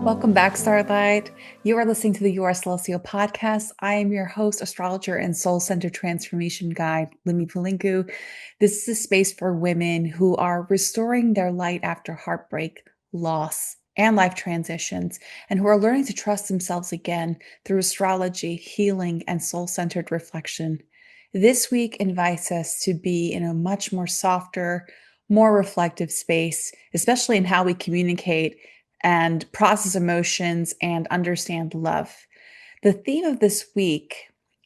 Welcome back, Starlight. You are listening to the You Are Celestial podcast. I am your host, astrologer, and soul center transformation guide, Lumi Pelinku. This is a space for women who are restoring their light after heartbreak, loss, and life transitions, and who are learning to trust themselves again through astrology, healing, and soul centered reflection. This week invites us to be in a much more softer, more reflective space, especially in how we communicate and process emotions and understand love. The theme of this week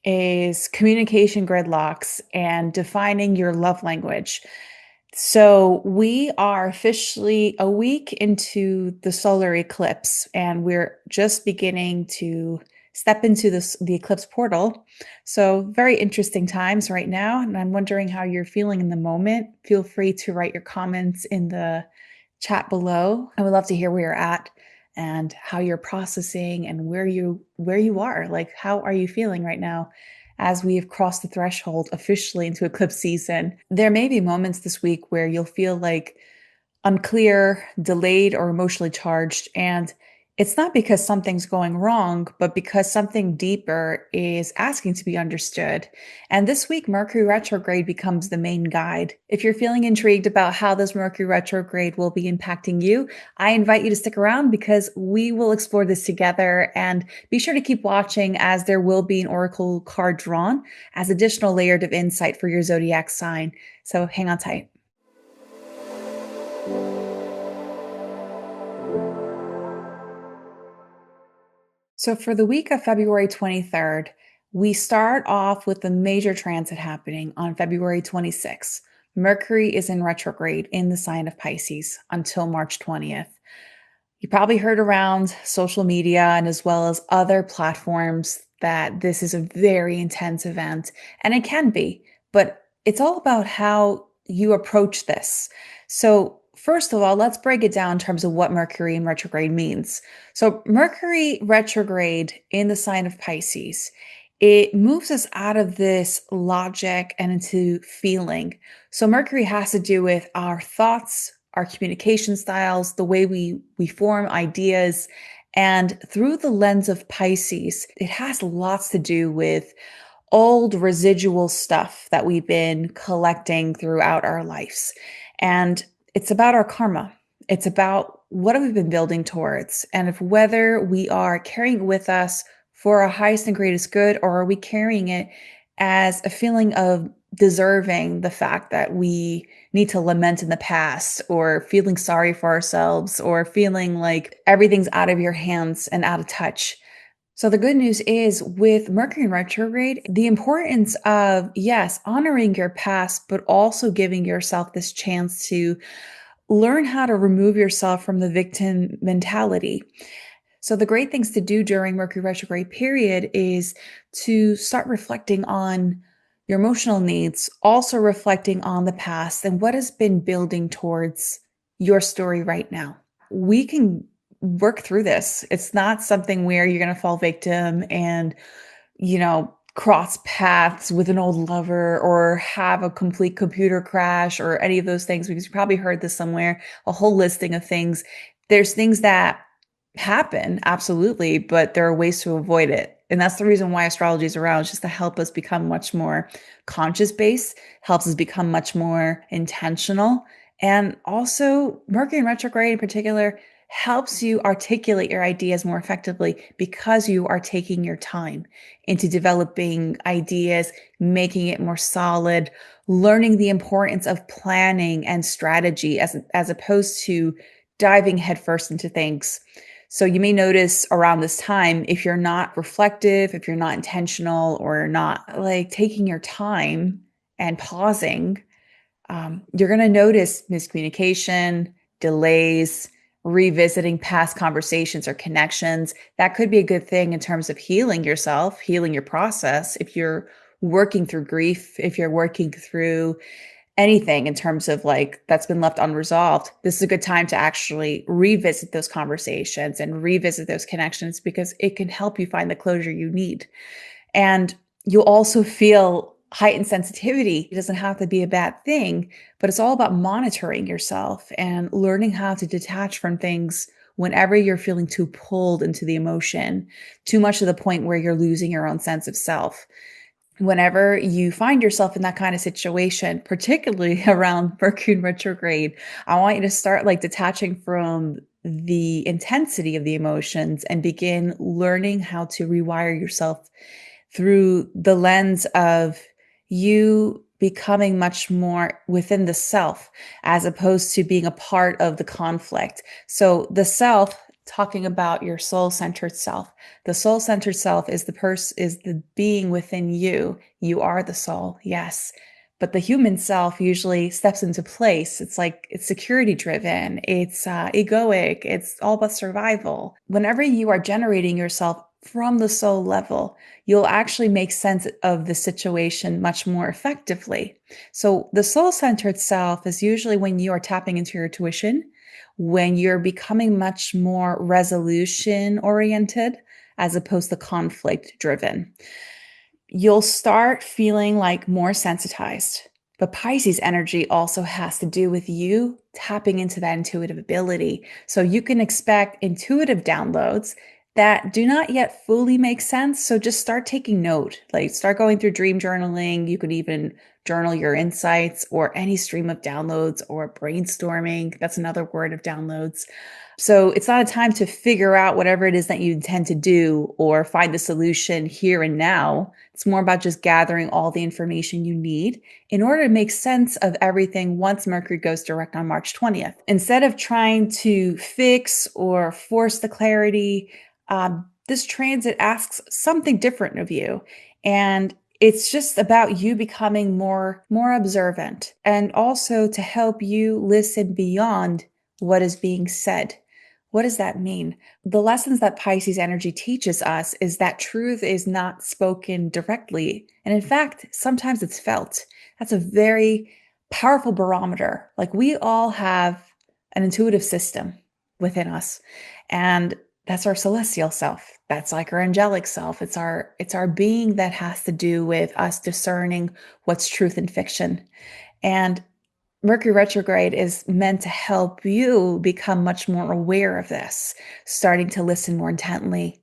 is communication gridlocks and defining your love language. So we are officially a week into the solar eclipse, and we're just beginning to step into the eclipse portal. So very interesting times right now, and I'm wondering how you're feeling in the moment. Feel free to write your comments in the chat below. I would love to hear where you're at and how you're processing and where you are. Like, how are you feeling right now as we have crossed the threshold officially into eclipse season? There may be moments this week where you'll feel like unclear, delayed, or emotionally charged. And it's not because something's going wrong, but because something deeper is asking to be understood. And this week, Mercury retrograde becomes the main guide. If you're feeling intrigued about how this Mercury retrograde will be impacting you, I invite you to stick around because we will explore this together. And be sure to keep watching, as there will be an oracle card drawn as additional layered of insight for your zodiac sign. So hang on tight. So for the week of February 23rd, we start off with the major transit happening on February 26th. Mercury is in retrograde in the sign of Pisces until March 20th. You probably heard around social media and as well as other platforms that this is a very intense event, and it can be, but it's all about how you approach this. So first of all, let's break it down in terms of what Mercury in retrograde means. So Mercury retrograde in the sign of Pisces, it moves us out of this logic and into feeling. So Mercury has to do with our thoughts, our communication styles, the way we form ideas. And through the lens of Pisces, it has lots to do with old residual stuff that we've been collecting throughout our lives. And it's about our karma. It's about what have we been building towards, and if whether we are carrying it with us for our highest and greatest good, or are we carrying it as a feeling of deserving the fact that we need to lament in the past, or feeling sorry for ourselves, or feeling like everything's out of your hands and out of touch. So the good news is, with Mercury in retrograde, the importance of, yes, honoring your past, but also giving yourself this chance to learn how to remove yourself from the victim mentality. So the great things to do during Mercury retrograde period is to start reflecting on your emotional needs, also reflecting on the past and what has been building towards your story right now. We can work through this. It's not something where you're going to fall victim and, cross paths with an old lover or have a complete computer crash or any of those things, because you probably heard this somewhere, a whole listing of things. There's things that happen, absolutely, but there are ways to avoid it. And that's the reason why astrology is around, just to help us become much more conscious based, helps us become much more intentional. And also Mercury in retrograde in particular helps you articulate your ideas more effectively because you are taking your time into developing ideas, making it more solid, learning the importance of planning and strategy as opposed to diving headfirst into things. So you may notice around this time, if you're not reflective, if you're not intentional, or not like taking your time and pausing, you're going to notice miscommunication, delays, revisiting past conversations or connections. That could be a good thing in terms of healing yourself, healing your process. If you're working through grief, if you're working through anything in terms of like that's been left unresolved, this is a good time to actually revisit those conversations and revisit those connections, because it can help you find the closure you need. And you'll also feel heightened sensitivity. It doesn't have to be a bad thing, but it's all about monitoring yourself and learning how to detach from things whenever you're feeling too pulled into the emotion, too much to the point where you're losing your own sense of self. Whenever you find yourself in that kind of situation, particularly around Mercury retrograde, I want you to start like detaching from the intensity of the emotions and begin learning how to rewire yourself through the lens of you becoming much more within the self as opposed to being a part of the conflict. So the self, talking about your soul-centered self. The soul-centered self is the being within you. You are the soul, yes. But the human self usually steps into place. It's like it's security driven, it's egoic, it's all about survival. Whenever you are generating yourself from the soul level, you'll actually make sense of the situation much more effectively. So the soul-centered self is usually when you are tapping into your intuition, when you're becoming much more resolution oriented as opposed to conflict driven. You'll start feeling like more sensitized. But Pisces energy also has to do with you tapping into that intuitive ability. So you can expect intuitive downloads that do not yet fully make sense. So just start taking note, like start going through dream journaling. You could even journal your insights or any stream of downloads or brainstorming. That's another word of downloads. So it's not a time to figure out whatever it is that you intend to do or find the solution here and now. It's more about just gathering all the information you need in order to make sense of everything once Mercury goes direct on March 20th. Instead of trying to fix or force the clarity, this transit asks something different of you. And it's just about you becoming more observant and also to help you listen beyond what is being said. What does that mean? The lessons that Pisces energy teaches us is that truth is not spoken directly. And in fact, sometimes it's felt. That's a very powerful barometer. Like we all have an intuitive system within us. And that's our celestial self. That's like our angelic self. It's our being that has to do with us discerning what's truth and fiction. And Mercury retrograde is meant to help you become much more aware of this, starting to listen more intently,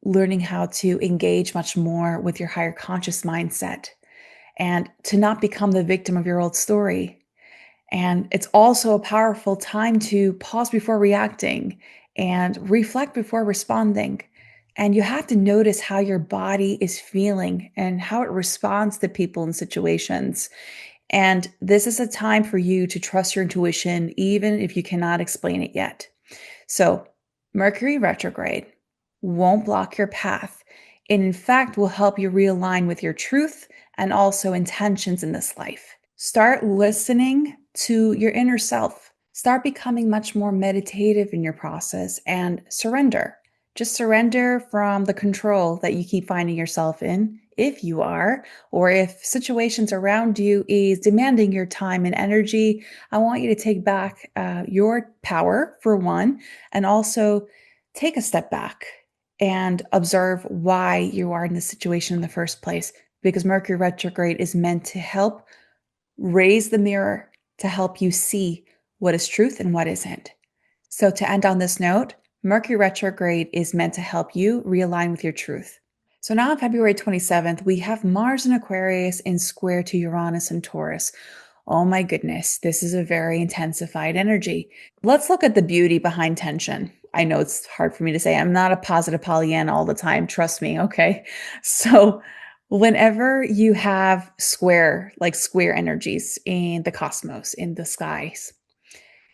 learning how to engage much more with your higher conscious mindset, and to not become the victim of your old story. And it's also a powerful time to pause before reacting and reflect before responding. And you have to notice how your body is feeling and how it responds to people and situations. And this is a time for you to trust your intuition, even if you cannot explain it yet. So, Mercury retrograde won't block your path. It, in fact, will help you realign with your truth and also intentions in this life. Start listening to your inner self. Start becoming much more meditative in your process and surrender. Just surrender from the control that you keep finding yourself in, if you are, or if situations around you is demanding your time and energy. I want you to take back your power, for one, and also take a step back and observe why you are in this situation in the first place. Because Mercury retrograde is meant to help raise the mirror, to help you see what is truth and what isn't. So to end on this note, Mercury retrograde is meant to help you realign with your truth. So now on February 27th, we have Mars in Aquarius in square to Uranus and Taurus. Oh my goodness, this is a very intensified energy. Let's look at the beauty behind tension. I know it's hard for me to say. I'm not a positive Pollyanna all the time. Trust me. Okay. So whenever you have square energies in the cosmos, in the skies,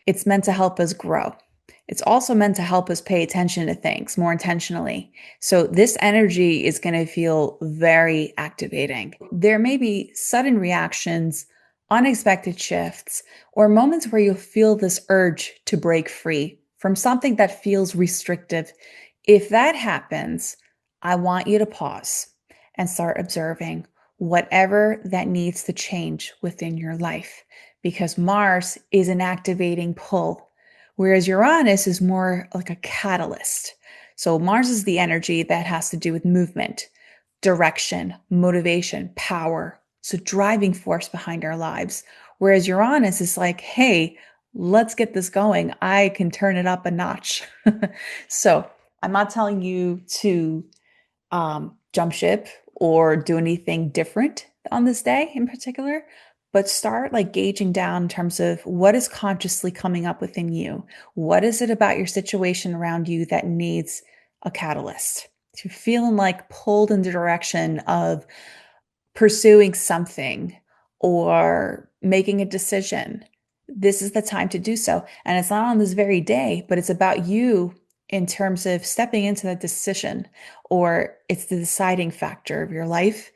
it's meant to help us grow. It's also meant to help us pay attention to things more intentionally. So this energy is going to feel very activating. There may be sudden reactions, unexpected shifts, or moments where you'll feel this urge to break free from something that feels restrictive. If that happens, I want you to pause and start observing whatever that needs to change within your life, because Mars is an activating pull, whereas Uranus is more like a catalyst. So Mars is the energy that has to do with movement, direction, motivation, power. So driving force behind our lives. Whereas Uranus is like, hey, let's get this going. I can turn it up a notch. So I'm not telling you to jump ship or do anything different on this day in particular, but start like gauging down in terms of what is consciously coming up within you. What is it about your situation around you that needs a catalyst? If you're feeling like pulled in the direction of pursuing something or making a decision, this is the time to do so. And it's not on this very day, but it's about you in terms of stepping into that decision, or it's the deciding factor of your life.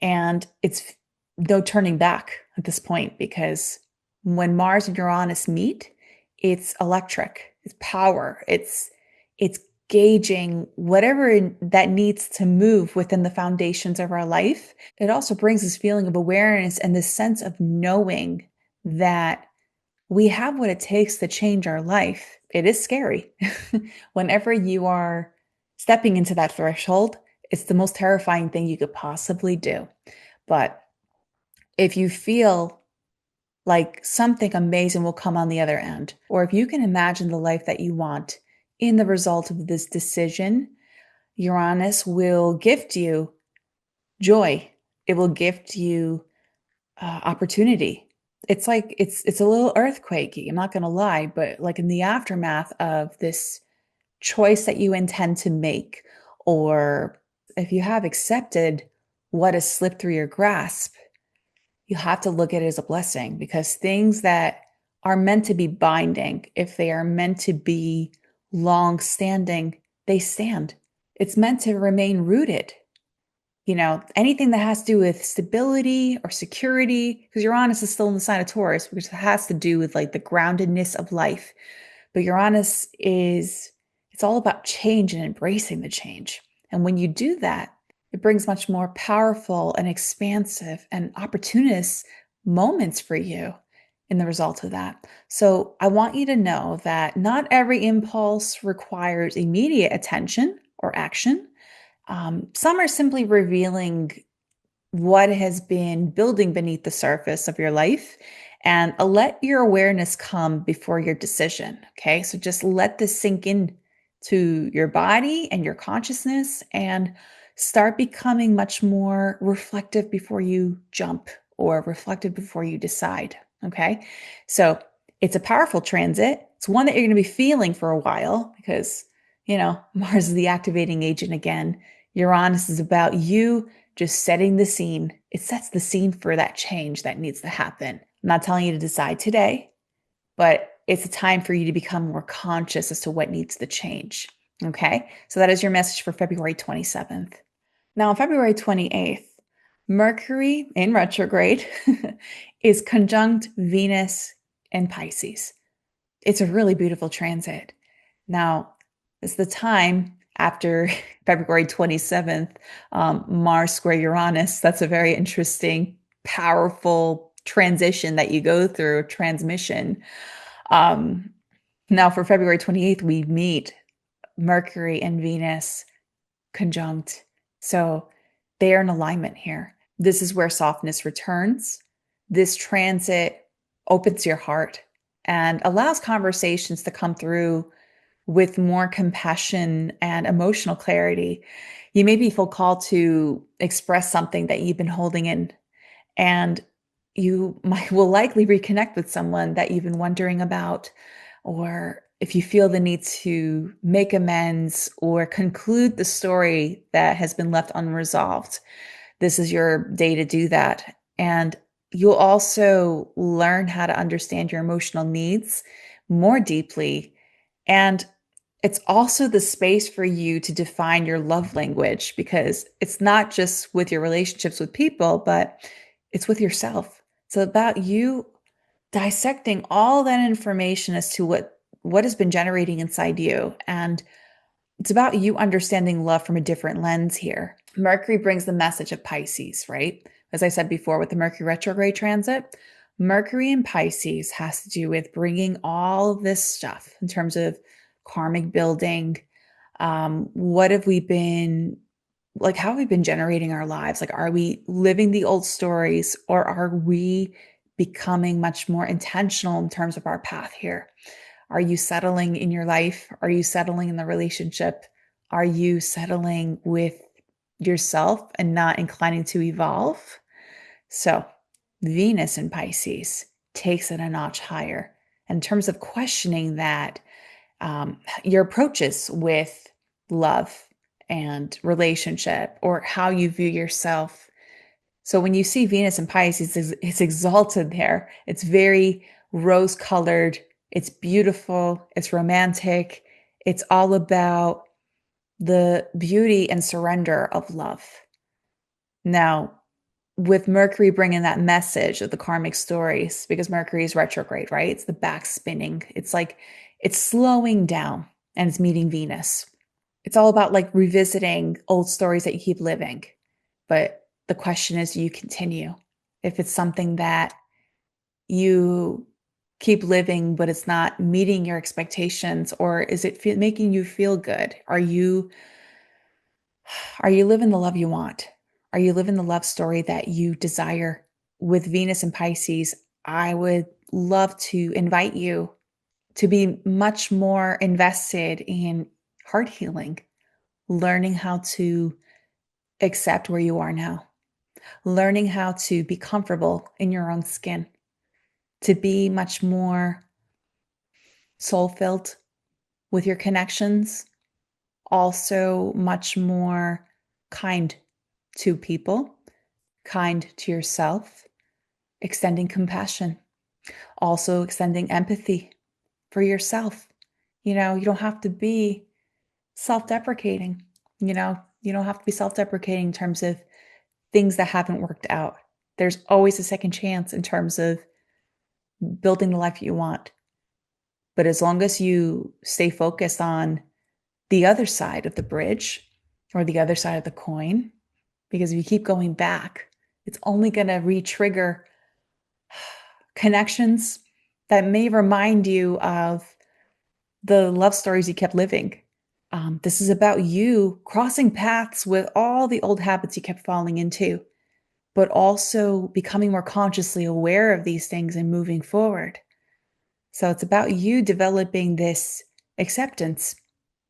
And it's no turning back at this point, because when Mars and Uranus meet, it's electric, it's power, it's gauging whatever that needs to move within the foundations of our life. It also brings this feeling of awareness and this sense of knowing that we have what it takes to change our life. It is scary. Whenever you are stepping into that threshold, it's the most terrifying thing you could possibly do. But if you feel like something amazing will come on the other end, or if you can imagine the life that you want in the result of this decision, Uranus will gift you joy. It will gift you opportunity. It's like it's a little earthquakey. I'm not going to lie, but like in the aftermath of this choice that you intend to make, or if you have accepted what has slipped through your grasp, you have to look at it as a blessing, because things that are meant to be binding, if they are meant to be long standing, they stand. It's meant to remain rooted. Anything that has to do with stability or security, because Uranus is still in the sign of Taurus, which has to do with like the groundedness of life. But Uranus it's all about change and embracing the change. And when you do that, it brings much more powerful and expansive and opportunist moments for you in the result of that. So I want you to know that not every impulse requires immediate attention or action. Some are simply revealing what has been building beneath the surface of your life, and let your awareness come before your decision. Okay. So just let this sink in to your body and your consciousness, and start becoming much more reflective before you jump, or reflective before you decide. Okay. So it's a powerful transit. It's one that you're going to be feeling for a while, because, Mars is the activating agent again. Uranus is about you just setting the scene. It sets the scene for that change that needs to happen. I'm not telling you to decide today, but it's a time for you to become more conscious as to what needs to change. Okay. So that is your message for February 27th. Now, on February 28th, Mercury in retrograde is conjunct Venus and Pisces. It's a really beautiful transit. Now, it's the time after February 27th, Mars square Uranus. That's a very interesting, powerful transition that you go through, transmission. Now, for February 28th, we meet Mercury and Venus conjunct. So they are in alignment here. This is where softness returns. This transit opens your heart and allows conversations to come through with more compassion and emotional clarity. You maybe feel called to express something that you've been holding in, and you will likely reconnect with someone that you've been wondering about, or if you feel the need to make amends or conclude the story that has been left unresolved, this is your day to do that. And you'll also learn how to understand your emotional needs more deeply. And it's also the space for you to define your love language, because it's not just with your relationships with people, but it's with yourself. It's about you dissecting all that information as to what has been generating inside you. And it's about you understanding love from a different lens here. Mercury brings the message of Pisces, right? As I said before, with the Mercury retrograde transit, Mercury in Pisces has to do with bringing all of this stuff in terms of karmic building. What have we been like? How have we been generating our lives? Like, are we living the old stories, or are we becoming much more intentional in terms of our path here. Are you settling in your life? Are you settling in the relationship? Are you settling with yourself and not inclining to evolve? So, Venus in Pisces takes it a notch higher. In terms of questioning that, your approaches with love and relationship, or how you view yourself. So when you see Venus in Pisces, it's exalted there. It's very rose colored. It's beautiful. It's romantic. It's all about the beauty and surrender of love. Now, with Mercury bringing that message of the karmic stories, because Mercury is retrograde, right? It's the back spinning. It's like it's slowing down and it's meeting Venus. It's all about like revisiting old stories that you keep living. But the question is, do you continue? If it's something that you keep living, but it's not meeting your expectations, or is it making you feel good? Are you living the love you want? Are you living the love story that you desire? With Venus and Pisces, I would love to invite you to be much more invested in heart healing, learning how to accept where you are now, learning how to be comfortable in your own skin, to be much more soul-filled with your connections, also much more kind to people, kind to yourself, extending compassion, also extending empathy for yourself. You don't have to be self-deprecating. You don't have to be self-deprecating in terms of things that haven't worked out. There's always a second chance in terms of building the life you want. But as long as you stay focused on the other side of the bridge or the other side of the coin, because if you keep going back, it's only going to re-trigger connections that may remind you of the love stories you kept living. This is about you crossing paths with all the old habits you kept falling into, but also becoming more consciously aware of these things and moving forward. So it's about you developing this acceptance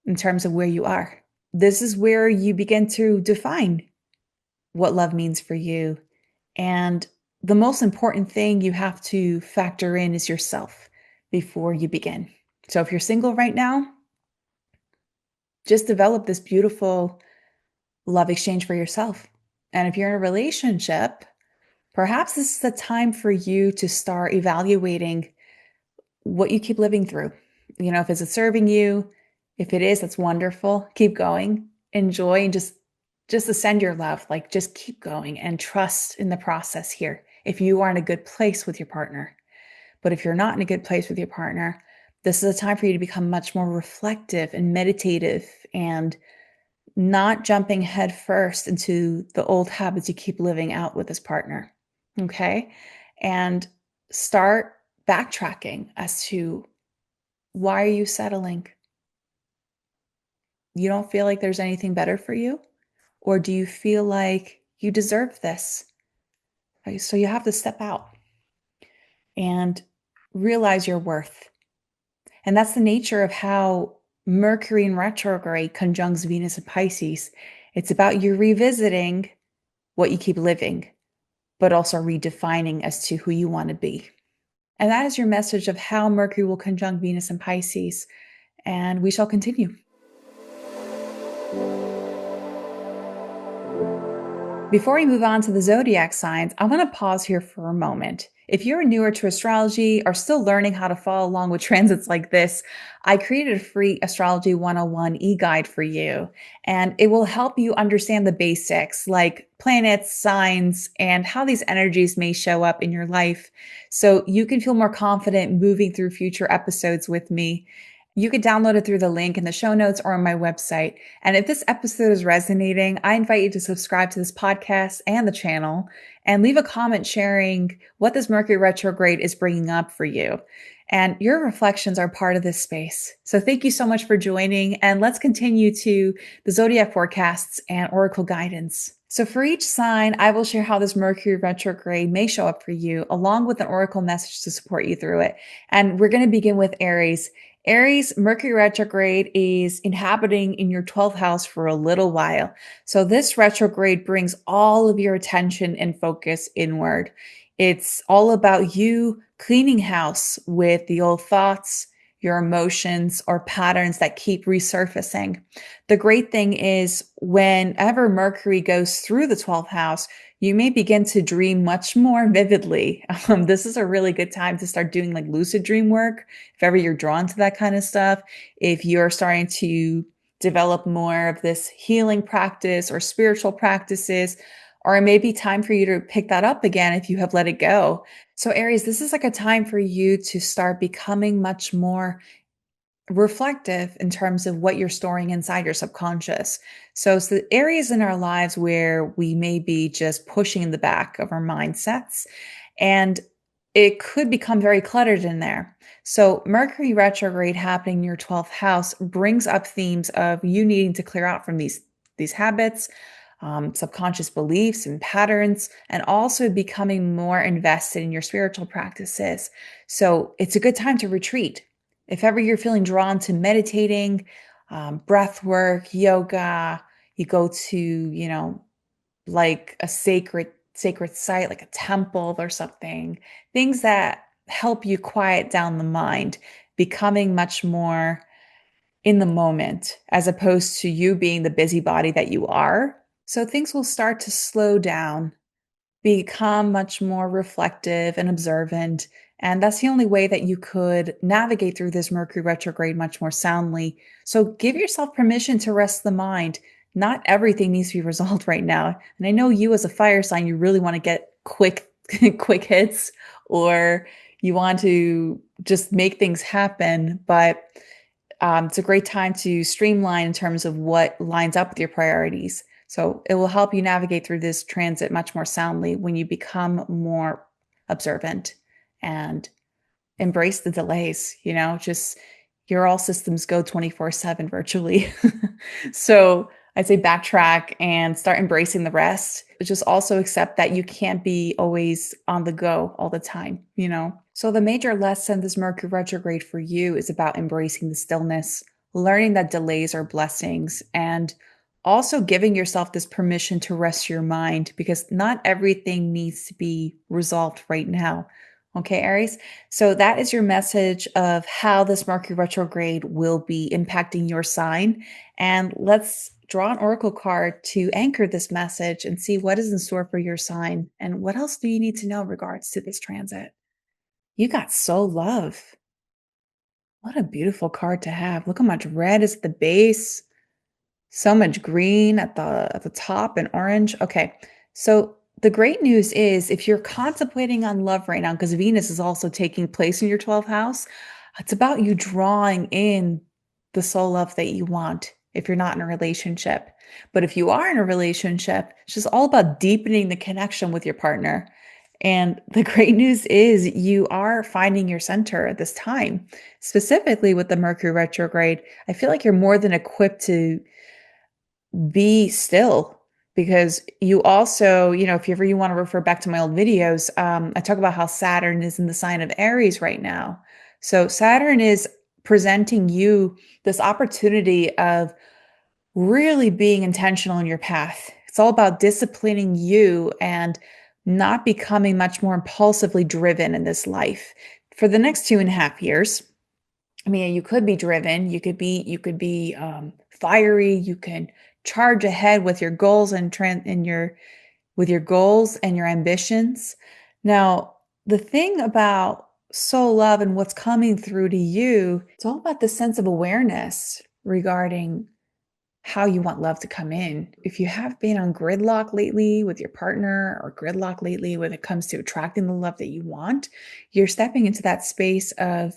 in terms of where you are. This is where you begin to define what love means for you. And the most important thing you have to factor in is yourself before you begin. So if you're single right now, just develop this beautiful love exchange for yourself. And if you're in a relationship, perhaps this is the time for you to start evaluating what you keep living through. If it's serving you, if it is, that's wonderful. Keep going, enjoy, and just ascend your love. Like just keep going and trust in the process here. If you are in a good place with your partner, but if you're not in a good place with your partner, this is a time for you to become much more reflective and meditative and not jumping head first into the old habits you keep living out with this partner. Okay. And start backtracking as to why are you settling? You don't feel like there's anything better for you? Or do you feel like you deserve this? Right? So you have to step out and realize your worth. And that's the nature of how Mercury in retrograde conjuncts Venus in Pisces. It's about you revisiting what you keep living, but also redefining as to who you want to be. And that is your message of how Mercury will conjunct Venus in Pisces. And we shall continue. Before we move on to the zodiac signs, I want to pause here for a moment. If you're newer to astrology or still learning how to follow along with transits like this, I created a free Astrology 101 e-guide for you, and it will help you understand the basics like planets, signs, and how these energies may show up in your life so you can feel more confident moving through future episodes with me. You can download it through the link in the show notes or on my website. And if this episode is resonating, I invite you to subscribe to this podcast and the channel and leave a comment sharing what this Mercury retrograde is bringing up for you. And your reflections are part of this space. So thank you so much for joining, and let's continue to the zodiac forecasts and oracle guidance. So, for each sign, I will share how this Mercury retrograde may show up for you, along with an oracle message to support you through it. And we're going to begin with Aries. Aries, Mercury retrograde is inhabiting in your 12th house for a little while. So, this retrograde brings all of your attention and focus inward. It's all about you cleaning house with the old thoughts, your emotions, or patterns that keep resurfacing. The great thing is, whenever Mercury goes through the 12th house, you may begin to dream much more vividly. This is a really good time to start doing like lucid dream work. If ever you're drawn to that kind of stuff, if you're starting to develop more of this healing practice or spiritual practices, or it may be time for you to pick that up again if you have let it go. So, Aries, this is like a time for you to start becoming much more reflective in terms of what you're storing inside your subconscious. So it's the areas in our lives where we may be just pushing in the back of our mindsets, and it could become very cluttered in there. So Mercury retrograde happening in your 12th house brings up themes of you needing to clear out from these habits, subconscious beliefs and patterns, and also becoming more invested in your spiritual practices. So it's a good time to retreat. If ever you're feeling drawn to meditating, breath work, yoga, you go to, like a sacred site, like a temple or something, things that help you quiet down the mind, becoming much more in the moment as opposed to you being the busybody that you are. So things will start to slow down, become much more reflective and observant. And that's the only way that you could navigate through this Mercury retrograde much more soundly. So give yourself permission to rest the mind. Not everything needs to be resolved right now. And I know you as a fire sign, you really want to get quick, quick hits, or you want to just make things happen. But it's a great time to streamline in terms of what lines up with your priorities. So it will help you navigate through this transit much more soundly when you become more observant and embrace the delays, just you're all systems go 24/7 virtually. So I'd say backtrack and start embracing the rest. Just also accept that you can't be always on the go all the time. So the major lesson this Mercury retrograde for you is about embracing the stillness, learning that delays are blessings, and also giving yourself this permission to rest your mind because not everything needs to be resolved right now. Okay, Aries? So that is your message of how this Mercury retrograde will be impacting your sign. And let's draw an oracle card to anchor this message and see what is in store for your sign and what else do you need to know in regards to this transit. You got soul love. What a beautiful card to have. Look how much red is at the base. So much green at the top and orange. Okay. So the great news is if you're contemplating on love right now, because Venus is also taking place in your 12th house, it's about you drawing in the soul love that you want if you're not in a relationship. But if you are in a relationship, it's just all about deepening the connection with your partner. And the great news is you are finding your center at this time, specifically with the Mercury retrograde. I feel like you're more than equipped to be still because you also, if you ever you want to refer back to my old videos, I talk about how Saturn is in the sign of Aries right now. So Saturn is presenting you this opportunity of really being intentional in your path. It's all about disciplining you and not becoming much more impulsively driven in this life. For the next 2.5 years, I mean, you could be driven, you could be fiery, you can charge ahead with your goals and your goals and your ambitions. Now, the thing about soul love and what's coming through to you, it's all about the sense of awareness regarding how you want love to come in. If you have been on gridlock lately with your partner or gridlock lately when it comes to attracting the love that you want, you're stepping into that space of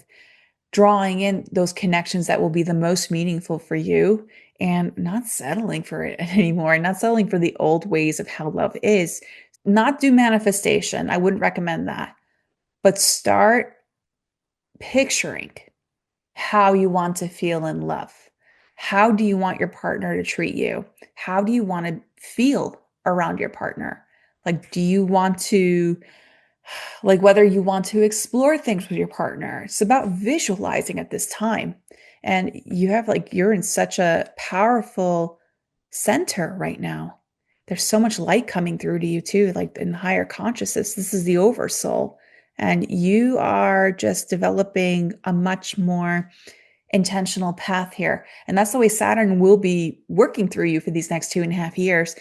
drawing in those connections that will be the most meaningful for you and not settling for it anymore, not settling for the old ways of how love is. Not do manifestation. I wouldn't recommend that. But start picturing how you want to feel in love. How do you want your partner to treat you? How do you want to feel around your partner? Like, do you want to, like, whether you want to explore things with your partner? It's about visualizing at this time. And you have like, you're in such a powerful center right now. There's so much light coming through to you too, like in higher consciousness. This is the oversoul. And you are just developing a much more intentional path here. And that's the way Saturn will be working through you for these next 2.5 years.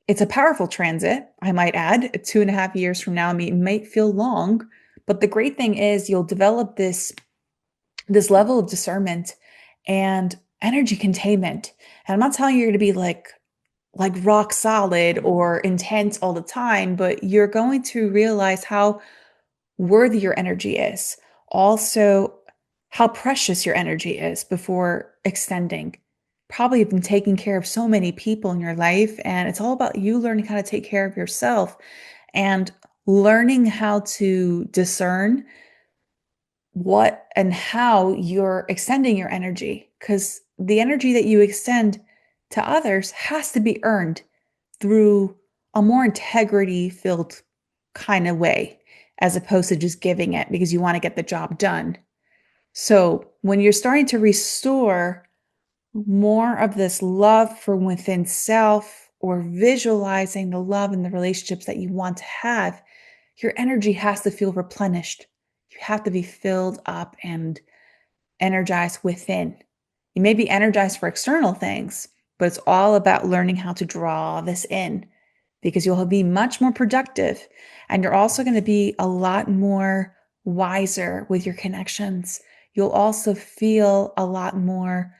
It's a powerful transit, I might add. 2.5 years from now, I mean, it might feel long, but the great thing is you'll develop this level of discernment and energy containment. And I'm not telling you you're going to be like rock solid or intense all the time, but you're going to realize how worthy your energy is. Also, how precious your energy is before extending. Probably have been taking care of so many people in your life, and it's all about you learning how to take care of yourself and learning how to discern what and how you're extending your energy, because the energy that you extend to others has to be earned through a more integrity filled kind of way, as opposed to just giving it because you want to get the job done. So when you're starting to restore more of this love from within self, or visualizing the love and the relationships that you want to have, your energy has to feel replenished. You have to be filled up and energized within. You may be energized for external things, but it's all about learning how to draw this in, because you'll be much more productive. And you're also going to be a lot more wiser with your connections. You'll also feel a lot more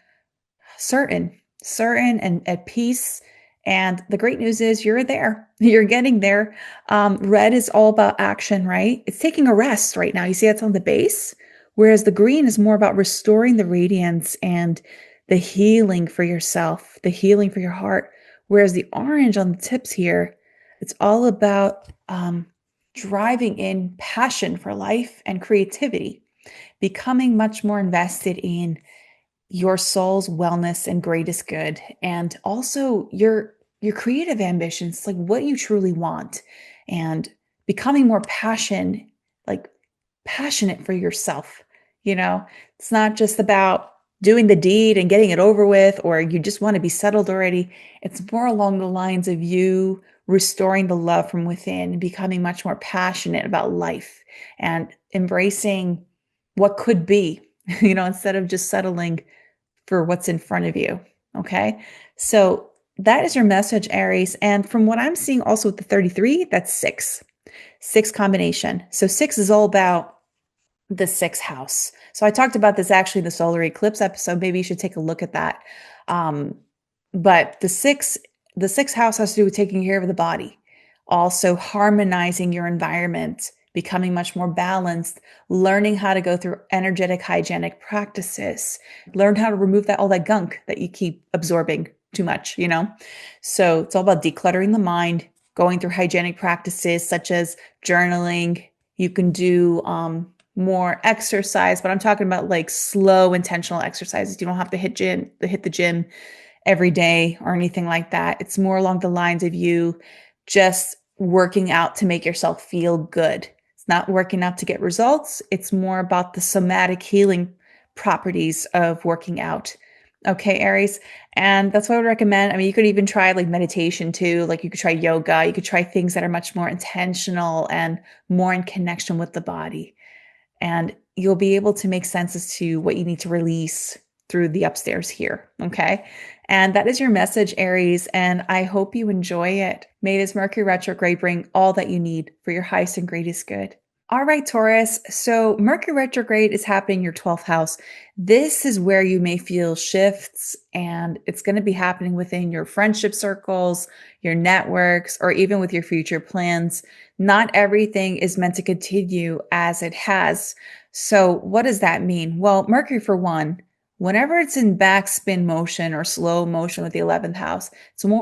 certain and at peace. And the great news is you're there. You're getting there. Red is all about action, right? It's taking a rest right now. You see that's on the base. Whereas the green is more about restoring the radiance and the healing for yourself, the healing for your heart. Whereas the orange on the tips here, it's all about driving in passion for life and creativity, becoming much more invested in your soul's wellness and greatest good, and also your creative ambitions, like what you truly want, and becoming more passionate for yourself. It's not just about doing the deed and getting it over with, or you just want to be settled already. It's more along the lines of you restoring the love from within, becoming much more passionate about life and embracing what could be, instead of just settling for what's in front of you. Okay. So that is your message, Aries. And from what I'm seeing also with the 33, that's six combination. So six is all about the sixth house. So I talked about this actually in the solar eclipse episode. Maybe you should take a look at that. But the sixth house has to do with taking care of the body, also harmonizing your environment, becoming much more balanced, learning how to go through energetic hygienic practices, learn how to remove all that gunk that you keep absorbing too much, So it's all about decluttering the mind, going through hygienic practices such as journaling. You can do more exercise, but I'm talking about like slow, intentional exercises. You don't have to hit the gym every day or anything like that. It's more along the lines of you just working out to make yourself feel good. It's not working out to get results. It's more about the somatic healing properties of working out. Okay, Aries. And that's what I would recommend. I mean, you could even try like meditation too. Like you could try yoga. You could try things that are much more intentional and more in connection with the body. And you'll be able to make sense as to what you need to release through the upstairs here. Okay. And that is your message, Aries. And I hope you enjoy it. May this Mercury retrograde bring all that you need for your highest and greatest good. All right, Taurus. So Mercury retrograde is happening in your 12th house. This is where you may feel shifts, and it's going to be happening within your friendship circles, your networks, or even with your future plans. Not everything is meant to continue as it has. So what does that mean? Well, Mercury, for one, whenever it's in backspin motion or slow motion with the 11th house,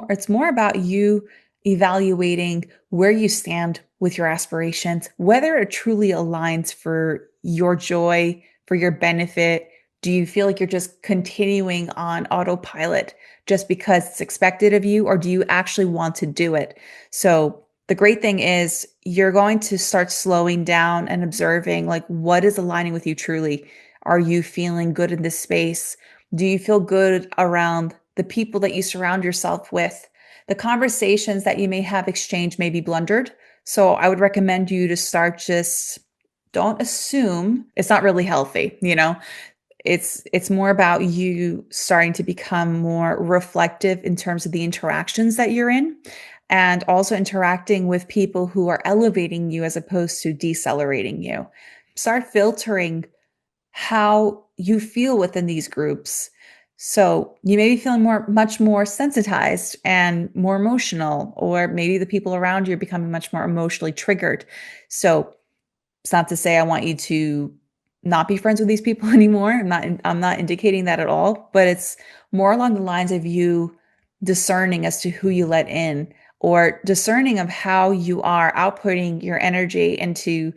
it's more about you evaluating where you stand with your aspirations, whether it truly aligns for your joy, for your benefit, Do you feel like you're just continuing on autopilot just because it's expected of you, or do you actually want to do it? So the great thing is you're going to start slowing down and observing like what is aligning with you truly. Are you feeling good in this space? Do you feel good around the people that you surround yourself with? The conversations that you may have exchanged may be blundered. So I would recommend you to start just don't assume. It's not really healthy, you know? It's more about you starting to become more reflective in terms of the interactions that you're in, and also interacting with people who are elevating you as opposed to decelerating you. Start filtering how you feel within these groups. So you may be feeling much more sensitized and more emotional, or maybe the people around you are becoming much more emotionally triggered. So it's not to say I want you to not be friends with these people anymore. I'm not indicating that at all, but it's more along the lines of you discerning as to who you let in, or discerning of how you are outputting your energy into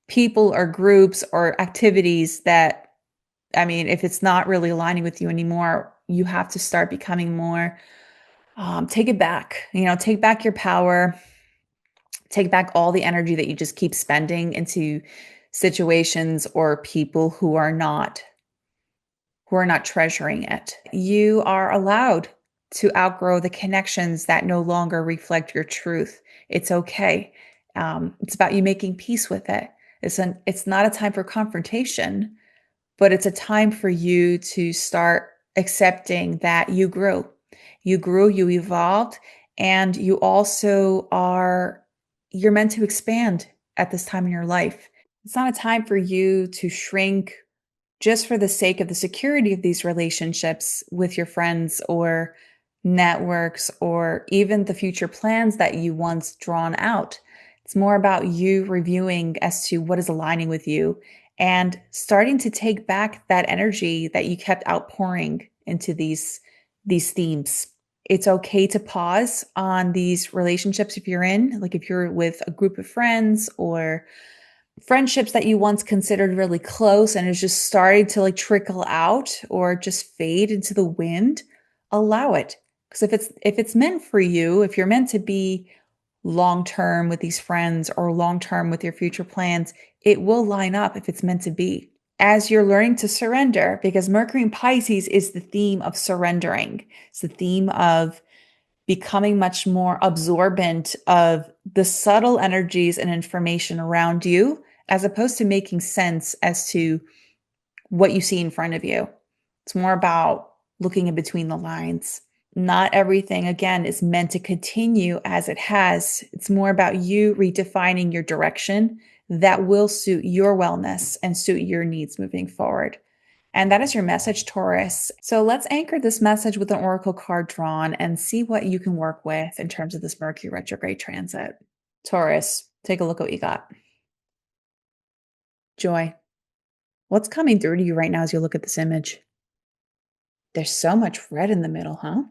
people or groups or activities that, I mean, if it's not really aligning with you anymore, you have to start becoming more, take it back, take back your power, take back all the energy that you just keep spending into situations or people who are not treasuring it. You are allowed to outgrow the connections that no longer reflect your truth. It's okay. It's about you making peace with it. It's not a time for confrontation, but it's a time for you to start accepting that you grew, you evolved, and you're meant to expand at this time in your life. It's not a time for you to shrink just for the sake of the security of these relationships with your friends or networks, or even the future plans that you once drawn out. It's more about you reviewing as to what is aligning with you and starting to take back that energy that you kept outpouring into these themes. It's okay to pause on these relationships if you're in, like if you're with a group of friends or friendships that you once considered really close and is just starting to like trickle out or just fade into the wind. Allow it. Because if it's meant for you, if you're meant to be long term with these friends or long term with your future plans, it will line up if it's meant to be. As you're learning to surrender, because Mercury in Pisces is the theme of surrendering. It's the theme of becoming much more absorbent of the subtle energies and information around you, as opposed to making sense as to what you see in front of you. It's more about looking in between the lines. Not everything, again, is meant to continue as it has. It's more about you redefining your direction that will suit your wellness and suit your needs moving forward. And that is your message, Taurus. So let's anchor this message with an oracle card drawn and see what you can work with in terms of this Mercury retrograde transit. Taurus, take a look at what you got. Joy. What's coming through to you right now as you look at this image? There's so much red in the middle, huh?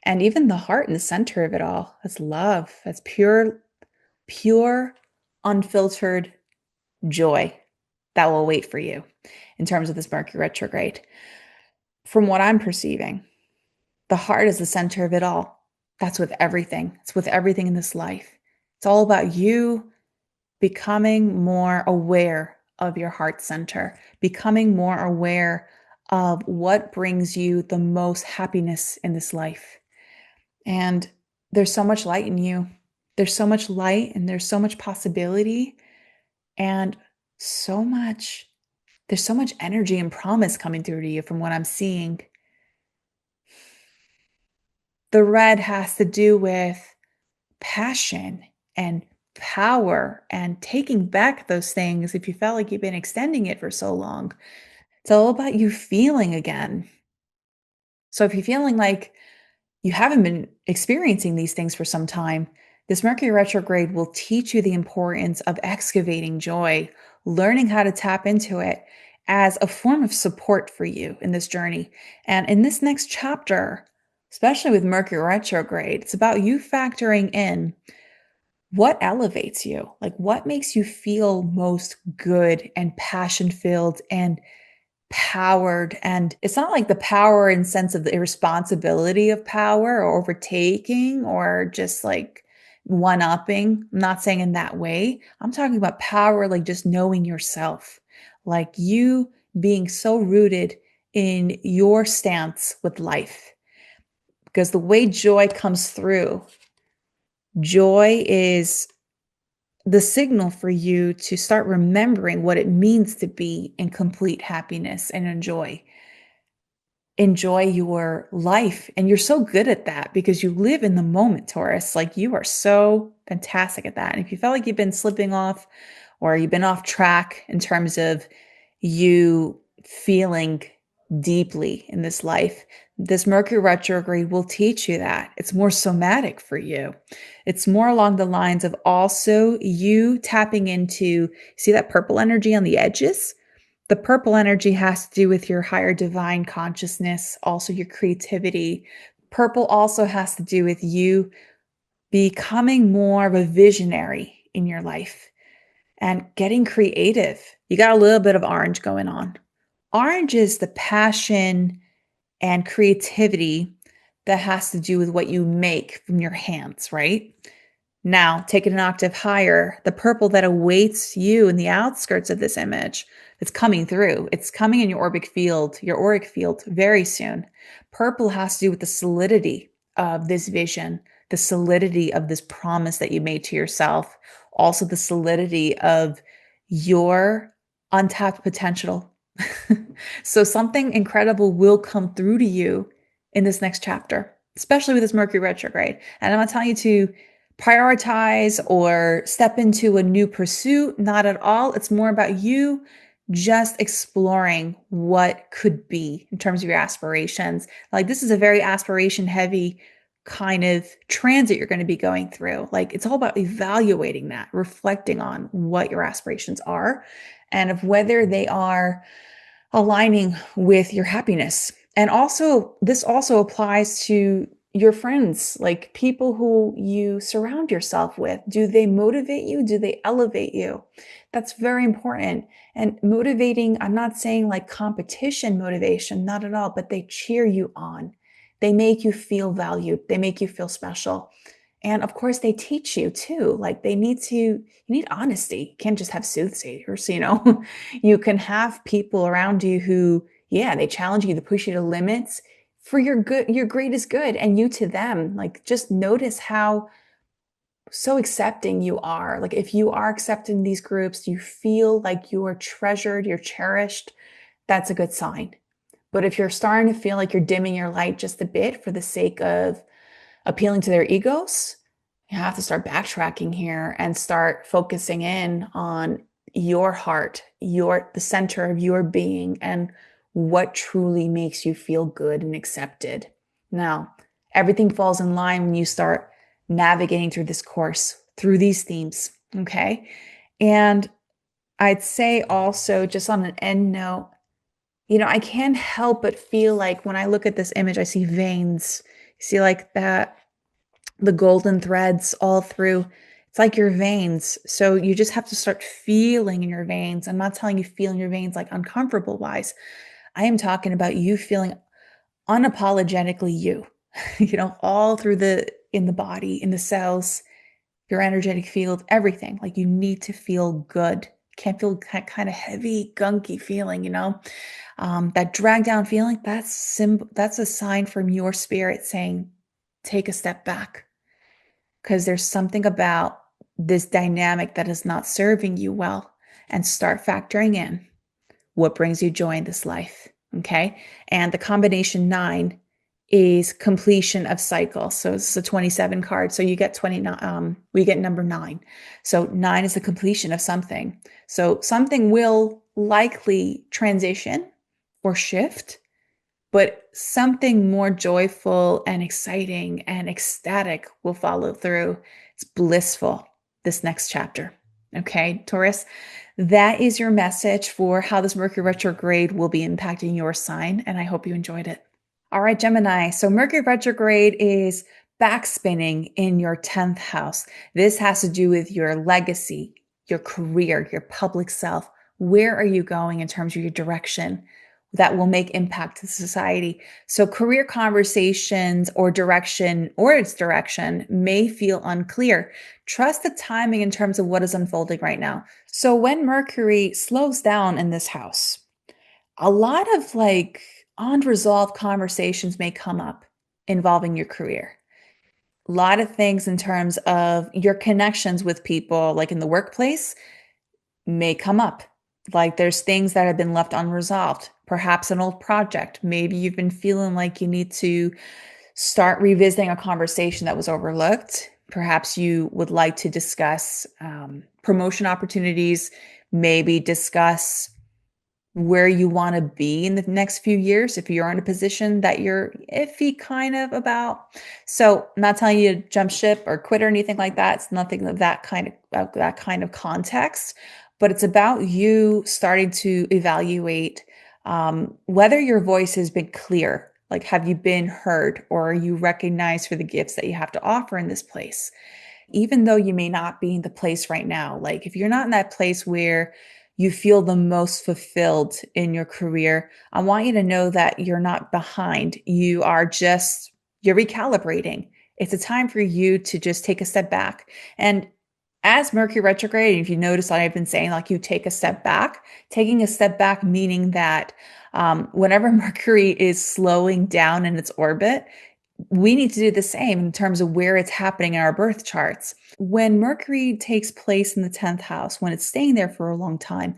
And even the heart in the center of it all. That's love. That's pure, unfiltered joy that will wait for you in terms of this Mercury retrograde. From what I'm perceiving, the heart is the center of it all. That's with everything. It's with everything in this life. It's all about you becoming more aware of your heart center, becoming more aware of what brings you the most happiness in this life. And there's so much light in you. There's so much light and there's so much possibility and there's so much energy and promise coming through to you from what I'm seeing. The red has to do with passion and power and taking back those things if you felt like you've been extending it for so long. It's all about you feeling again. So if you're feeling like you haven't been experiencing these things for some time, this Mercury retrograde will teach you the importance of excavating joy, learning how to tap into it as a form of support for you in this journey. And in this next chapter, especially with Mercury retrograde, it's about you factoring in what elevates you, like what makes you feel most good and passion filled and powered, and it's not like the power in sense of the irresponsibility of power or overtaking or just like one-upping. I'm not saying in that way. I'm talking about power, like just knowing yourself, like you being so rooted in your stance with life. Because the way joy comes through, joy is the signal for you to start remembering what it means to be in complete happiness and enjoy your life. And you're so good at that because you live in the moment, Taurus. Like you are so fantastic at that. And if you felt like you've been slipping off or you've been off track in terms of you feeling deeply in this life, this Mercury retrograde will teach you that. It's more somatic for you. It's more along the lines of also you tapping into, see that purple energy on the edges? The purple energy has to do with your higher divine consciousness, also your creativity. Purple also has to do with you becoming more of a visionary in your life and getting creative. You got a little bit of orange going on. Orange is the passion and creativity that has to do with what you make from your hands, right? Now, take it an octave higher, the purple that awaits you in the outskirts of this image, it's coming through. It's coming in your auric field very soon. Purple has to do with the solidity of this vision, the solidity of this promise that you made to yourself, also the solidity of your untapped potential. So something incredible will come through to you in this next chapter, especially with this Mercury retrograde. And I'm not telling you to prioritize or step into a new pursuit, not at all. It's more about you just exploring what could be in terms of your aspirations. Like this is a very aspiration heavy kind of transit you're going to be going through. Like it's all about evaluating that, reflecting on what your aspirations are and of whether they are aligning with your happiness. And also, this also applies to your friends, like people who you surround yourself with. Do they motivate you? Do they elevate you? That's very important. And motivating, I'm not saying like competition motivation, not at all, but they cheer you on. They make you feel valued. They make you feel special. And of course, they teach you too. Like you need honesty. You can't just have soothsayers, you know? You can have people around you who, yeah, they challenge you, they push you to limits for your good, your greatest good, and you to them. Like just notice how so accepting you are. Like if you are accepting these groups, you feel like you are treasured, you're cherished, that's a good sign. But if you're starting to feel like you're dimming your light just a bit for the sake of appealing to their egos, you have to start backtracking here and start focusing in on your heart, the center of your being, and what truly makes you feel good and accepted. Now, everything falls in line when you start navigating through this course, through these themes, okay? And I'd say also, just on an end note, I can't help but feel like when I look at this image, I see veins. You see like that, the golden threads all through. It's like your veins. So you just have to start feeling in your veins. I'm not telling you feel in your veins like uncomfortable wise. I am talking about you feeling unapologetically you, all through in the body, in the cells, your energetic field, everything. Like you need to feel good. Can't feel that kind of heavy, gunky feeling, that drag down feeling. That's a sign from your spirit saying, take a step back, because there's something about this dynamic that is not serving you well, and start factoring in what brings you joy in this life. Okay. And the combination 9 is completion of cycle. So it's a 27 card. So you get 29, we get number 9. So 9 is the completion of something. So something will likely transition or shift, but something more joyful and exciting and ecstatic will follow through. It's blissful, this next chapter. Okay, Taurus, that is your message for how this Mercury retrograde will be impacting your sign, and I hope you enjoyed it. All right, Gemini. So Mercury retrograde is backspinning in your 10th house. This has to do with your legacy, your career, your public self. Where are you going in terms of your direction? that will make impact to society. So career conversations or direction or its direction may feel unclear. Trust the timing in terms of what is unfolding right now. So when Mercury slows down in this house, a lot of like unresolved conversations may come up involving your career. A lot of things in terms of your connections with people, like in the workplace, may come up. Like there's things that have been left unresolved, perhaps an old project. Maybe you've been feeling like you need to start revisiting a conversation that was overlooked. Perhaps you would like to discuss promotion opportunities, maybe discuss where you want to be in the next few years if you're in a position that you're iffy kind of about. So I'm not telling you to jump ship or quit or anything like that. It's nothing of that kind of context, but it's about you starting to evaluate whether your voice has been clear. Like, have you been heard, or are you recognized for the gifts that you have to offer in this place? Even though you may not be in the place right now, like if you're not in that place where you feel the most fulfilled in your career, I want you to know that you're not behind. You're recalibrating. It's a time for you to just take a step back. And as Mercury retrograde, if you notice, I've been saying like you take a step back, taking a step back, meaning that whenever Mercury is slowing down in its orbit, we need to do the same in terms of where it's happening in our birth charts. When Mercury takes place in the 10th house, when it's staying there for a long time,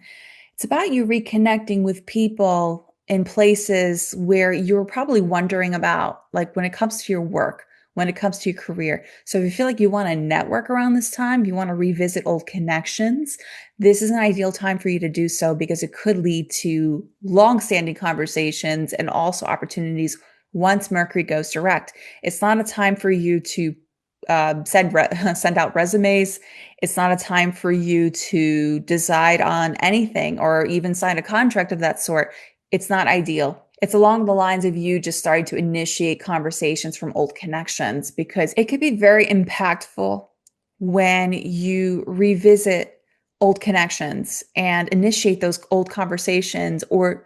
it's about you reconnecting with people in places where you're probably wondering about, like when it comes to your work, when it comes to your career. So if you feel like you want to network around this time, you want to revisit old connections, this is an ideal time for you to do so because it could lead to long-standing conversations and also opportunities once Mercury goes direct. It's not a time for you to send out resumes. It's not a time for you to decide on anything or even sign a contract of that sort. It's not ideal. It's along the lines of you just starting to initiate conversations from old connections, because it could be very impactful when you revisit old connections and initiate those old conversations, or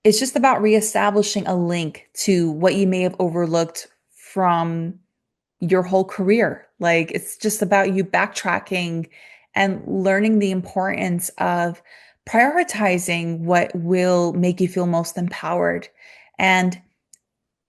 it's just about reestablishing a link to what you may have overlooked from your whole career. Like it's just about you backtracking and learning the importance of prioritizing what will make you feel most empowered. And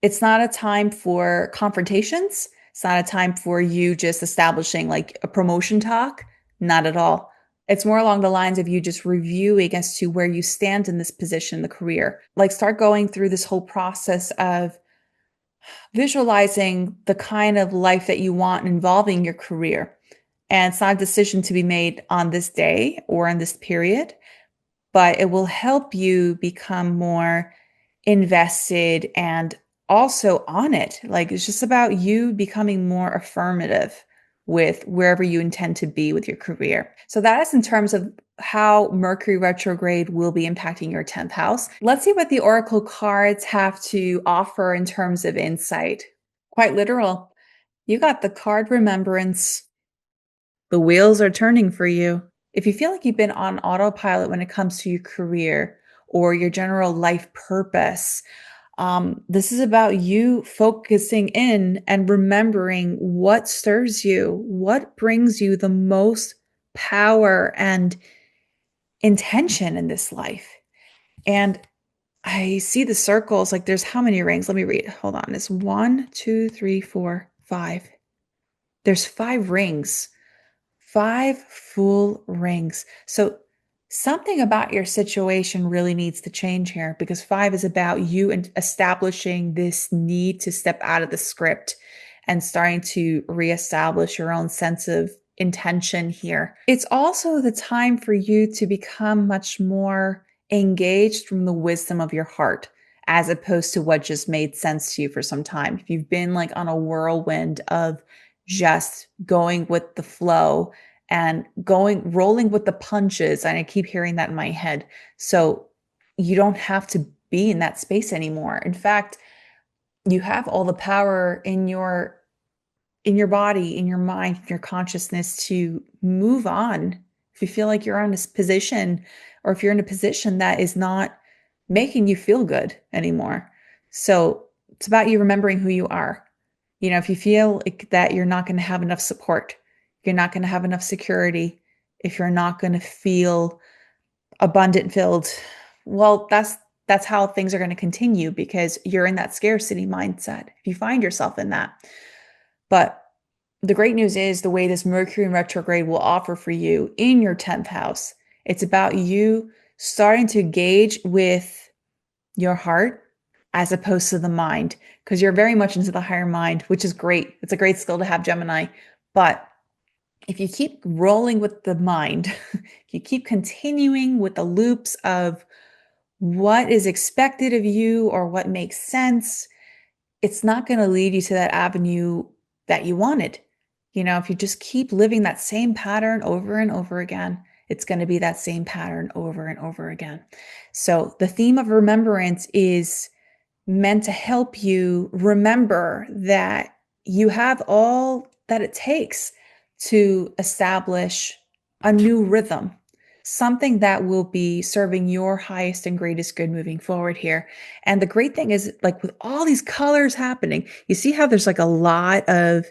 it's not a time for confrontations. It's not a time for you just establishing like a promotion talk. Not at all. It's more along the lines of you just reviewing as to where you stand in this position in the career. Like start going through this whole process of visualizing the kind of life that you want involving your career. And it's not a decision to be made on this day or in this period, but it will help you become more invested and also on it. Like it's just about you becoming more affirmative with wherever you intend to be with your career. So that is in terms of how Mercury retrograde will be impacting your 10th house. Let's see what the oracle cards have to offer in terms of insight. Quite literal. You got the card Remembrance. The wheels are turning for you. If you feel like you've been on autopilot when it comes to your career or your general life purpose, this is about you focusing in and remembering what stirs you, what brings you the most power and intention in this life. And I see the circles, like there's how many rings? Let me read. Hold on. It's 1, 2, 3, 4, 5. There's 5 rings, 5 full rings. So something about your situation really needs to change here, because 5 is about you and establishing this need to step out of the script and starting to reestablish your own sense of intention here. It's also the time for you to become much more engaged from the wisdom of your heart, as opposed to what just made sense to you for some time. If you've been like on a whirlwind of just going with the flow and rolling with the punches, and I keep hearing that in my head. So you don't have to be in that space anymore. In fact, you have all the power in your body, in your mind, in your consciousness to move on. If you feel like you're in this position, or if you're in a position that is not making you feel good anymore. So it's about you remembering who you are. If you feel like that you're not going to have enough support, you're not going to have enough security, if you're not going to feel abundant filled, well, that's how things are going to continue because you're in that scarcity mindset. If you find yourself in that. But the great news is the way this Mercury in retrograde will offer for you in your 10th house, it's about you starting to engage with your heart as opposed to the mind, because you're very much into the higher mind, which is great. It's a great skill to have, Gemini. But if you keep rolling with the mind, if you keep continuing with the loops of what is expected of you or what makes sense, it's not going to lead you to that avenue that you wanted. If you just keep living that same pattern over and over again, it's going to be that same pattern over and over again. So the theme of remembrance is meant to help you remember that you have all that it takes to establish a new rhythm, something that will be serving your highest and greatest good moving forward here. And the great thing is, like with all these colors happening, you see how there's like a lot of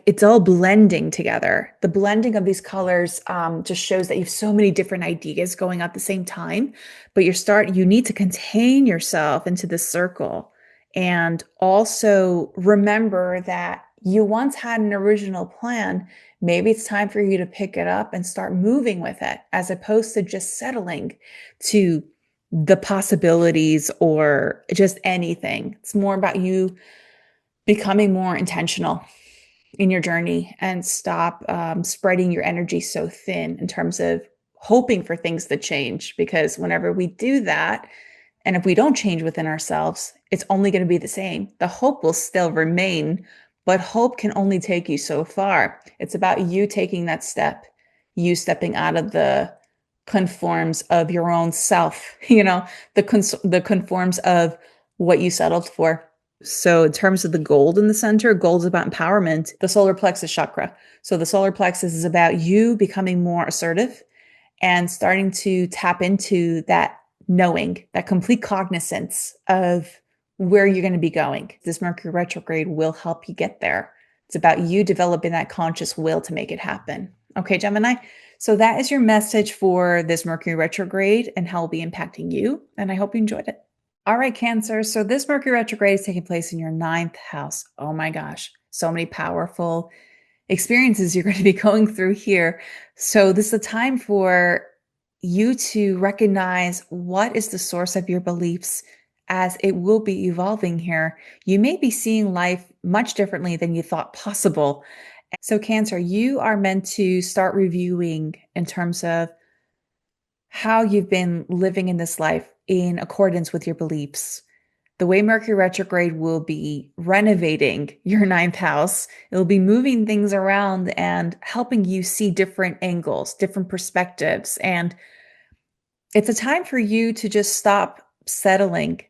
it's all blending together. The blending of these colors just shows that you have so many different ideas going at the same time, but you need to contain yourself into this circle and also remember that you once had an original plan. Maybe it's time for you to pick it up and start moving with it as opposed to just settling to the possibilities or just anything. It's more about you becoming more intentional in your journey and stop spreading your energy so thin in terms of hoping for things to change. Because whenever we do that, and if we don't change within ourselves, it's only going to be the same. The hope will still remain, but hope can only take you so far. It's about you taking that step, you stepping out of the conforms of your own self, the conforms of what you settled for. So in terms of the gold in the center, gold is about empowerment, the solar plexus chakra. So the solar plexus is about you becoming more assertive and starting to tap into that knowing, that complete cognizance of where you're going to be going. This Mercury retrograde will help you get there. It's about you developing that conscious will to make it happen. Okay, Gemini? So that is your message for this Mercury retrograde and how it'll be impacting you. And I hope you enjoyed it. All right, Cancer. So this Mercury retrograde is taking place in your 9th house. Oh my gosh, so many powerful experiences you're going to be going through here. So this is a time for you to recognize what is the source of your beliefs as it will be evolving here. You may be seeing life much differently than you thought possible. So Cancer, you are meant to start reviewing in terms of how you've been living in this life in accordance with your beliefs. The way Mercury retrograde will be renovating your 9th house, it'll be moving things around and helping you see different angles, different perspectives. And it's a time for you to just stop settling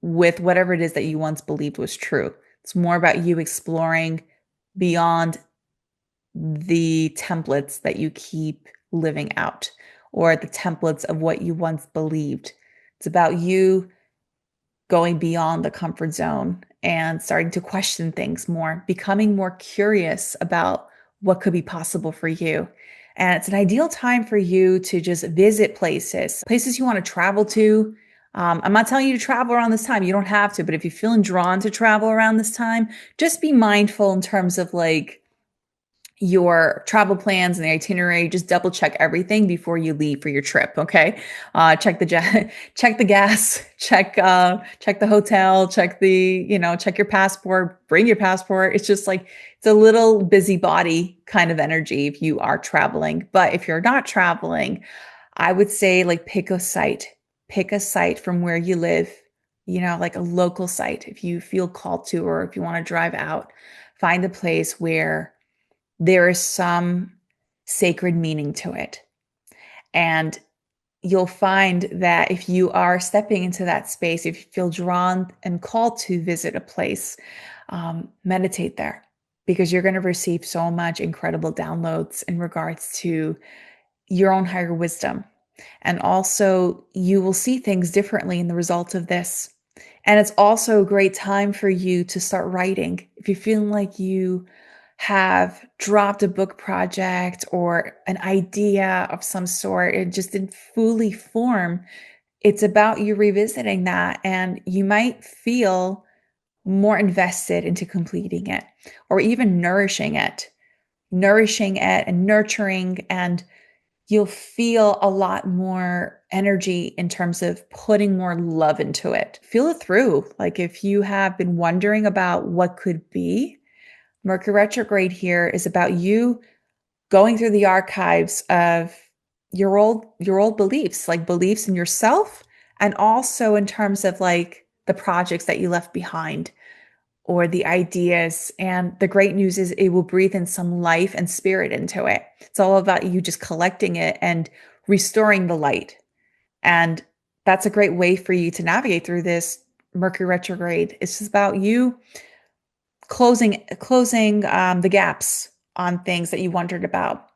with whatever it is that you once believed was true. It's more about you exploring beyond the templates that you keep living out or the templates of what you once believed. It's about you going beyond the comfort zone and starting to question things more, becoming more curious about what could be possible for you. And it's an ideal time for you to just visit places you want to travel to. I'm not telling you to travel around this time. You don't have to, but if you're feeling drawn to travel around this time, just be mindful in terms of your travel plans and the itinerary. Just double check everything before you leave for your trip. Okay. Check the check the gas, check the hotel, check your passport, bring your passport. It's just it's a little busybody kind of energy if you are traveling. But if you're not traveling, I would say pick a site from where you live, like a local site. If you feel called to, or if you want to drive out, find a place where there is some sacred meaning to it. And you'll find that if you are stepping into that space, if you feel drawn and called to visit a place, meditate there, because you're going to receive so much incredible downloads in regards to your own higher wisdom. And also, you will see things differently in the result of this. And it's also a great time for you to start writing. If you're feeling like you have dropped a book project or an idea of some sort, it just didn't fully form, it's about you revisiting that. And you might feel more invested into completing it or even nourishing it and nurturing, and you'll feel a lot more energy in terms of putting more love into it. Feel it through. Like if you have been wondering about what could be, Mercury retrograde here is about you going through the archives of your old beliefs, like beliefs in yourself, and also in terms of like the projects that you left behind or the ideas. And the great news is it will breathe in some life and spirit into it. It's all about you just collecting it and restoring the light. And that's a great way for you to navigate through this Mercury retrograde. It's just about you closing the gaps on things that you wondered about.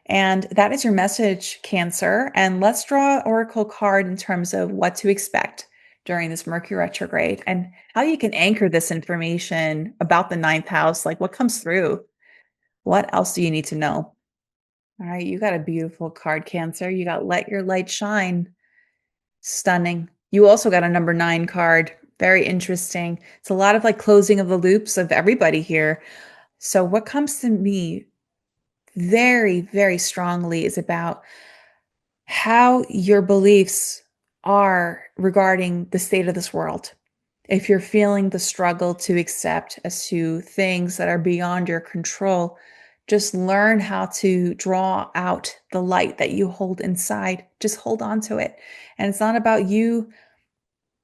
And that is your message, Cancer. And let's draw an oracle card in terms of what to expect during this Mercury retrograde and how you can anchor this information about the ninth house. Like what comes through? What else do you need to know? All right, you got a beautiful card, Cancer. You got Let Your Light Shine. Stunning. You also got a number 9 card. Very interesting. It's a lot of like closing of the loops of everybody here. So what comes to me very, very strongly is about how your beliefs are regarding the state of this world. If you're feeling the struggle to accept as to things that are beyond your control, just learn how to draw out the light that you hold inside. Just hold on to it. And it's not about you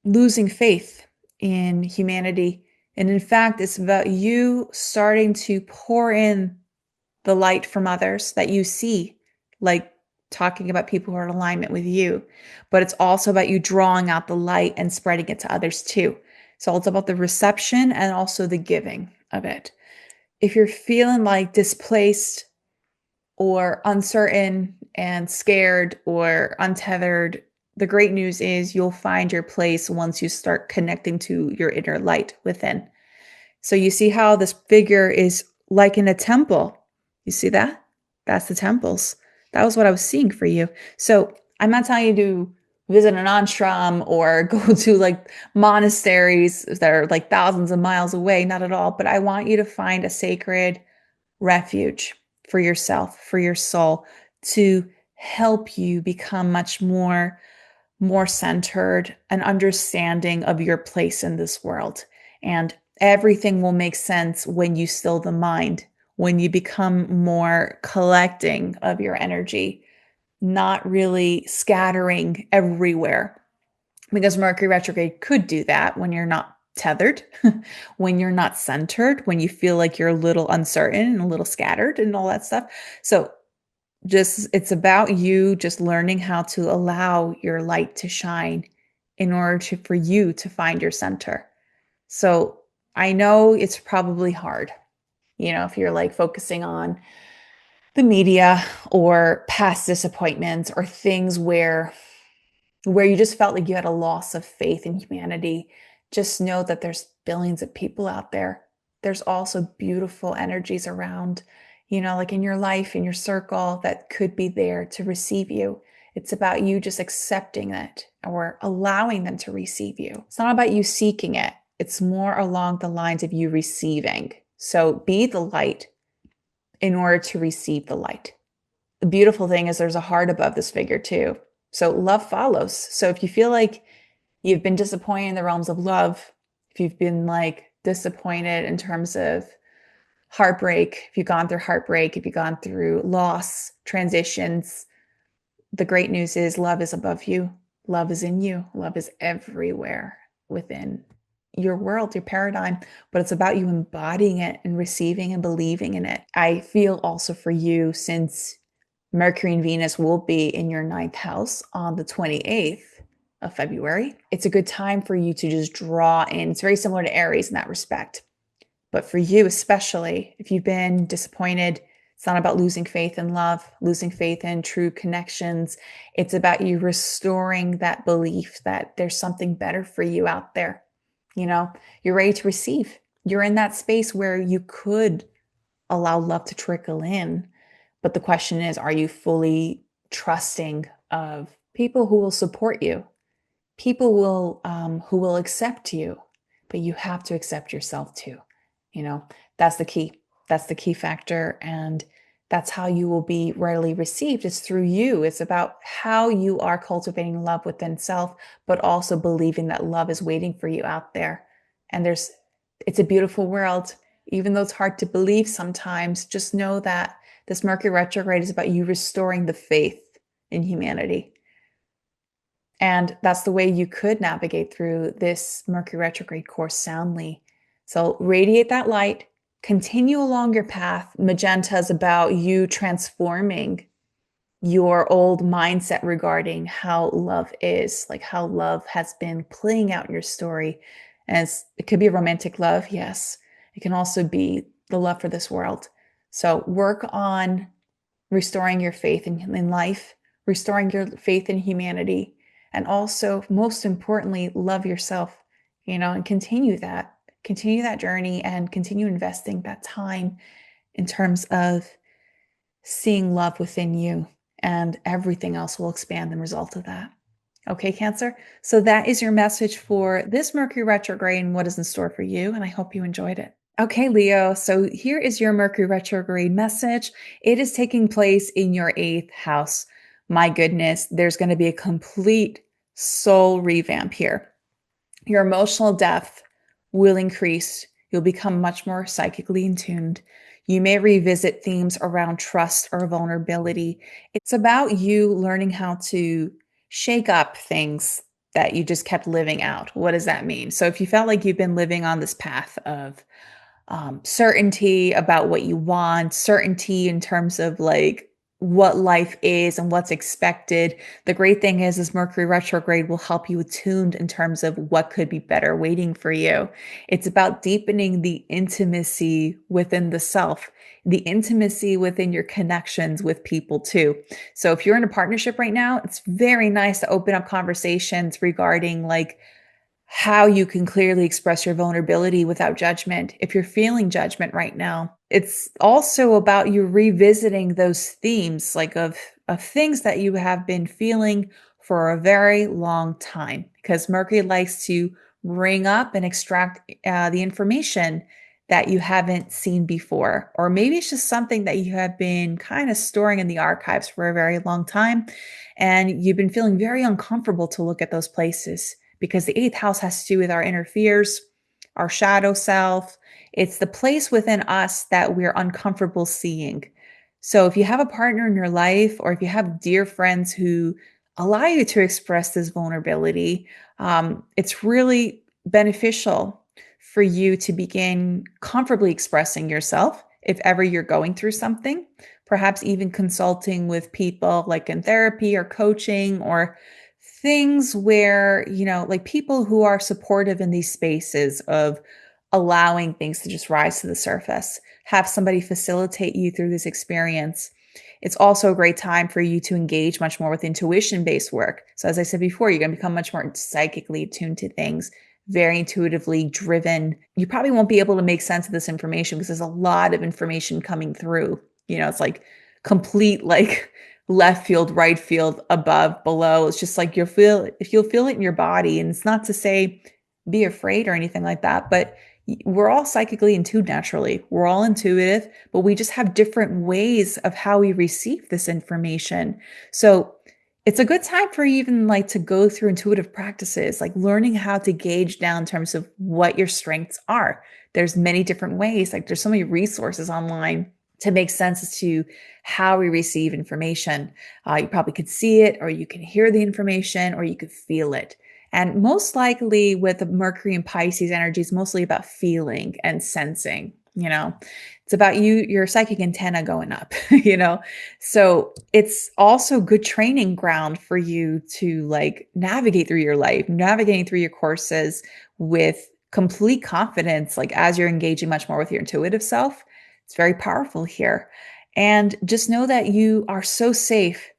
losing faith in humanity. And in fact, it's about you starting to pour in the light from others that you see, like talking about people who are in alignment with you. But it's also about you drawing out the light and spreading it to others too. So it's about the reception and also the giving of it. If you're feeling like displaced or uncertain and scared or untethered, the great news is you'll find your place once you start connecting to your inner light within. So you see how this figure is like in a temple. You see that? That's the temples. That was what I was seeing for you. So I'm not telling you to visit an ashram or go to like monasteries that are like thousands of miles away. Not at all. But I want you to find a sacred refuge for yourself, for your soul, to help you become much more centered and understanding of your place in this world. And everything will make sense when you still the mind, when you become more collecting of your energy, not really scattering everywhere. Because Mercury retrograde could do that when you're not tethered, when you're not centered, when you feel like you're a little uncertain and a little scattered and all that stuff. So just it's about you just learning how to allow your light to shine in order for you to find your center. So I know it's probably hard, if you're like focusing on the media or past disappointments or things where you just felt like you had a loss of faith in humanity. Just know that there's billions of people out there. There's also beautiful energies around, like in your life, in your circle that could be there to receive you. It's about you just accepting it or allowing them to receive you. It's not about you seeking it. It's more along the lines of you receiving. So be the light in order to receive the light. The beautiful thing is there's a heart above this figure too. So love follows. So if you feel like you've been disappointed in the realms of love, if you've been like disappointed in terms of heartbreak, if you've gone through heartbreak, if you've gone through loss, transitions, the great news is love is above you. Love is in you. Love is everywhere within your world, your paradigm, but it's about you embodying it and receiving and believing in it. I feel also for you, since Mercury and Venus will be in your ninth house on the 28th of February. It's a good time for you to just draw in. It's very similar to Aries in that respect. But for you, especially if you've been disappointed, It's not about losing faith in love, losing faith in true connections. It's about you restoring that belief that there's something better for you out there. You know, you're ready to receive. You're in that space where you could allow love to trickle in. But the question is, are you fully trusting of people who will support you? People will who will accept you, but you have to accept yourself too. You know, that's the key. That's the key factor, and that's how you will be readily received. It's through you. It's about how you are cultivating love within self, but also believing that love is waiting for you out there. And it's a beautiful world, even though it's hard to believe sometimes. Just know that this Mercury retrograde is about you restoring the faith in humanity. And that's the way you could navigate through this Mercury retrograde course soundly. So radiate that light, continue along your path. Magenta is about you transforming your old mindset regarding how love is, like how love has been playing out in your story. As it could be a romantic love, yes. It can also be the love for this world. So work on restoring your faith in life, restoring your faith in humanity, and also, most importantly, love yourself, and continue that journey and continue investing that time in terms of seeing love within you, and everything else will expand the result of that. Okay, Cancer? So that is your message for this Mercury retrograde and what is in store for you, and I hope you enjoyed it. Okay, Leo, so here is your Mercury retrograde message. It is taking place in your 8th house. My goodness, there's going to be a complete soul revamp here. Your emotional depth will increase. You'll become much more psychically attuned. You may revisit themes around trust or vulnerability. It's about you learning how to shake up things that you just kept living out. What does that mean? So if you felt like you've been living on this path of certainty about what you want, certainty in terms of like what life is and what's expected. The great thing is Mercury retrograde will help you attuned in terms of what could be better waiting for you. It's about deepening the intimacy within the self, the intimacy within your connections with people too. So if you're in a partnership right now, it's very nice to open up conversations regarding like how you can clearly express your vulnerability without judgment. If you're feeling judgment right now, it's also about you revisiting those themes, like of things that you have been feeling for a very long time, because Mercury likes to bring up and extract the information that you haven't seen before, or maybe it's just something that you have been kind of storing in the archives for a very long time, and you've been feeling very uncomfortable to look at those places, because the 8th house has to do with our inner fears, our shadow self. It's the place within us that we're uncomfortable seeing. So if you have a partner in your life, or if you have dear friends who allow you to express this vulnerability, it's really beneficial for you to begin comfortably expressing yourself if ever you're going through something, perhaps even consulting with people like in therapy or coaching, or things where, like people who are supportive in these spaces of allowing things to just rise to the surface. Have somebody facilitate you through this experience. It's also a great time for you to engage much more with intuition-based work. So as I said before, you're going to become much more psychically attuned to things, very intuitively driven. You probably won't be able to make sense of this information because there's a lot of information coming through. It's like complete like left field, right field, above, below. It's just like if you'll feel it in your body. And it's not to say be afraid or anything like that, but we're all psychically intuitive naturally. We're all intuitive, but we just have different ways of how we receive this information. So it's a good time for even like to go through intuitive practices, like learning how to gauge down in terms of what your strengths are. There's many different ways. Like there's so many resources online to make sense as to how we receive information. You probably could see it, or you can hear the information, or you could feel it. And most likely with the Mercury and Pisces energy, it's mostly about feeling and sensing, it's about your psychic antenna going up, So it's also good training ground for you to like navigate through your life, navigating through your courses with complete confidence, like as you're engaging much more with your intuitive self. It's very powerful here. And just know that you are so safe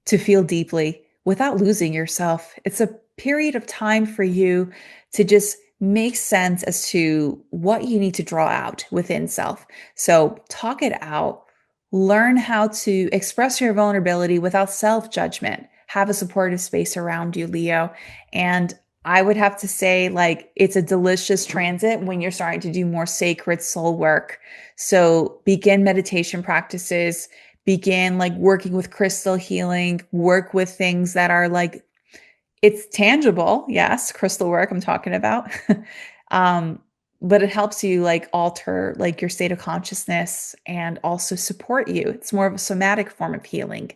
to feel deeply without losing yourself. It's a period of time for you to just make sense as to what you need to draw out within self. So talk it out. Learn how to express your vulnerability without self judgment. Have a supportive space around you, Leo. And I would have to say, like, it's a delicious transit when you're starting to do more sacred soul work. So begin meditation practices, begin like working with crystal healing, work with things that are like, it's tangible. Yes, crystal work I'm talking about. um, but it helps you like alter like your state of consciousness and also support you. It's more of a somatic form of healing.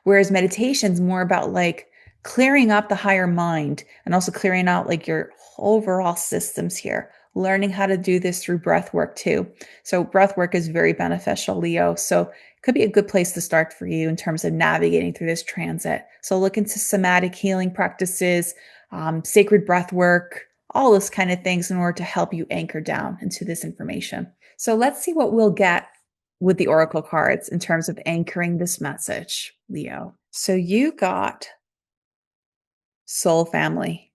Whereas meditation is more about like clearing up the higher mind and also clearing out like your overall systems here. Learning how to do this through breath work too. So breath work is very beneficial, Leo. So could be a good place to start for you in terms of navigating through this transit. So look into somatic healing practices, sacred breath work, all those kind of things in order to help you anchor down into this information. So let's see what we'll get with the oracle cards in terms of anchoring this message, Leo. So you got soul family.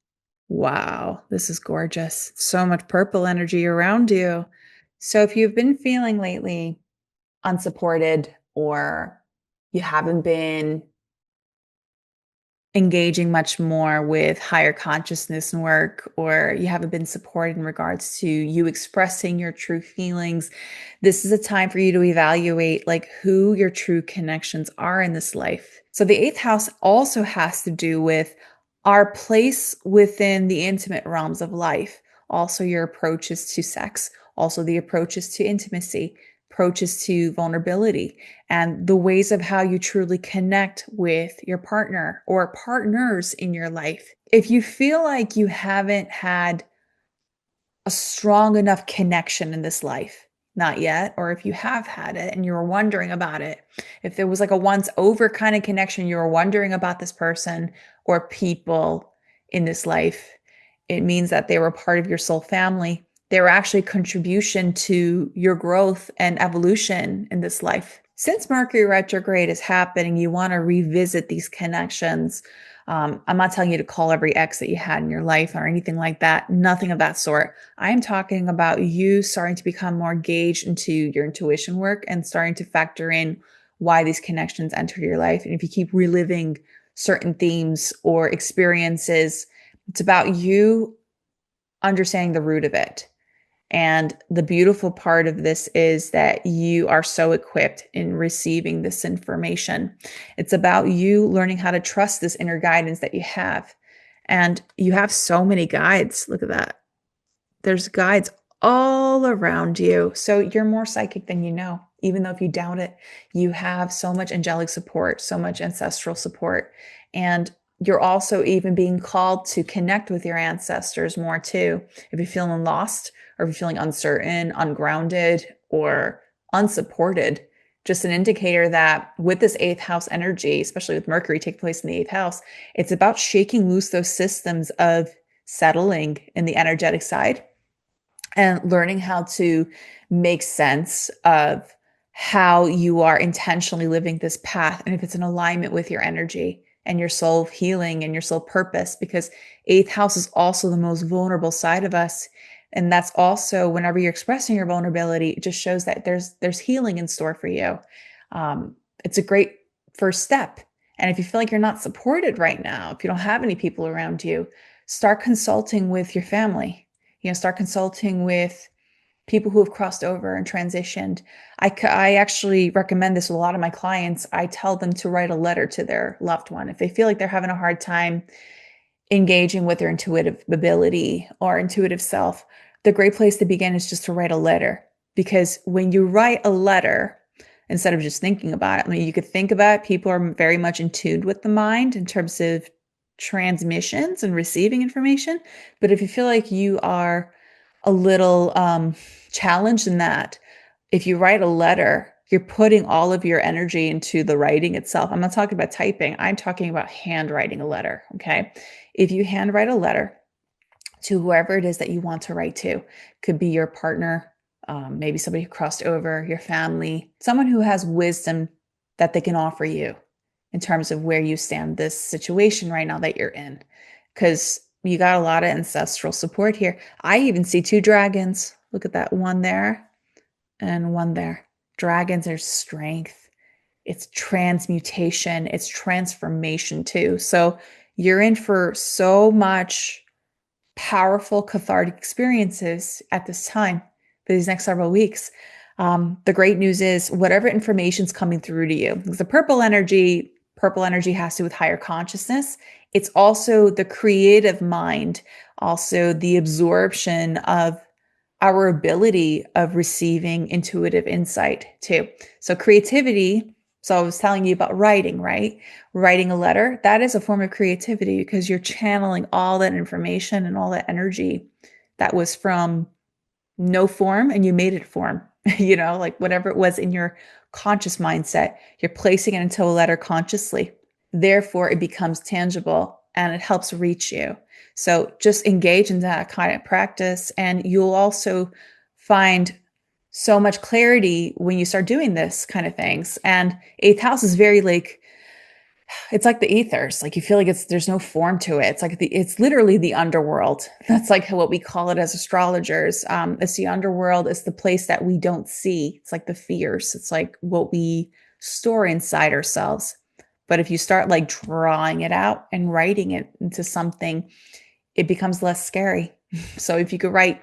Wow, this is gorgeous. So much purple energy around you. So if you've been feeling lately unsupported or you haven't been engaging much more with higher consciousness and work, or you haven't been supported in regards to you expressing your true feelings, this is a time for you to evaluate like who your true connections are in this life. So the eighth house also has to do with our place within the intimate realms of life, also your approaches to sex, also the approaches to intimacy, approaches to vulnerability, and the ways of how you truly connect with your partner or partners in your life. If you feel like you haven't had a strong enough connection in this life, not yet, or if you have had it and you were wondering about it, if there was like a once over kind of connection, you were wondering about this person or people in this life, it means that they were part of your soul family. They were actually a contribution to your growth and evolution in this life. Since Mercury retrograde is happening, you want to revisit these connections. I'm not telling you to call every ex that you had in your life or anything like that. Nothing of that sort. I'm talking about you starting to become more engaged into your intuition work and starting to factor in why these connections entered your life. And if you keep reliving certain themes or experiences, it's about you understanding the root of it. And the beautiful part of this is that you are so equipped in receiving this information. It's about you learning how to trust this inner guidance that you have. And you have so many guides. Look at that. There's guides all around you. So you're more psychic than you know. Even though if you doubt it, you have so much angelic support, so much ancestral support. And you're also even being called to connect with your ancestors more too. If you're feeling lost or if you're feeling uncertain, ungrounded, or unsupported, just an indicator that with this eighth house energy, especially with Mercury taking place in the eighth house, it's about shaking loose those systems of settling in the energetic side and learning how to make sense of how you are intentionally living this path and if it's in alignment with your energy and your soul healing and your soul purpose, because eighth house is also the most vulnerable side of us. And that's also whenever you're expressing your vulnerability, it just shows that there's healing in store for you. It's a great first step. And if you feel like you're not supported right now, if you don't have any people around you, start consulting with your family. Start consulting with people who have crossed over and transitioned. I actually recommend this with a lot of my clients. I tell them to write a letter to their loved one. If they feel like they're having a hard time engaging with their intuitive ability or intuitive self, the great place to begin is just to write a letter. Because when you write a letter, instead of just thinking about it, I mean, you could think about it. People are very much in tune with the mind in terms of transmissions and receiving information. But if you feel like you are a little challenged in that, if you write a letter, you're putting all of your energy into the writing itself. I'm not talking about typing. I'm talking about handwriting a letter. Okay. If you handwrite a letter to whoever it is that you want to write to, could be your partner, maybe somebody who crossed over, your family, someone who has wisdom that they can offer you in terms of where you stand this situation right now that you're in. Because you got a lot of ancestral support here. I even see two dragons. Look at that, one there and one there. Dragons are strength. It's transmutation. It's transformation too. So you're in for so much powerful cathartic experiences at this time for these next several weeks. The great news is whatever information's coming through to you, because the purple energy has to do with higher consciousness. It's also the creative mind, also the absorption of our ability of receiving intuitive insight too. So creativity. So I was telling you about writing, right? Writing a letter, that is a form of creativity because you're channeling all that information and all that energy that was from no form and you made it form, like whatever it was in your conscious mindset, you're placing it into a letter consciously. Therefore, it becomes tangible and it helps reach you. So just engage in that kind of practice, and you'll also find so much clarity when you start doing this kind of things. And eighth house is very it's like the ethers. Like you feel like there's no form to it. It's literally the underworld. That's like what we call it as astrologers. It's the underworld. It's the place that we don't see. It's like the fears. It's like what we store inside ourselves. But if you start like drawing it out and writing it into something, it becomes less scary. So if you could write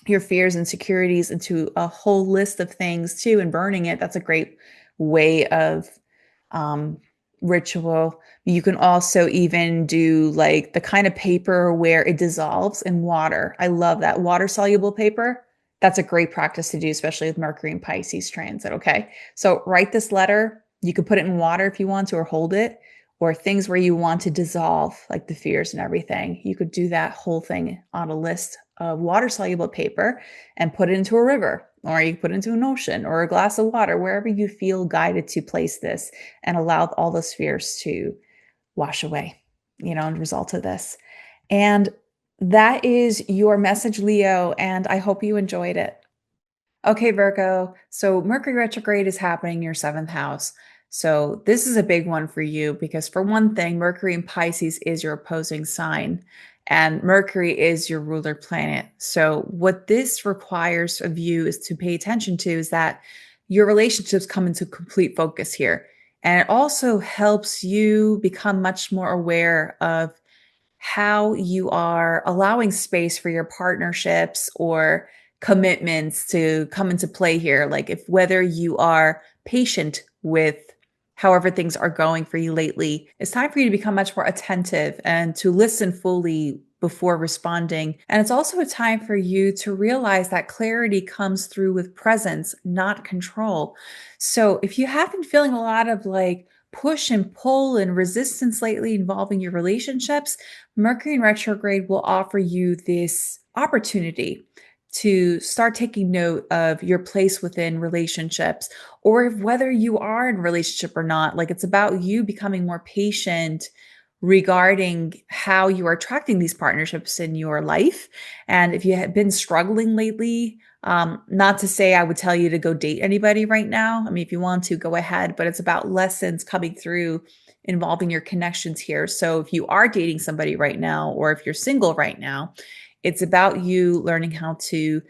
your fears and insecurities into a whole list of things too, and burning it, that's a great way of ritual. You can also even do like the kind of paper where it dissolves in water. I love that. Water soluble paper. That's a great practice to do, especially with Mercury and Pisces transit. Okay. So write this letter. You could put it in water if you want to, or hold it, or things where you want to dissolve, like the fears and everything. You could do that whole thing on a list of water soluble paper and put it into a river, or you put it into an ocean or a glass of water, wherever you feel guided to place this, and allow all those fears to wash away, and result of this. And that is your message, Leo, and I hope you enjoyed it. Okay, Virgo. So Mercury retrograde is happening in your seventh house. So this is a big one for you because, for one thing, Mercury in Pisces is your opposing sign, and Mercury is your ruler planet. So what this requires of you is to pay attention to is that your relationships come into complete focus here. And it also helps you become much more aware of how you are allowing space for your partnerships or commitments to come into play here. Like if whether you are patient with however things are going for you lately, it's time for you to become much more attentive and to listen fully before responding. And it's also a time for you to realize that clarity comes through with presence, not control. So if you have been feeling a lot of like push and pull and resistance lately involving your relationships, Mercury in retrograde will offer you this opportunity to start taking note of your place within relationships, or if whether you are in a relationship or not. Like it's about you becoming more patient regarding how you are attracting these partnerships in your life. And if you have been struggling lately, not to say I would tell you to go date anybody right now. I mean, if you want to, go ahead, but it's about lessons coming through involving your connections here. So if you are dating somebody right now, or if you're single right now, it's about you learning how to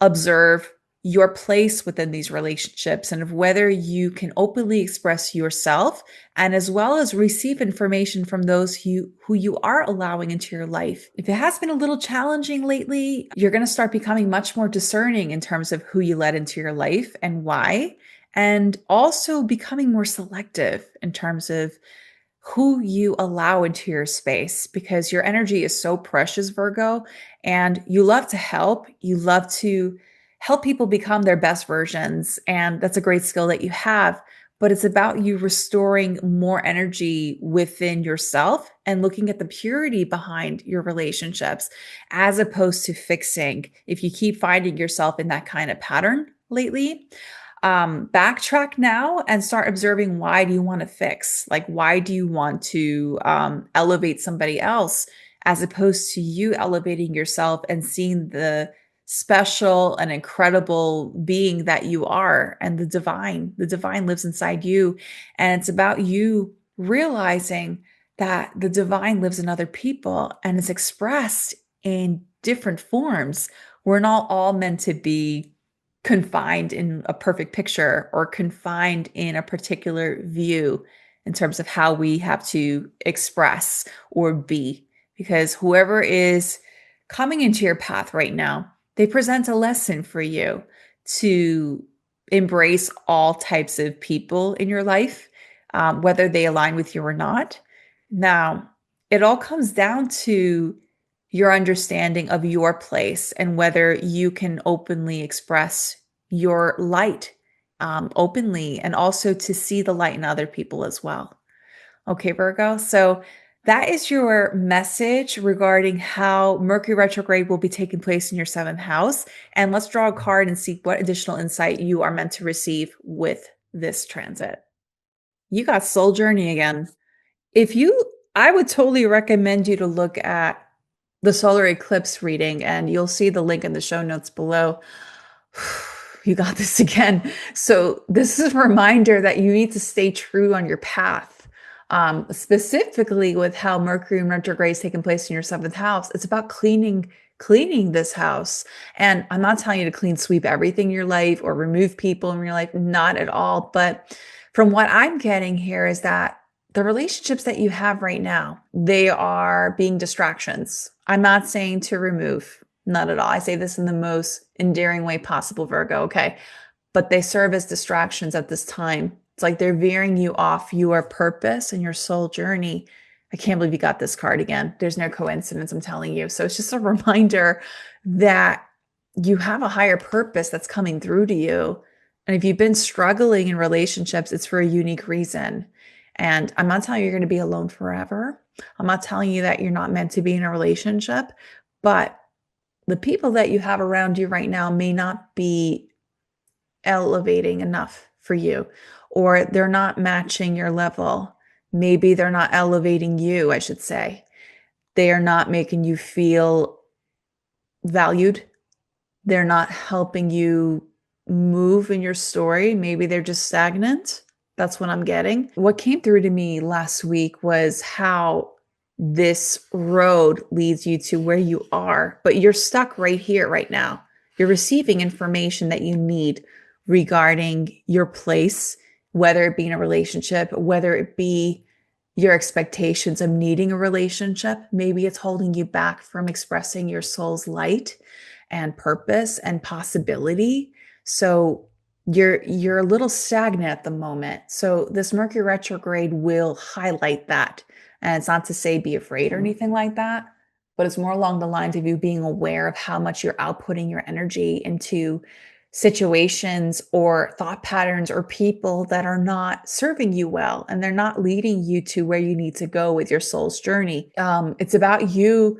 observe your place within these relationships and of whether you can openly express yourself, and as well as receive information from those who you are allowing into your life. If it has been a little challenging lately, you're going to start becoming much more discerning in terms of who you let into your life and why, and also becoming more selective in terms of who you allow into your space, because your energy is so precious, Virgo, and you love to help. You love to help people become their best versions. And that's a great skill that you have, but it's about you restoring more energy within yourself and looking at the purity behind your relationships, as opposed to fixing. If you keep finding yourself in that kind of pattern lately, backtrack now and start observing, why do you want to fix? Like, why do you want to elevate somebody else, as opposed to you elevating yourself and seeing the special and incredible being that you are, and the divine lives inside you. And it's about you realizing that the divine lives in other people and is expressed in different forms. We're not all meant to be confined in a perfect picture or confined in a particular view in terms of how we have to express or be, because whoever is coming into your path right now, they present a lesson for you to embrace all types of people in your life, whether they align with you or not. Now, it all comes down to your understanding of your place and whether you can openly express your light openly, and also to see the light in other people as well. Okay, Virgo. So that is your message regarding how Mercury retrograde will be taking place in your seventh house. And let's draw a card and see what additional insight you are meant to receive with this transit. You got soul journey again. I would totally recommend you to look at the solar eclipse reading, and you'll see the link in the show notes below. You got this again. So this is a reminder that you need to stay true on your path. Specifically with how Mercury retrograde is taking place in your seventh house. It's about cleaning this house. And I'm not telling you to clean sweep everything in your life or remove people in your life, not at all. But from what I'm getting here is that the relationships that you have right now, they are being distractions. I'm not saying to remove, not at all. I say this in the most endearing way possible, Virgo, okay? But they serve as distractions at this time. It's like they're veering you off your purpose and your soul journey. I can't believe you got this card again. There's no coincidence, I'm telling you. So it's just a reminder that you have a higher purpose that's coming through to you. And if you've been struggling in relationships, it's for a unique reason. And I'm not telling you you're going to be alone forever. I'm not telling you that you're not meant to be in a relationship, but the people that you have around you right now may not be elevating enough for you, or they're not matching your level. Maybe they're not elevating you, I should say. They are not making you feel valued. They're not helping you move in your story. Maybe they're just stagnant. That's what I'm getting. What came through to me last week was how this road leads you to where you are, but you're stuck right here, right now. You're receiving information that you need regarding your place, whether it be in a relationship, whether it be your expectations of needing a relationship. Maybe it's holding you back from expressing your soul's light and purpose and possibility. So you're a little stagnant at the moment. So this Mercury retrograde will highlight that. And it's not to say be afraid or anything like that, but it's more along the lines of you being aware of how much you're outputting your energy into situations or thought patterns or people that are not serving you well, and they're not leading you to where you need to go with your soul's journey. It's about you.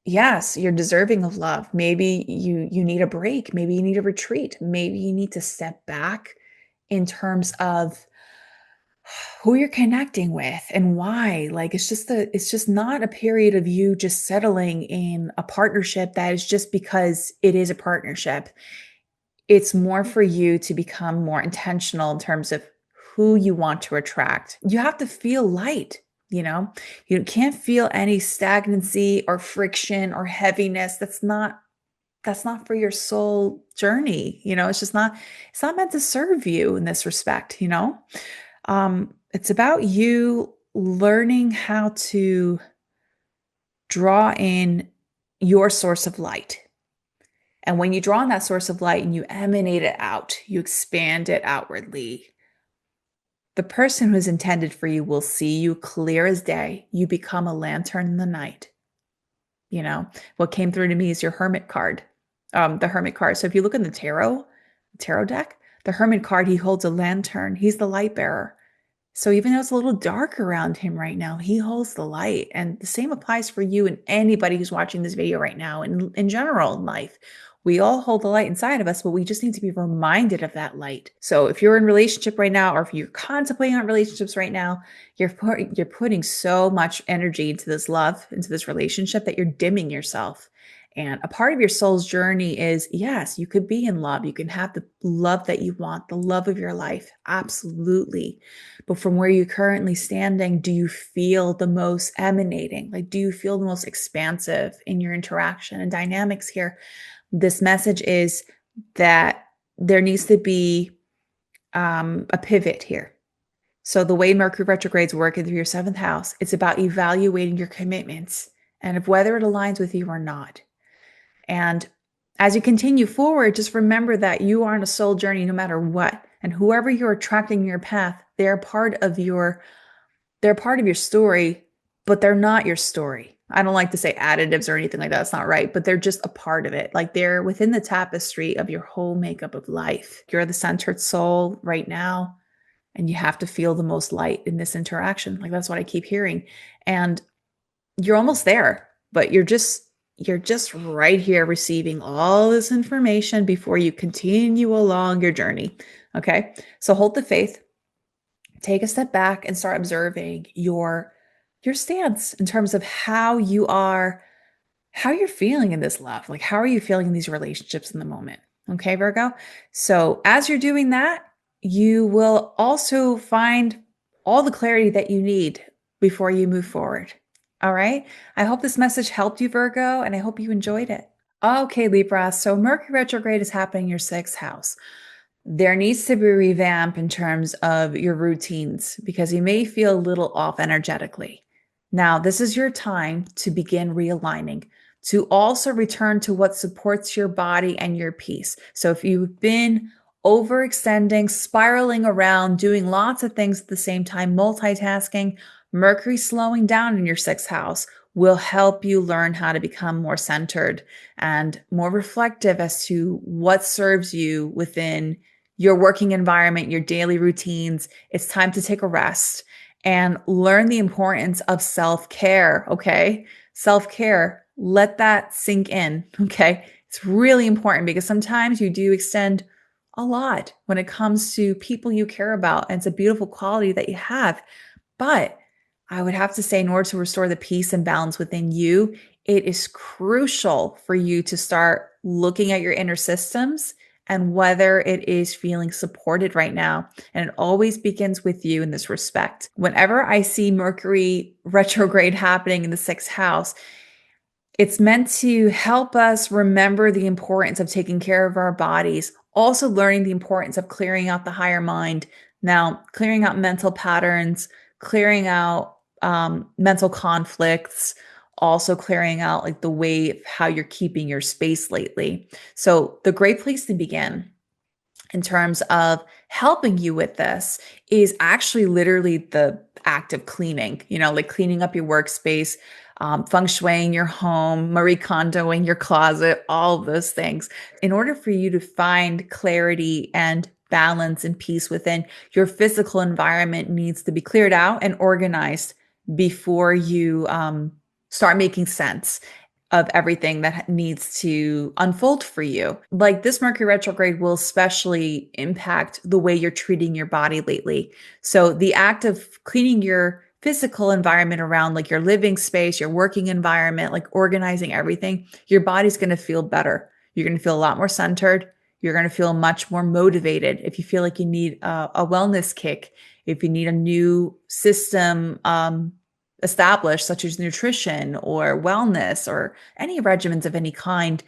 Yes, you're deserving of love. Maybe you need a break. Maybe you need a retreat. Maybe you need to step back in terms of who you're connecting with and why. Like it's just not a period of you just settling in a partnership that is just because it is a partnership. It's more for you to become more intentional in terms of who you want to attract. You have to feel light, you know? You can't feel any stagnancy or friction or heaviness. That's not for your soul journey. You know, it's not meant to serve you in this respect, you know? It's about you learning how to draw in your source of light. And when you draw on that source of light and you emanate it out, you expand it outwardly, the person who's intended for you will see you clear as day. You become a lantern in the night. You know, what came through to me is your Hermit card, the Hermit card. So if you look in the tarot deck, the Hermit card, he holds a lantern. He's the light bearer. So even though it's a little dark around him right now, he holds the light. And the same applies for you and anybody who's watching this video right now and in general in life. We all hold the light inside of us, but we just need to be reminded of that light. So if you're in a relationship right now, or if you're contemplating on relationships right now, you're putting so much energy into this love, into this relationship, that you're dimming yourself. And a part of your soul's journey is, yes, you could be in love. You can have the love that you want, the love of your life. Absolutely. But from where you're currently standing, do you feel the most emanating? Like, do you feel the most expansive in your interaction and dynamics here? This message is that there needs to be a pivot here. So the way Mercury retrogrades work through your seventh house, it's about evaluating your commitments and of whether it aligns with you or not. And as you continue forward, just remember that you are on a soul journey no matter what. And whoever you're attracting in your path, they're part of your story, but they're not your story. I don't like to say additives or anything like that. That's not right, but they're just a part of it. Like they're within the tapestry of your whole makeup of life. You're the centered soul right now, and you have to feel the most light in this interaction. Like that's what I keep hearing. And you're almost there, but you're just right here receiving all this information before you continue along your journey. Okay. So hold the faith, take a step back and start observing your stance in terms of how you're feeling in this love. Like, how are you feeling in these relationships in the moment? Okay, Virgo. So as you're doing that, you will also find all the clarity that you need before you move forward. All right. I hope this message helped you, Virgo, and I hope you enjoyed it. Okay, Libra. So Mercury retrograde is happening in your sixth house. There needs to be a revamp in terms of your routines because you may feel a little off energetically. Now, this is your time to begin realigning, to also return to what supports your body and your peace. So if you've been overextending, spiraling around, doing lots of things at the same time, multitasking, Mercury slowing down in your sixth house will help you learn how to become more centered and more reflective as to what serves you within your working environment, your daily routines. It's time to take a rest and learn the importance of self-care. Okay. Self-care, let that sink in. Okay. It's really important because sometimes you do extend a lot when it comes to people you care about. And it's a beautiful quality that you have. But I would have to say, in order to restore the peace and balance within you, it is crucial for you to start looking at your inner systems and whether it is feeling supported right now. And it always begins with you in this respect. Whenever I see Mercury retrograde happening in the sixth house, it's meant to help us remember the importance of taking care of our bodies, also learning the importance of clearing out the higher mind. Now, clearing out mental patterns, clearing out mental conflicts, also clearing out like the way how you're keeping your space lately. So the great place to begin in terms of helping you with this is actually literally the act of cleaning, like cleaning up your workspace, feng shuiing your home, Marie Kondoing your closet, all of those things. In order for you to find clarity and balance and peace within your physical environment needs to be cleared out and organized before you start making sense of everything that needs to unfold for you. Like this Mercury retrograde will especially impact the way you're treating your body lately. So the act of cleaning your physical environment around, like your living space, your working environment, like organizing everything, your body's going to feel better. You're going to feel a lot more centered. You're going to feel much more motivated. If you feel like you need a wellness kick, if you need a new system established, such as nutrition or wellness or any regimens of any kind,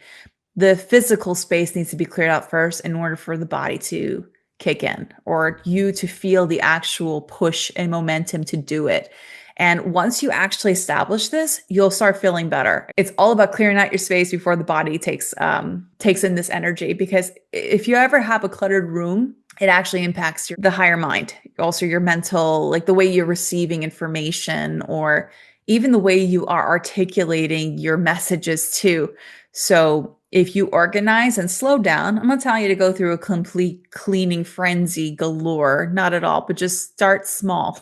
the physical space needs to be cleared out first in order for the body to kick in or you to feel the actual push and momentum to do it. And once you actually establish this, you'll start feeling better. It's all about clearing out your space before the body takes in this energy. Because if you ever have a cluttered room, it actually impacts the higher mind, also your mental, like the way you're receiving information or even the way you are articulating your messages too. So if you organize and slow down, I'm not telling you to go through a complete cleaning frenzy galore, not at all, but just start small,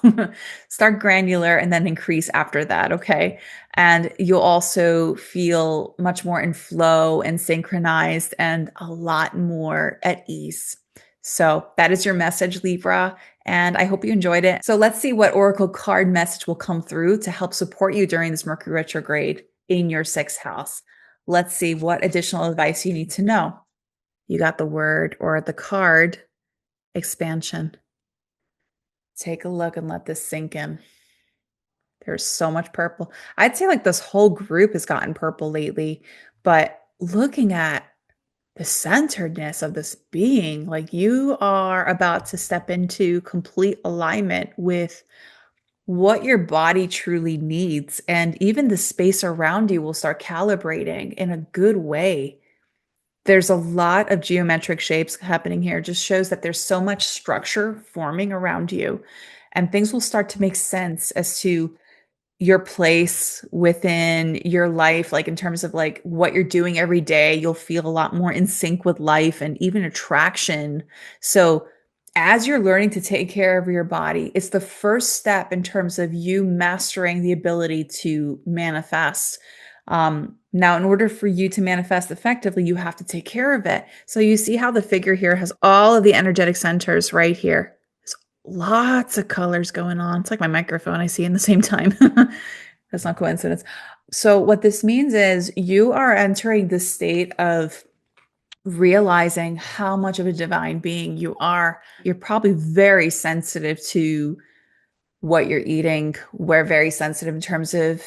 start granular and then increase after that. Okay. And you'll also feel much more in flow and synchronized and a lot more at ease. So that is your message, Libra, and I hope you enjoyed it. So let's see what Oracle card message will come through to help support you during this Mercury retrograde in your sixth house. Let's see what additional advice you need to know. You got the word or the card, expansion. Take a look and let this sink in. There's so much purple. I'd say like this whole group has gotten purple lately, but looking at the centeredness of this being, like you are about to step into complete alignment with what your body truly needs. And even the space around you will start calibrating in a good way. There's a lot of geometric shapes happening here. It just shows that there's so much structure forming around you, and things will start to make sense as to your place within your life, like in terms of like what you're doing every day. You'll feel a lot more in sync with life and even attraction. So as you're learning to take care of your body, it's the first step in terms of you mastering the ability to manifest. Now, in order for you to manifest effectively, you have to take care of it. So you see how the figure here has all of the energetic centers right here. Lots of colors going on. It's like my microphone I see in the same time. That's not coincidence. So what this means is you are entering the state of realizing how much of a divine being you are. You're probably very sensitive to what you're eating. We're very sensitive in terms of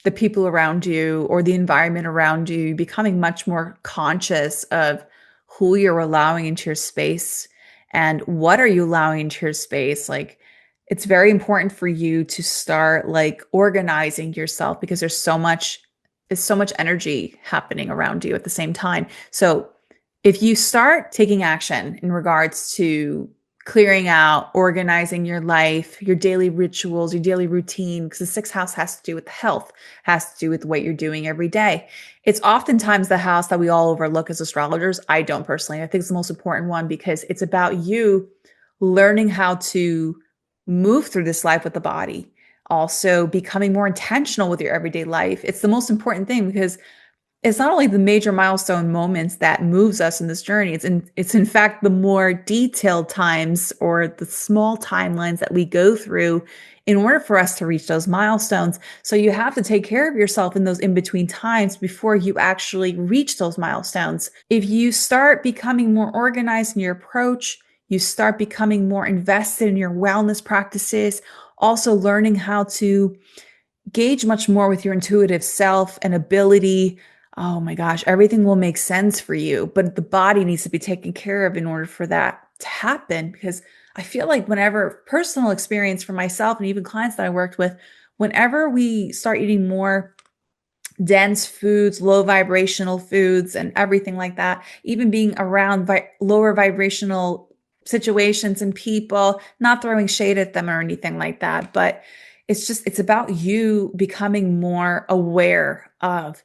the people around you or the environment around you, becoming much more conscious of who you're allowing into your space and what are you allowing into your space. Like, it's very important for you to start like organizing yourself because there's so much energy happening around you at the same time. So if you start taking action in regards to clearing out, organizing your life, your daily rituals, your daily routine, because the sixth house has to do with health, has to do with what you're doing every day. It's oftentimes the house that we all overlook as astrologers. I don't personally. I think it's the most important one because it's about you learning how to move through this life with the body, also becoming more intentional with your everyday life. It's the most important thing because it's not only the major milestone moments that moves us in this journey. It's in fact the more detailed times or the small timelines that we go through in order for us to reach those milestones. So you have to take care of yourself in those in-between times before you actually reach those milestones. If you start becoming more organized in your approach, you start becoming more invested in your wellness practices, also learning how to gauge much more with your intuitive self and ability. Oh my gosh, everything will make sense for you, but the body needs to be taken care of in order for that to happen. Because I feel like whenever personal experience for myself and even clients that I worked with, whenever we start eating more dense foods, low vibrational foods, and everything like that, even being around lower vibrational situations and people, not throwing shade at them or anything like that, but it's about you becoming more aware of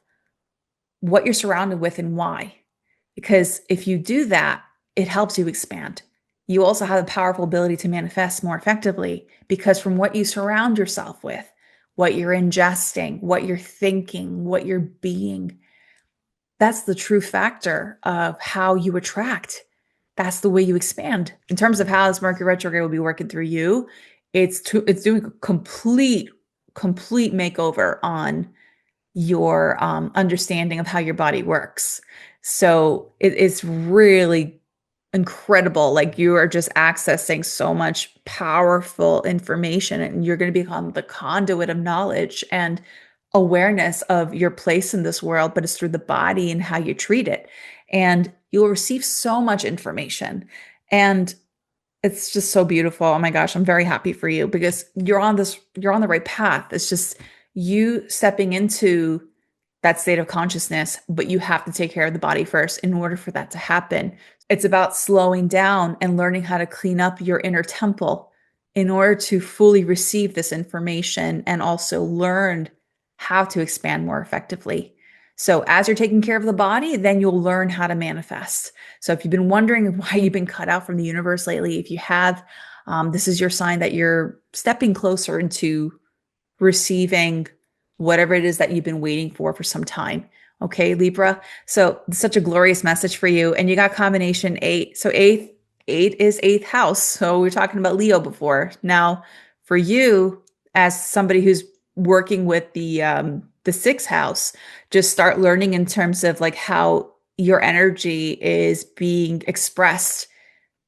what you're surrounded with and why. Because if you do that, it helps you expand. You also have the powerful ability to manifest more effectively because from what you surround yourself with, what you're ingesting, what you're thinking, what you're being, that's the true factor of how you attract. That's the way you expand. In terms of how this Mercury retrograde will be working through you, it's doing a complete makeover on your understanding of how your body works. So it's really incredible. Like you are just accessing so much powerful information and you're going to become the conduit of knowledge and awareness of your place in this world, but it's through the body and how you treat it. And you'll receive so much information. And it's just so beautiful. Oh my gosh, I'm very happy for you because you're on the right path. It's just you stepping into that state of consciousness, but you have to take care of the body first in order for that to happen. It's about slowing down and learning how to clean up your inner temple in order to fully receive this information and also learn how to expand more effectively. So as you're taking care of the body, then you'll learn how to manifest. So if you've been wondering why you've been cut out from the universe lately, if you have, this is your sign that you're stepping closer into receiving whatever it is that you've been waiting for some time. Okay, Libra. So such a glorious message for you. And you got combination 8. So eight is 8th house. So we were talking about Leo before. Now, for you, as somebody who's working with the the sixth house, just start learning in terms of like how your energy is being expressed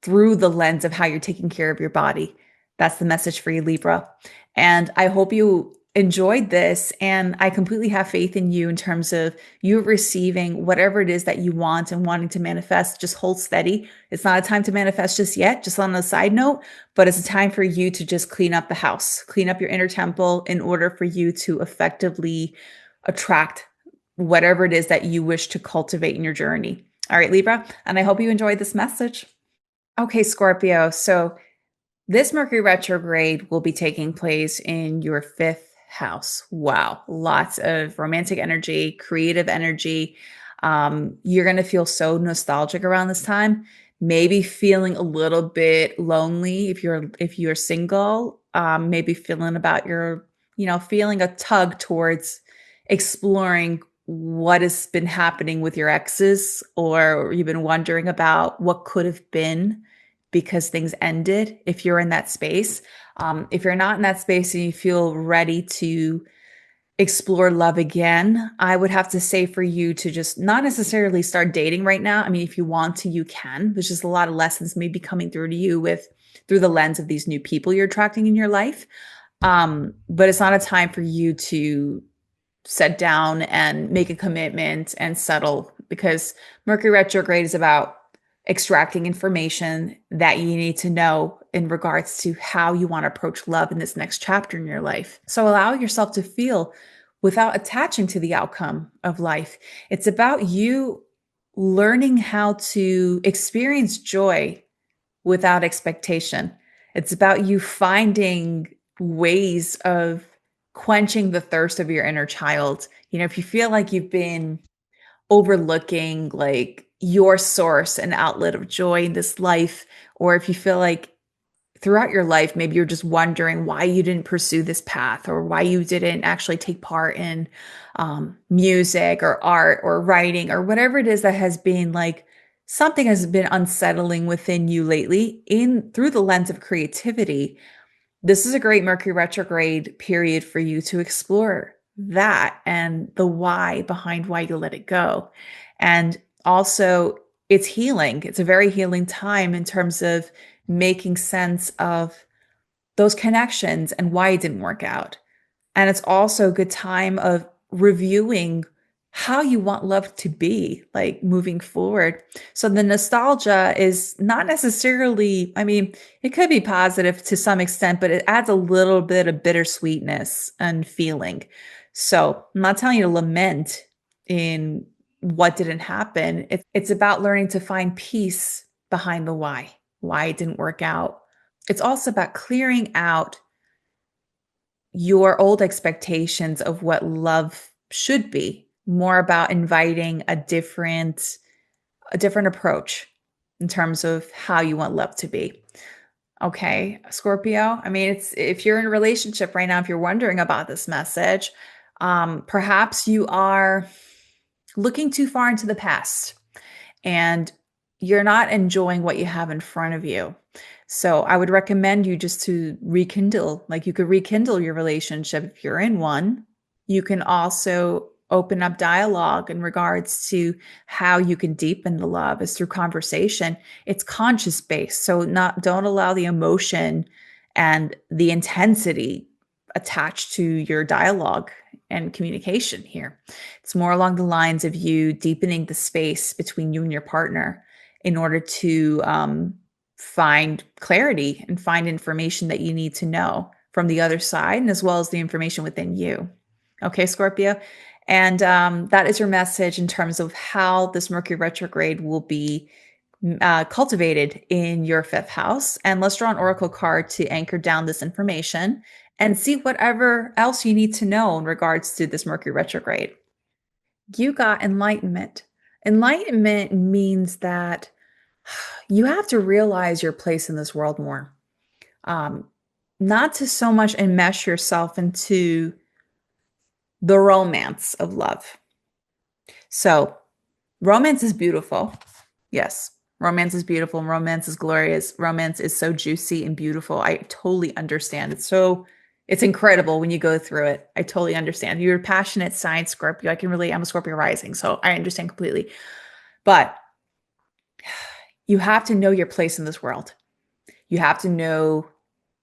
through the lens of how you're taking care of your body. That's the message for you, Libra. And I hope you enjoyed this. And I completely have faith in you in terms of you receiving whatever it is that you want and wanting to manifest. Just hold steady. It's not a time to manifest just yet, just on a side note, but it's a time for you to just clean up the house, clean up your inner temple in order for you to effectively attract whatever it is that you wish to cultivate in your journey. All right, Libra. And I hope you enjoyed this message. Okay, Scorpio. So this Mercury retrograde will be taking place in your fifth house. Wow. Lots of romantic energy, creative energy. You're going to feel so nostalgic around this time, maybe feeling a little bit lonely if you're single, maybe feeling about feeling a tug towards exploring what has been happening with your exes, or you've been wondering about what could have been because things ended. If you're in that space, if you're not in that space and you feel ready to explore love again, I would have to say for you to just not necessarily start dating right now. I mean, if you want to, you can. There's just a lot of lessons maybe coming through to you through the lens of these new people you're attracting in your life. But it's not a time for you to sit down and make a commitment and settle, because Mercury retrograde is about extracting information that you need to know in regards to how you want to approach love in this next chapter in your life. So allow yourself to feel without attaching to the outcome of life. It's about you learning how to experience joy without expectation. It's about you finding ways of quenching the thirst of your inner child. If you feel like you've been overlooking like your source and outlet of joy in this life, or if you feel like throughout your life, maybe you're just wondering why you didn't pursue this path, or why you didn't actually take part in music or art or writing or whatever it is that has been like something has been unsettling within you lately through the lens of creativity. This is a great Mercury retrograde period for you to explore that and the why behind why you let it go. And also, it's healing. It's a very healing time in terms of making sense of those connections and why it didn't work out. And it's also a good time of reviewing how you want love to be like moving forward. So the nostalgia is not necessarily, I mean, it could be positive to some extent, but it adds a little bit of bittersweetness and feeling. So I'm not telling you to lament in what didn't happen. It's about learning to find peace behind the why it didn't work out. It's also about clearing out your old expectations of what love should be, more about inviting a different approach in terms of how you want love to be. Okay, Scorpio. I mean, if you're in a relationship right now, if you're wondering about this message, perhaps you are looking too far into the past and you're not enjoying what you have in front of you. So I would recommend you just to rekindle, like you could rekindle your relationship if you're in one. You can also open up dialogue in regards to how you can deepen the love is through conversation. It's conscious based. So don't allow the emotion and the intensity attached to your dialogue and communication here. It's more along the lines of you deepening the space between you and your partner in order to find clarity and find information that you need to know from the other side, and as well as the information within you. Okay, Scorpio. And that is your message in terms of how this Mercury retrograde will be cultivated in your fifth house. And let's draw an oracle card to anchor down this information and see whatever else you need to know in regards to this Mercury retrograde. You got enlightenment. Enlightenment means that you have to realize your place in this world more. Not to so much enmesh yourself into the romance of love. So romance is beautiful. Yes, romance is beautiful. Romance is glorious. Romance is so juicy and beautiful. I totally understand. It's so It's incredible when you go through it. I totally understand. You're a passionate sign, Scorpio. I can relate. I'm a Scorpio rising, so I understand completely. But you have to know your place in this world. You have to know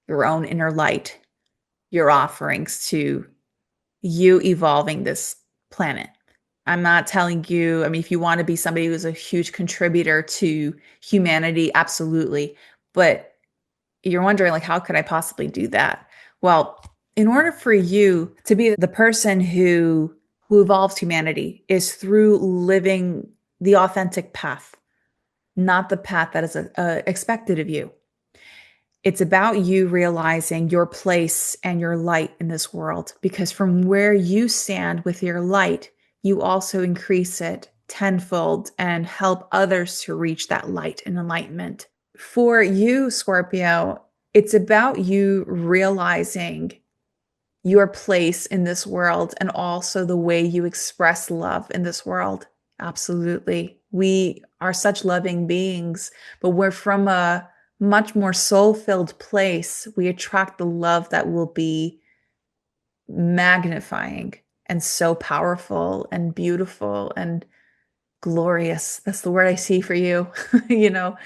your own inner light, your offerings to you evolving this planet. I'm not telling you, I mean, if you want to be somebody who's a huge contributor to humanity, absolutely. But you're wondering, like, how could I possibly do that? Well, in order for you to be the person who evolves humanity is through living the authentic path, not the path that is expected of you. It's about you realizing your place and your light in this world, because from where you stand with your light, you also increase it tenfold and help others to reach that light and enlightenment. For you, Scorpio, it's about you realizing your place in this world and also the way you express love in this world. Absolutely. We are such loving beings, but we're from a much more soul-filled place. We attract the love that will be magnifying and so powerful and beautiful and glorious. That's the word I see for you. You know,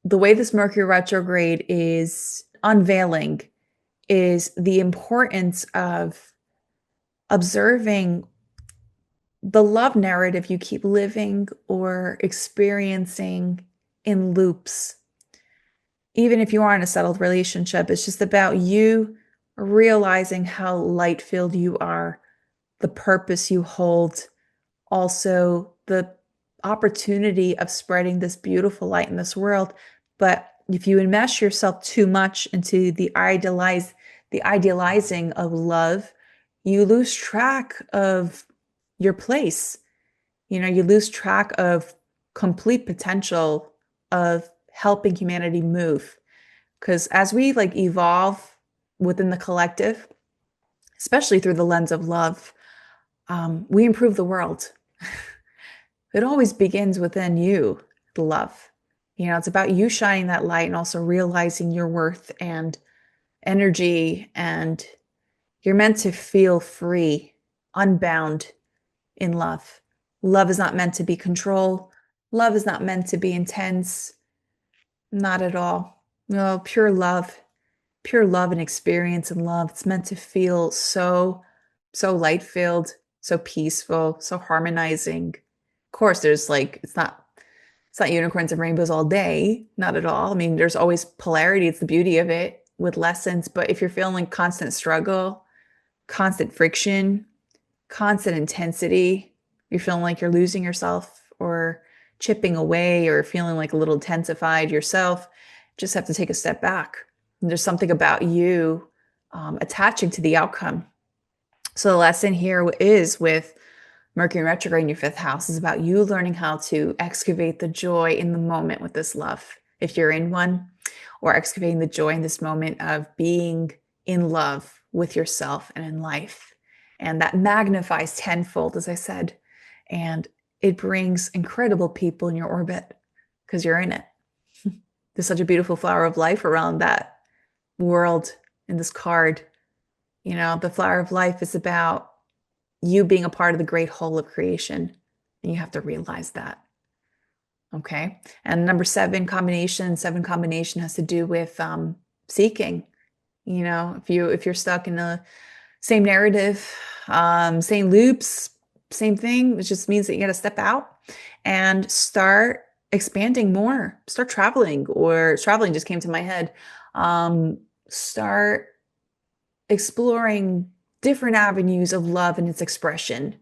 the way this Mercury retrograde is unveiling is the importance of observing the love narrative you keep living or experiencing in loops. Even if you are in a settled relationship, it's just about you realizing how light-filled you are, the purpose you hold, also the opportunity of spreading this beautiful light in this world. But if you enmesh yourself too much into the idealizing of love, you lose track of your place. You know, you lose track of complete potential of helping humanity move. Because as we like evolve within the collective, especially through the lens of love, we improve the world. It always begins within you, the love. You know, it's about you shining that light and also realizing your worth and energy. And you're meant to feel free, unbound in love. Love is not meant to be control. Love is not meant to be intense. Not at all. No, pure love and experience and love. It's meant to feel so light-filled, so peaceful, so harmonizing. Of course, there's like, it's not unicorns and rainbows all day. Not at all. I mean, there's always polarity. It's the beauty of it with lessons. But if you're feeling like constant struggle, constant friction, constant intensity, you're feeling like you're losing yourself or chipping away or feeling like a little intensified yourself, just have to take a step back. And there's something about you attaching to the outcome. So the lesson here is with Mercury retrograde in your fifth house is about you learning how to excavate the joy in the moment with this love, if you're in one, or excavating the joy in this moment of being in love with yourself and in life. And that magnifies tenfold, as I said, and it brings incredible people in your orbit because you're in it. There's such a beautiful flower of life around that world in this card. You know, the flower of life is about you being a part of the great whole of creation. And you have to realize that. Okay. And number seven combination has to do with seeking. You know, if you're stuck in the same narrative, same loops, same thing, it just means that you got to step out and start expanding more, start traveling, or traveling just came to my head. Start exploring different avenues of love and its expression.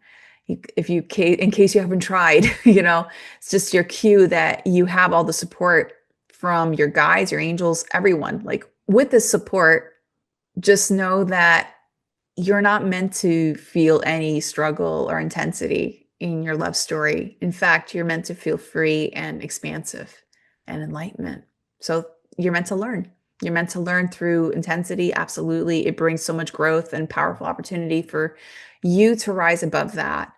In case you haven't tried, you know, it's just your cue that you have all the support from your guides, your angels, everyone. Like with this support, just know that you're not meant to feel any struggle or intensity in your love story. In fact, you're meant to feel free and expansive and enlightenment. So you're meant to learn. You're meant to learn through intensity. Absolutely. It brings so much growth and powerful opportunity for you to rise above that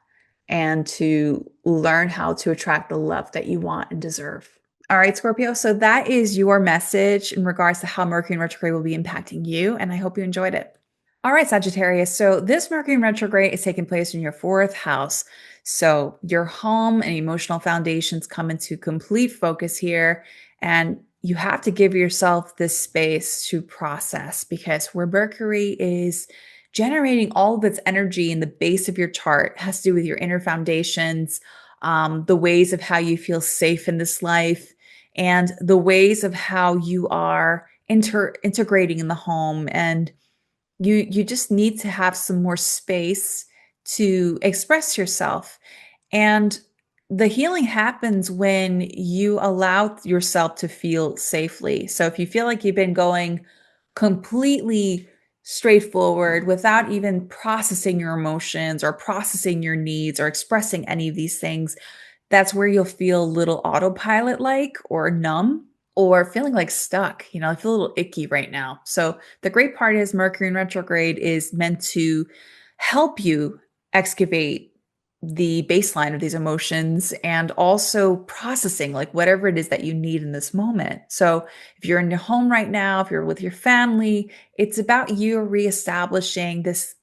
and to learn how to attract the love that you want and deserve. All right, Scorpio. So that is your message in regards to how Mercury in retrograde will be impacting you. And I hope you enjoyed it. All right, Sagittarius. So this Mercury in retrograde is taking place in your fourth house. So your home and emotional foundations come into complete focus here. And you have to give yourself this space to process because where Mercury is generating all of its energy in the base of your chart has to do with your inner foundations, the ways of how you feel safe in this life, and the ways of how you are integrating in the home and you just need to have some more space to express yourself. And the healing happens when you allow yourself to feel safely. So if you feel like you've been going completely straightforward without even processing your emotions or processing your needs or expressing any of these things, that's where you'll feel a little autopilot like or numb or feeling like stuck. I feel a little icky right now. So the great part is Mercury in retrograde is meant to help you excavate the baseline of these emotions and also processing like whatever it is that you need in this moment. So if you're in your home right now, if you're with your family, it's about you reestablishing this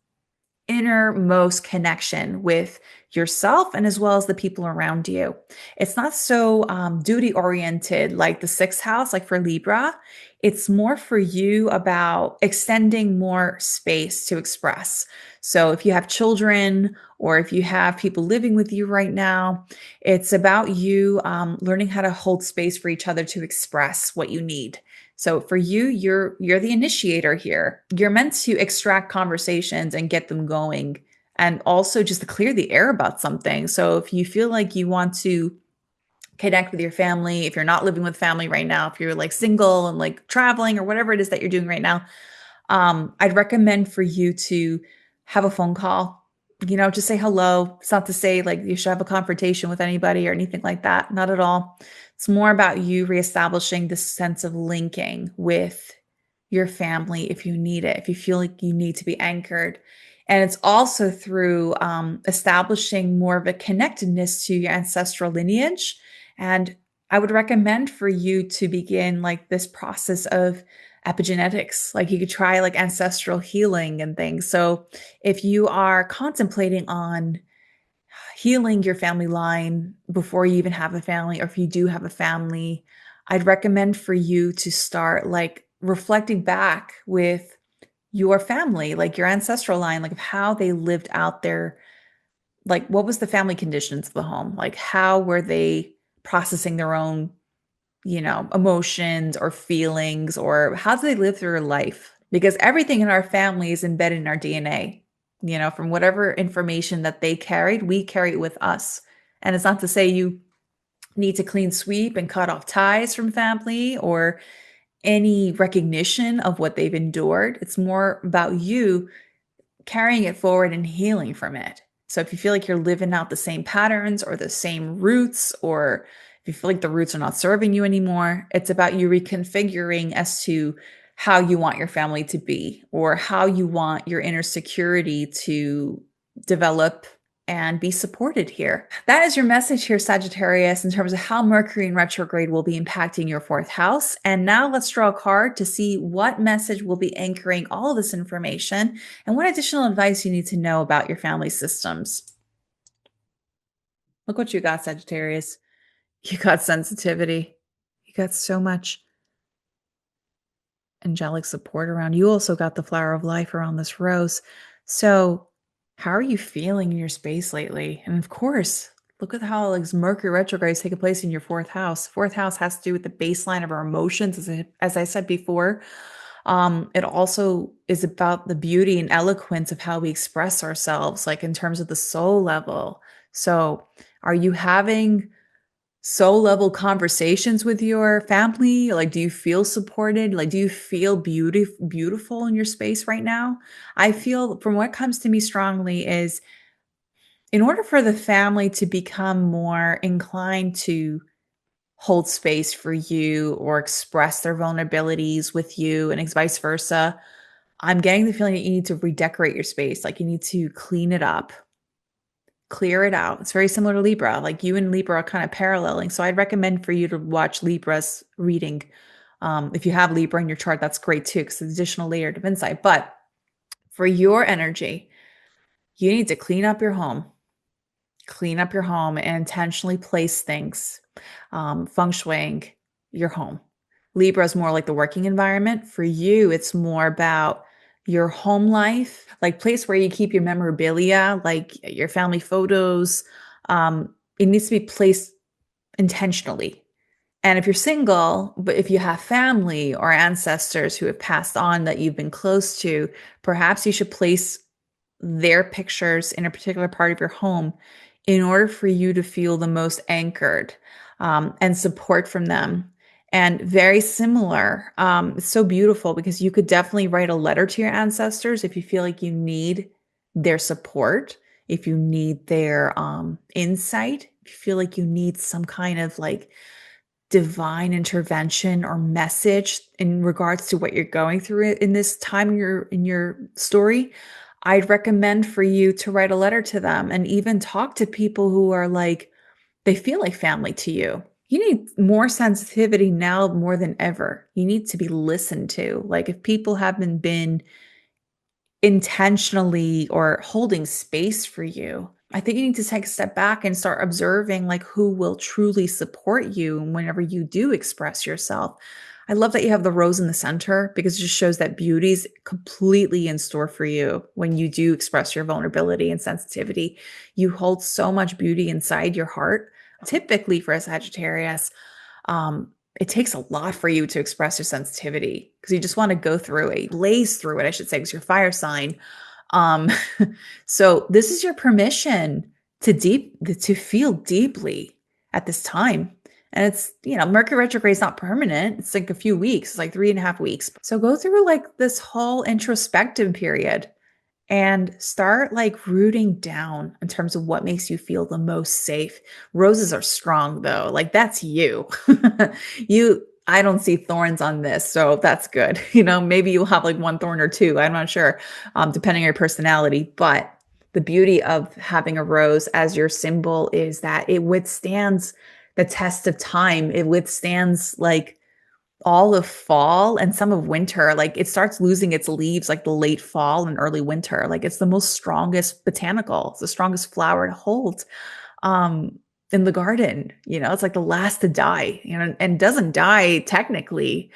innermost connection with yourself and as well as the people around you. It's not so duty oriented like the sixth house, like for Libra. It's more for you about extending more space to express. So if you have children or if you have people living with you right now, it's about you learning how to hold space for each other to express what you need. So for you, you're the initiator here. You're meant to extract conversations and get them going and also just to clear the air about something. So if you feel like you want to connect with your family, if you're not living with family right now, if you're like single and like traveling or whatever it is that you're doing right now, I'd recommend for you to have a phone call, just say hello. It's not to say like you should have a confrontation with anybody or anything like that. Not at all. It's more about you reestablishing this sense of linking with your family if you need it, if you feel like you need to be anchored. And it's also through establishing more of a connectedness to your ancestral lineage. And I would recommend for you to begin like this process of epigenetics. Like you could try like ancestral healing and things. So if you are contemplating on healing your family line before you even have a family, or if you do have a family, I'd recommend for you to start like reflecting back with your family, like your ancestral line, like of how they lived out their, like what was the family conditions of the home? Like how were they processing their own emotions or feelings, or how do they live through life? Because everything in our family is embedded in our DNA. From whatever information that they carried, we carry it with us. And it's not to say you need to clean sweep and cut off ties from family or any recognition of what they've endured. It's more about you carrying it forward and healing from it. So if you feel like you're living out the same patterns or the same roots, or if you feel like the roots are not serving you anymore, it's about you reconfiguring as to how you want your family to be or how you want your inner security to develop and be supported here. That is your message here, Sagittarius, in terms of how Mercury in retrograde will be impacting your fourth house. And now let's draw a card to see what message will be anchoring all of this information and what additional advice you need to know about your family systems. Look what you got, Sagittarius. You got sensitivity. You got so much angelic support around. You also got the flower of life around this rose. So how are you feeling in your space lately? And of course, look at how like Mercury retrograde is taking place in your fourth house. Fourth house has to do with the baseline of our emotions, as I said before. It also is about the beauty and eloquence of how we express ourselves, like in terms of the soul level. So are you having soul level conversations with your family? Like, do you feel supported? Like, do you feel beautiful in your space right now? I feel from what comes to me strongly is in order for the family to become more inclined to hold space for you or express their vulnerabilities with you and vice versa, I'm getting the feeling that you need to redecorate your space. Like you need to clean it up. clear it out. It's very similar to Libra. Like you and Libra are kind of paralleling. So I'd recommend for you to watch Libra's reading. If you have Libra in your chart, that's great too, because it's additional layer of insight. But for your energy, you need to clean up your home. Clean up your home and intentionally place things, feng shuiing your home. Libra is more like the working environment. For you, it's more about your home life, like place where you keep your memorabilia, like your family photos. It needs to be placed intentionally. And if you're single, but if you have family or ancestors who have passed on that you've been close to, perhaps you should place their pictures in a particular part of your home in order for you to feel the most anchored, and support from them. And very similar, it's so beautiful because you could definitely write a letter to your ancestors if you feel like you need their support, if you need their insight, if you feel like you need some kind of like divine intervention or message in regards to what you're going through in this time in your story. I'd recommend for you to write a letter to them and even talk to people who are like, they feel like family to you. You need more sensitivity now more than ever. You need to be listened to. Like if people haven't been intentionally or holding space for you, I think you need to take a step back and start observing like who will truly support you whenever you do express yourself. I love that you have the rose in the center because it just shows that beauty is completely in store for you when you do express your vulnerability and sensitivity. You hold so much beauty inside your heart. Typically for a Sagittarius, it takes a lot for you to express your sensitivity because you just want to go through it, blaze through it, I should say, because you're fire sign. Um, so this is your permission to feel deeply at this time. And it's, Mercury retrograde is not permanent. It's like a few weeks. It's like 3.5 weeks. So go through like this whole introspective period and start like rooting down in terms of what makes you feel the most safe. Roses are strong though. Like that's you. I don't see thorns on this, so that's good. Maybe you'll have like one thorn or two. I'm not sure, depending on your personality. But the beauty of having a rose as your symbol is that it withstands the test of time. It withstands like all of fall and some of winter. Like it starts losing its leaves like the late fall and early winter. Like it's the most strongest botanical, it's the strongest flower to hold in the garden. It's like the last to die, and doesn't die technically.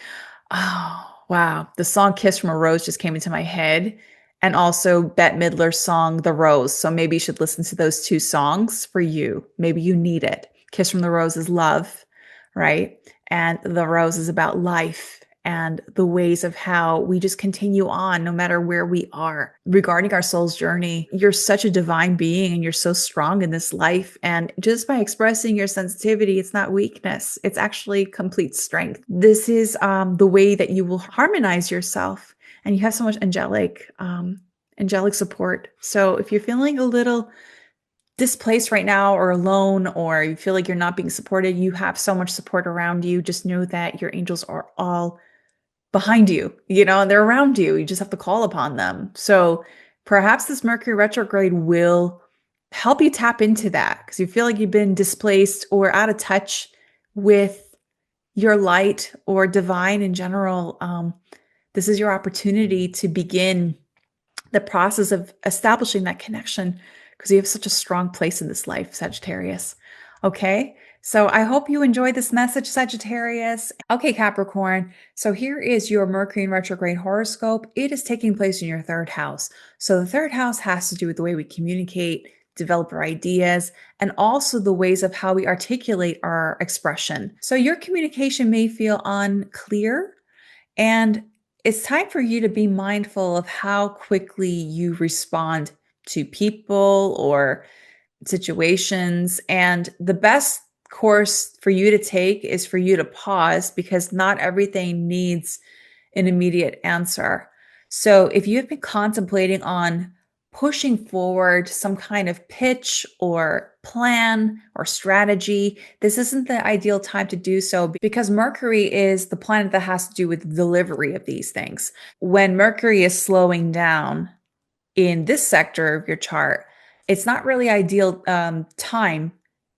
Oh, wow. The song Kiss from a Rose just came into my head. And also Bette Midler's song, The Rose. So maybe you should listen to those two songs for you. Maybe you need it. Kiss from the Rose is love, right? And The Rose is about life and the ways of how we just continue on no matter where we are. Regarding our soul's journey, you're such a divine being and you're so strong in this life. And just by expressing your sensitivity, it's not weakness. It's actually complete strength. This is the way that you will harmonize yourself. And you have so much angelic support. So if you're feeling a little displaced right now or alone, or you feel like you're not being supported, you have so much support around you. Just know that your angels are all behind you, and they're around you. You just have to call upon them. So perhaps this Mercury retrograde will help you tap into that because you feel like you've been displaced or out of touch with your light or divine in general. This is your opportunity to begin the process of establishing that connection because you have such a strong place in this life, Sagittarius. Okay, so I hope you enjoyed this message, Sagittarius. Okay, Capricorn, so here is your Mercury in retrograde horoscope. It is taking place in your third house. So the third house has to do with the way we communicate, develop our ideas, and also the ways of how we articulate our expression. So your communication may feel unclear, and it's time for you to be mindful of how quickly you respond to people or situations. And the best course for you to take is for you to pause because not everything needs an immediate answer. So if you have been contemplating on pushing forward some kind of pitch or plan or strategy, this isn't the ideal time to do so because Mercury is the planet that has to do with delivery of these things. When Mercury is slowing down in this sector of your chart, It's not really ideal time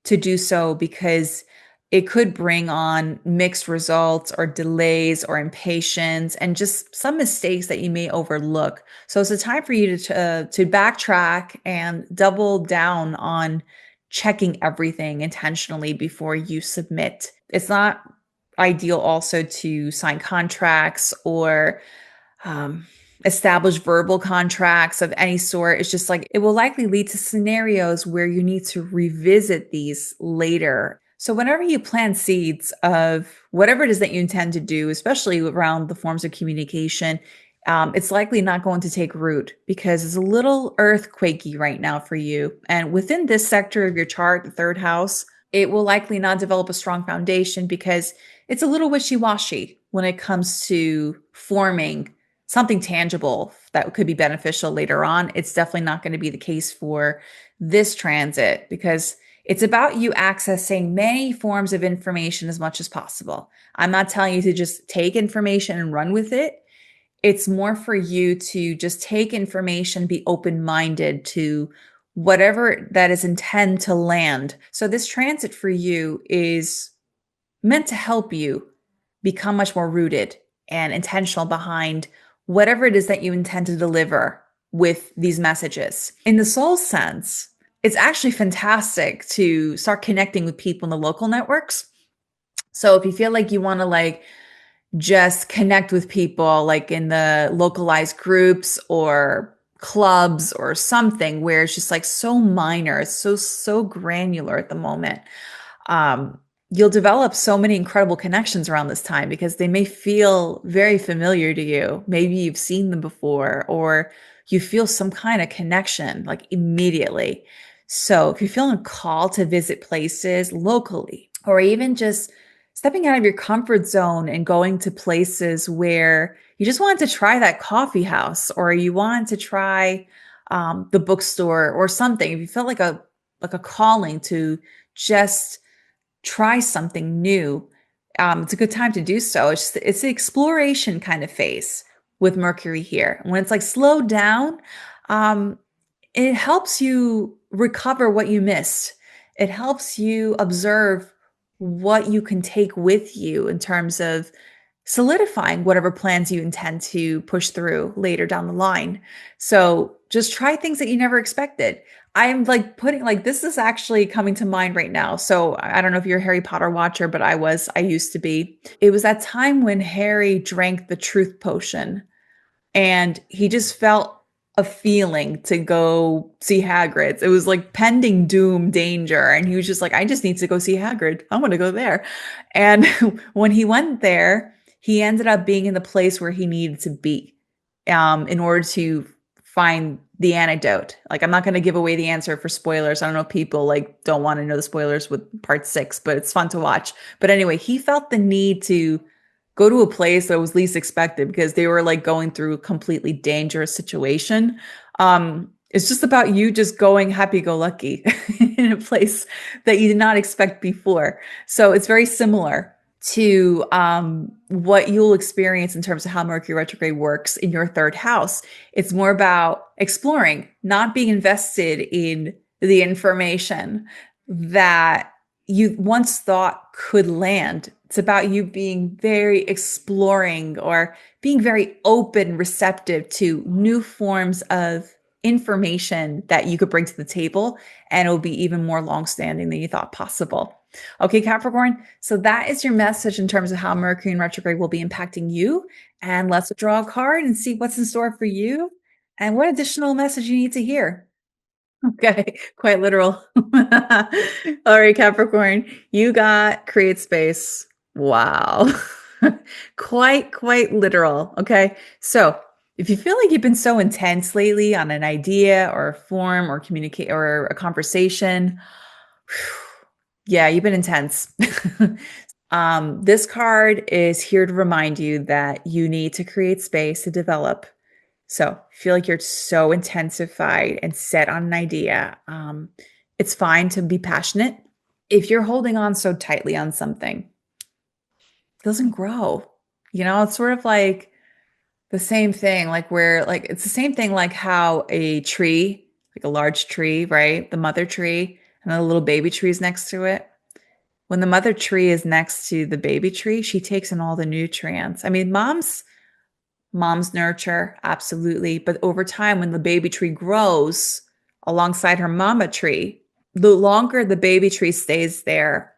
to do so because it could bring on mixed results or delays or impatience and just some mistakes that you may overlook. So it's a time for you to backtrack and double down on checking everything intentionally before you submit. It's not ideal also to sign contracts or um, establish verbal contracts of any sort. It's just like it will likely lead to scenarios where you need to revisit these later. So, whenever you plant seeds of whatever it is that you intend to do, especially around the forms of communication, it's likely not going to take root because it's a little earthquakey right now for you. And within this sector of your chart, the third house, it will likely not develop a strong foundation because it's a little wishy washy when it comes to forming something tangible that could be beneficial later on. It's definitely not going to be the case for this transit because it's about you accessing many forms of information as much as possible. I'm not telling you to just take information and run with it. It's more for you to just take information, be open minded to whatever that is intend to land. So, this transit for you is meant to help you become much more rooted and intentional behind whatever it is that you intend to deliver with these messages. In the soul sense, it's actually fantastic to start connecting with people in the local networks. So if you feel like you want to just connect with people like in the localized groups or clubs or something where it's just like so minor, it's so granular at the moment. You'll develop so many incredible connections around this time because they may feel very familiar to you. Maybe you've seen them before, or you feel some kind of connection like immediately. So if you're feeling a call to visit places locally, or even just stepping out of your comfort zone and going to places where you just wanted to try that coffee house, or you wanted to try the bookstore or something, if you felt like a calling to just try something new, it's a good time to do so. It's the exploration kind of phase with Mercury here. When it's like slow down, um, it helps you recover what you missed. It helps you observe what you can take with you in terms of solidifying whatever plans you intend to push through later down the line. So just try things that you never expected. I'm like putting like this is actually coming to mind right now. So I don't know if you're a Harry Potter watcher, but I used to be. It was that time when Harry drank the truth potion and he just felt a feeling to go see Hagrid. It was like pending doom, danger. And he was just like, I just need to go see Hagrid. I want to go there. And when he went there, he ended up being in the place where he needed to be in order to find the antidote. Like, I'm not going to give away the answer for spoilers. I don't know if people like don't want to know the spoilers with part 6, but it's fun to watch. But anyway, he felt the need to go to a place that was least expected because they were like going through a completely dangerous situation. It's just about you just going happy go lucky in a place that you did not expect before. So it's very similar to what you'll experience in terms of how Mercury retrograde works in your third house. It's more about exploring, not being invested in the information that you once thought could land. It's about you being very exploring or being very open, receptive to new forms of information that you could bring to the table, and it'll be even more longstanding than you thought possible. Okay, Capricorn. So that is your message in terms of how Mercury in retrograde will be impacting you. And let's draw a card and see what's in store for you and what additional message you need to hear. Okay, quite literal. All right, Capricorn, you got create space. Wow. Quite literal. Okay. So if you feel like you've been so intense lately on an idea or a form or communicate or a conversation, yeah, you've been intense. This card is here to remind you that you need to create space to develop. So feel like you're so intensified and set on an idea. It's fine to be passionate. If you're holding on so tightly on something, it doesn't grow. You know, it's sort of like the same thing, like where like it's the same thing like how a tree, like a large tree, right? The mother tree, and then the little baby trees next to it. When the mother tree is next to the baby tree, she takes in all the nutrients. I mean, mom's nurture, absolutely. But over time, when the baby tree grows alongside her mama tree, the longer the baby tree stays there,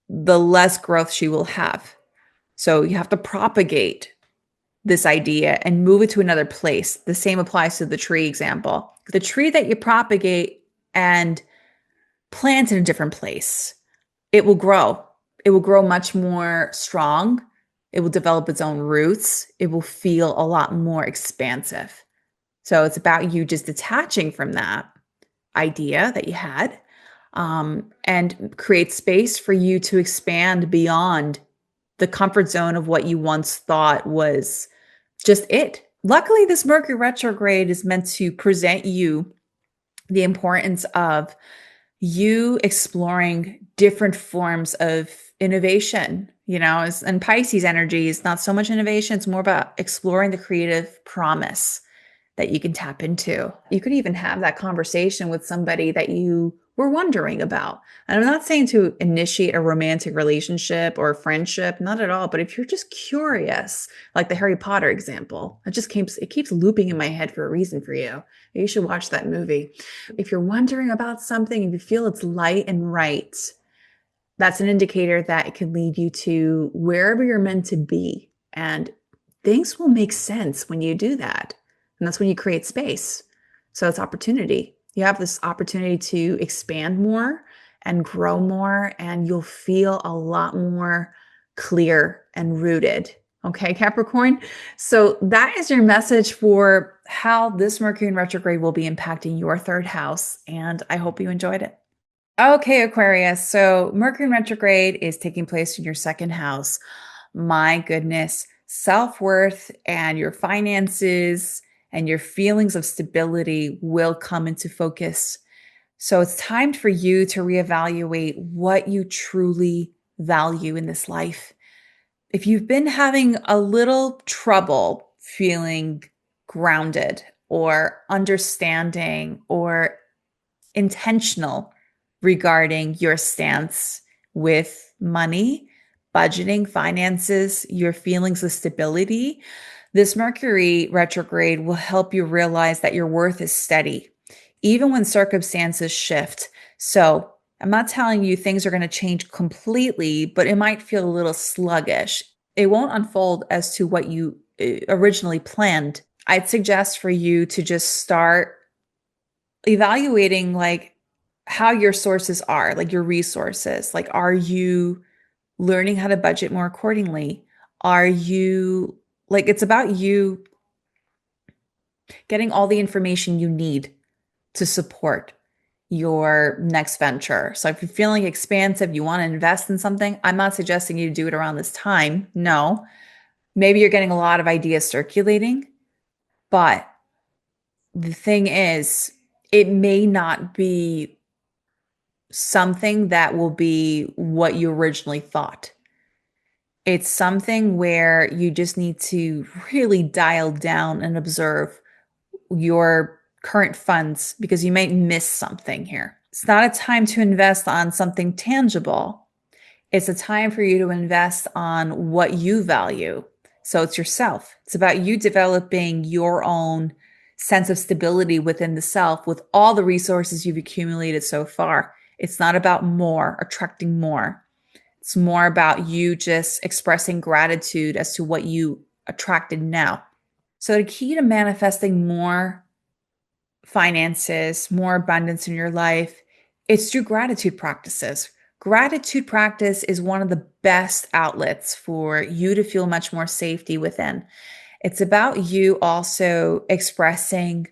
the less growth she will have. So you have to propagate this idea and move it to another place. The same applies to the tree example. The tree that you propagate and plant in a different place, it will grow. It will grow much more strong. It will develop its own roots. It will feel a lot more expansive. So it's about you just detaching from that idea that you had, and create space for you to expand beyond the comfort zone of what you once thought was just it. Luckily, this Mercury retrograde is meant to present you the importance of you exploring different forms of innovation. And Pisces energy is not so much innovation, it's more about exploring the creative promise that you can tap into. You could even have that conversation with somebody that you were wondering about. And I'm not saying to initiate a romantic relationship or a friendship, not at all. But if you're just curious, like the Harry Potter example, it keeps looping in my head for a reason for you. You should watch that movie. If you're wondering about something, if you feel it's light and right, that's an indicator that it can lead you to wherever you're meant to be. And things will make sense when you do that. And that's when you create space. So it's opportunity. You have this opportunity to expand more and grow more, and you'll feel a lot more clear and rooted. Okay, Capricorn? So that is your message for how this Mercury in retrograde will be impacting your third house. And I hope you enjoyed it. Okay, Aquarius. So Mercury in retrograde is taking place in your second house. My goodness, self-worth and your finances and your feelings of stability will come into focus. So it's time for you to reevaluate what you truly value in this life. If you've been having a little trouble feeling grounded or understanding or intentional regarding your stance with money, budgeting, finances, your feelings of stability, this Mercury retrograde will help you realize that your worth is steady, even when circumstances shift. So I'm not telling you things are going to change completely, but it might feel a little sluggish. It won't unfold as to what you originally planned. I'd suggest for you to just start evaluating like how your sources are, like your resources. Like, are you learning how to budget more accordingly? Are you like, it's about you getting all the information you need to support your next venture. So if you're feeling expansive, you want to invest in something, I'm not suggesting you do it around this time. No, maybe you're getting a lot of ideas circulating, but the thing is, it may not be something that will be what you originally thought. It's something where you just need to really dial down and observe your current funds because you might miss something here. It's not a time to invest on something tangible. It's a time for you to invest on what you value. So it's yourself. It's about you developing your own sense of stability within the self with all the resources you've accumulated so far. It's not about more, attracting more. It's more about you just expressing gratitude as to what you attracted now. So the key to manifesting more finances, more abundance in your life, it's through gratitude practices. Gratitude practice is one of the best outlets for you to feel much more safety within. It's about you also expressing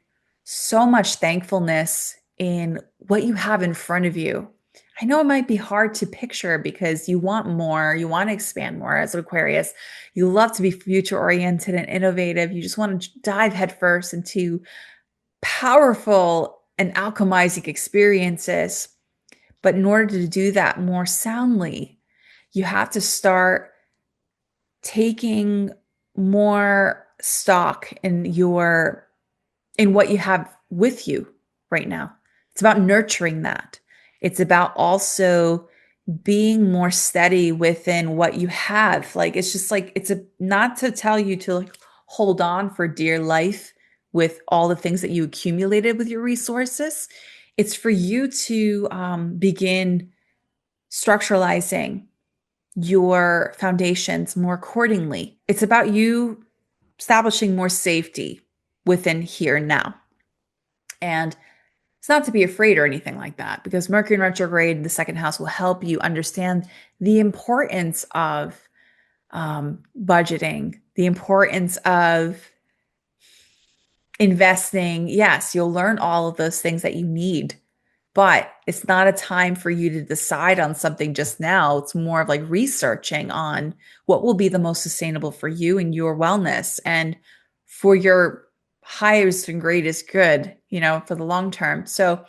so much thankfulness in what you have in front of you. I know it might be hard to picture because you want more, you want to expand more as an Aquarius. You love to be future oriented and innovative. You just want to dive headfirst into powerful and alchemizing experiences. But in order to do that more soundly, you have to start taking more stock in what you have with you. right now. It's about nurturing that. It's about also being more steady within what you have. Like, it's just like, it's a not to tell you to like hold on for dear life with all the things that you accumulated with your resources. It's for you to begin structuralizing your foundations more accordingly. It's about you establishing more safety within here and now. And it's not to be afraid or anything like that, because Mercury in retrograde, the second house, will help you understand the importance of budgeting, the importance of investing. Yes, you'll learn all of those things that you need, but it's not a time for you to decide on something just now. It's more of like researching on what will be the most sustainable for you and your wellness and for your highest and greatest good, for the long term. So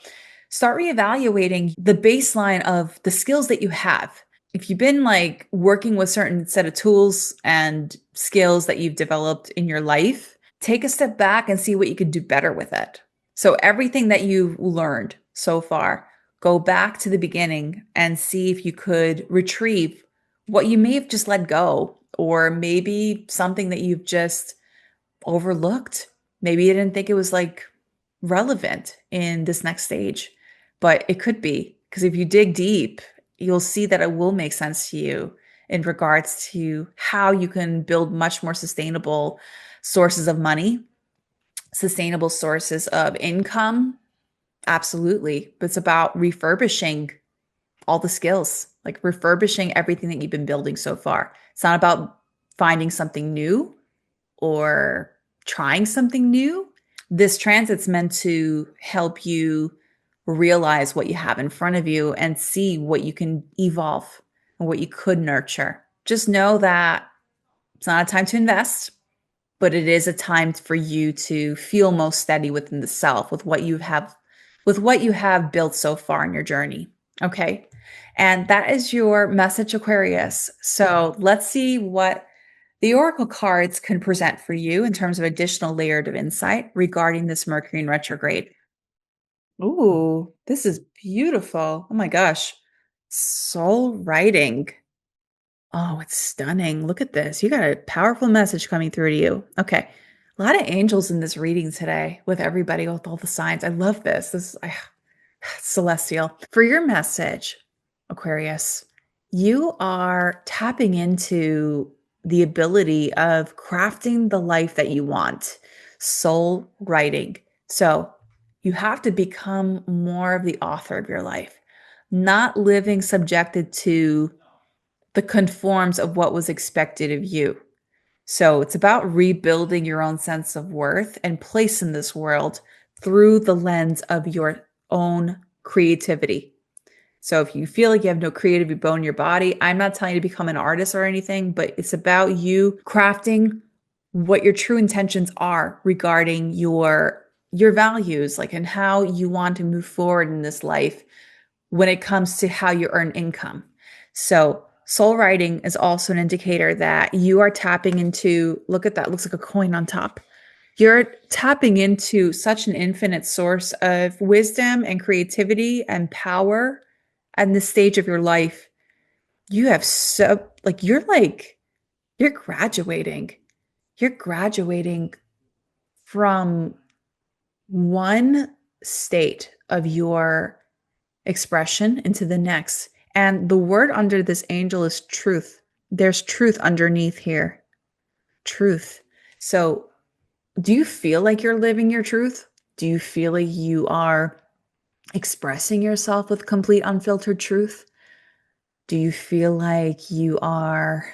start reevaluating the baseline of the skills that you have. If you've been like working with certain set of tools and skills that you've developed in your life, take a step back and see what you could do better with it. So everything that you've learned so far, go back to the beginning and see if you could retrieve what you may have just let go, or maybe something that you've just overlooked. Maybe you didn't think it was like relevant in this next stage, but it could be, because if you dig deep, you'll see that it will make sense to you in regards to how you can build much more sustainable sources of money, sustainable sources of income. Absolutely. But it's about refurbishing all the skills, like refurbishing everything that you've been building so far. It's not about finding something new or trying something new. This transit's meant to help you realize what you have in front of you and see what you can evolve and what you could nurture. Just know that it's not a time to invest, but it is a time for you to feel most steady within the self with what you have built so far in your journey. Okay. And that is your message, Aquarius. So let's see what the oracle cards can present for you in terms of additional layered of insight regarding this Mercury in retrograde. Ooh, this is beautiful. Oh my gosh. Soul writing. Oh, it's stunning. Look at this. You got a powerful message coming through to you. Okay. A lot of angels in this reading today with everybody, with all the signs. I love this. Celestial. For your message, Aquarius, you are tapping into the ability of crafting the life that you want, soul writing. So you have to become more of the author of your life, not living subjected to the conforms of what was expected of you. So it's about rebuilding your own sense of worth and place in this world through the lens of your own creativity. So if you feel like you have no creative bone in your body, I'm not telling you to become an artist or anything, but it's about you crafting what your true intentions are regarding your values, like, and how you want to move forward in this life when it comes to how you earn income. So soul writing is also an indicator that you are tapping into, look at that, looks like a coin on top. You're tapping into such an infinite source of wisdom and creativity and power at this stage of your life. You have you're graduating. You're graduating from one state of your expression into the next. And the word under this angel is truth. There's truth underneath here. Truth. So, do you feel like you're living your truth? Do you feel like you are expressing yourself with complete unfiltered truth? Do you feel like you are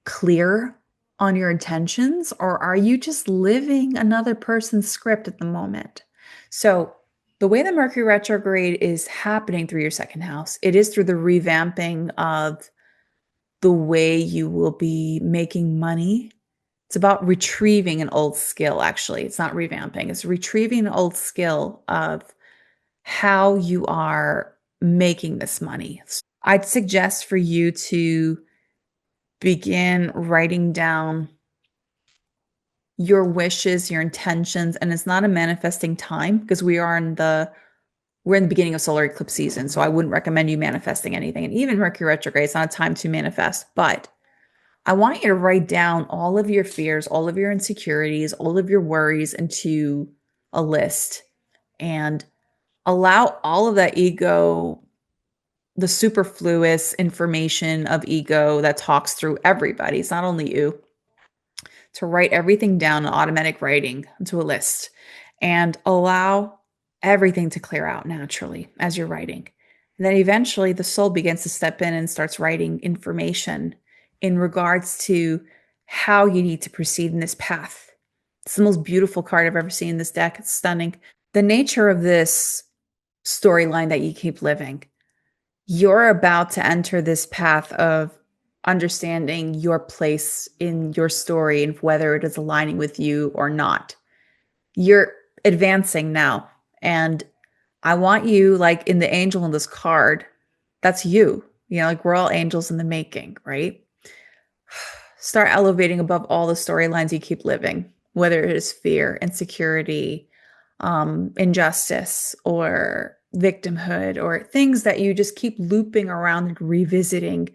clear on your intentions, or are you just living another person's script at the moment? So, the way the Mercury retrograde is happening through your second house, it is through the revamping of the way you will be making money. It's about retrieving an old skill, actually. It's not revamping, it's retrieving an old skill of how you are making this money. I'd suggest for you to begin writing down your wishes, your intentions, and it's not a manifesting time because we're in the beginning of solar eclipse season. So I wouldn't recommend you manifesting anything. And even Mercury retrograde, it's not a time to manifest, but I want you to write down all of your fears, all of your insecurities, all of your worries into a list and allow all of that ego, the superfluous information of ego that talks through everybody. It's not only you, to write everything down in automatic writing into a list and allow everything to clear out naturally as you're writing. And then eventually the soul begins to step in and starts writing information in regards to how you need to proceed in this path. It's the most beautiful card I've ever seen in this deck. It's stunning. The nature of this storyline that you keep living, you're about to enter this path of understanding your place in your story and whether it is aligning with you or not. You're advancing now. And I want you, like in the angel in this card, that's you. You know, like we're all angels in the making, right? Start elevating above all the storylines you keep living, whether it is fear, insecurity, injustice, or victimhood, or things that you just keep looping around and revisiting.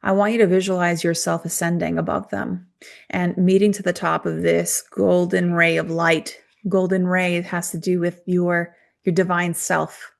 I want you to visualize yourself ascending above them and meeting to the top of this golden ray of light. Golden ray has to do with your divine self.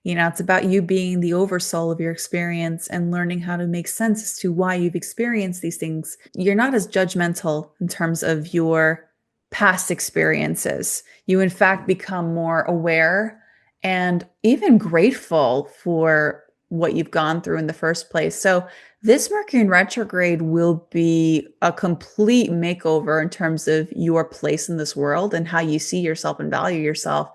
You know, it's about you being the oversoul of your experience and learning how to make sense as to why you've experienced these things. You're not as judgmental in terms of your past experiences. You, in fact, become more aware and even grateful for what you've gone through in the first place. So this Mercury in retrograde will be a complete makeover in terms of your place in this world and how you see yourself and value yourself.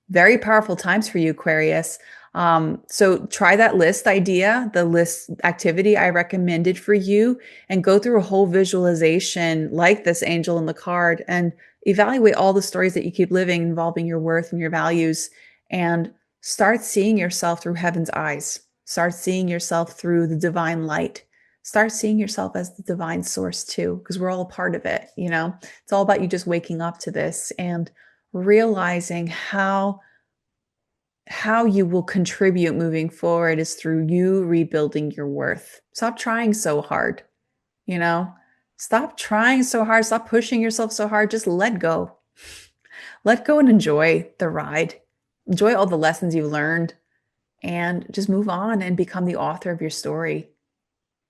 Very powerful times for you, Aquarius. So try that list idea, the list activity I recommended for you, and go through a whole visualization like this angel in the card and evaluate all the stories that you keep living involving your worth and your values, and start seeing yourself through heaven's eyes. Start seeing yourself through the divine light. Start seeing yourself as the divine source too, because we're all a part of it. You know, it's all about you just waking up to this and realizing how you will contribute moving forward is through you rebuilding your worth. Stop trying so hard, you know? Stop trying so hard. Stop pushing yourself so hard. Just let go. Let go and enjoy the ride. Enjoy all the lessons you've learned and just move on and become the author of your story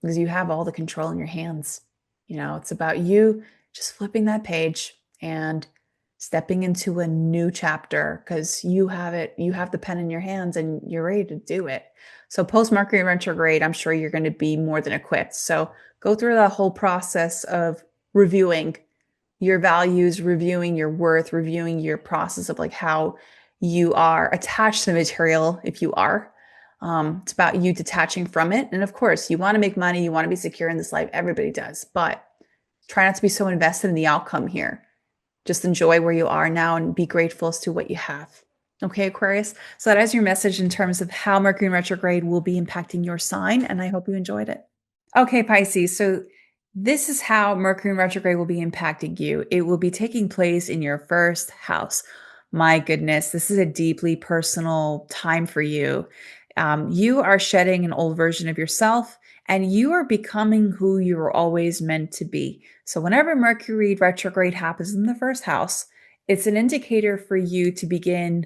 because you have all the control in your hands. You know, it's about you just flipping that page and stepping into a new chapter because you have it, you have the pen in your hands and you're ready to do it. So post Mercury retrograde, I'm sure you're going to be more than equipped. So go through that whole process of reviewing your values, reviewing your worth, reviewing your process of like how you are attached to the material, if you are. It's about you detaching from it. And of course, you want to make money, you want to be secure in this life. Everybody does, but try not to be so invested in the outcome here. Just enjoy where you are now and be grateful as to what you have. Okay, Aquarius? So that is your message in terms of how Mercury retrograde will be impacting your sign, and I hope you enjoyed it. Okay, Pisces. So this is how Mercury retrograde will be impacting you. It will be taking place in your first house. My goodness, this is a deeply personal time for you. You are shedding an old version of yourself and you are becoming who you were always meant to be. So whenever Mercury retrograde happens in the first house, it's an indicator for you to begin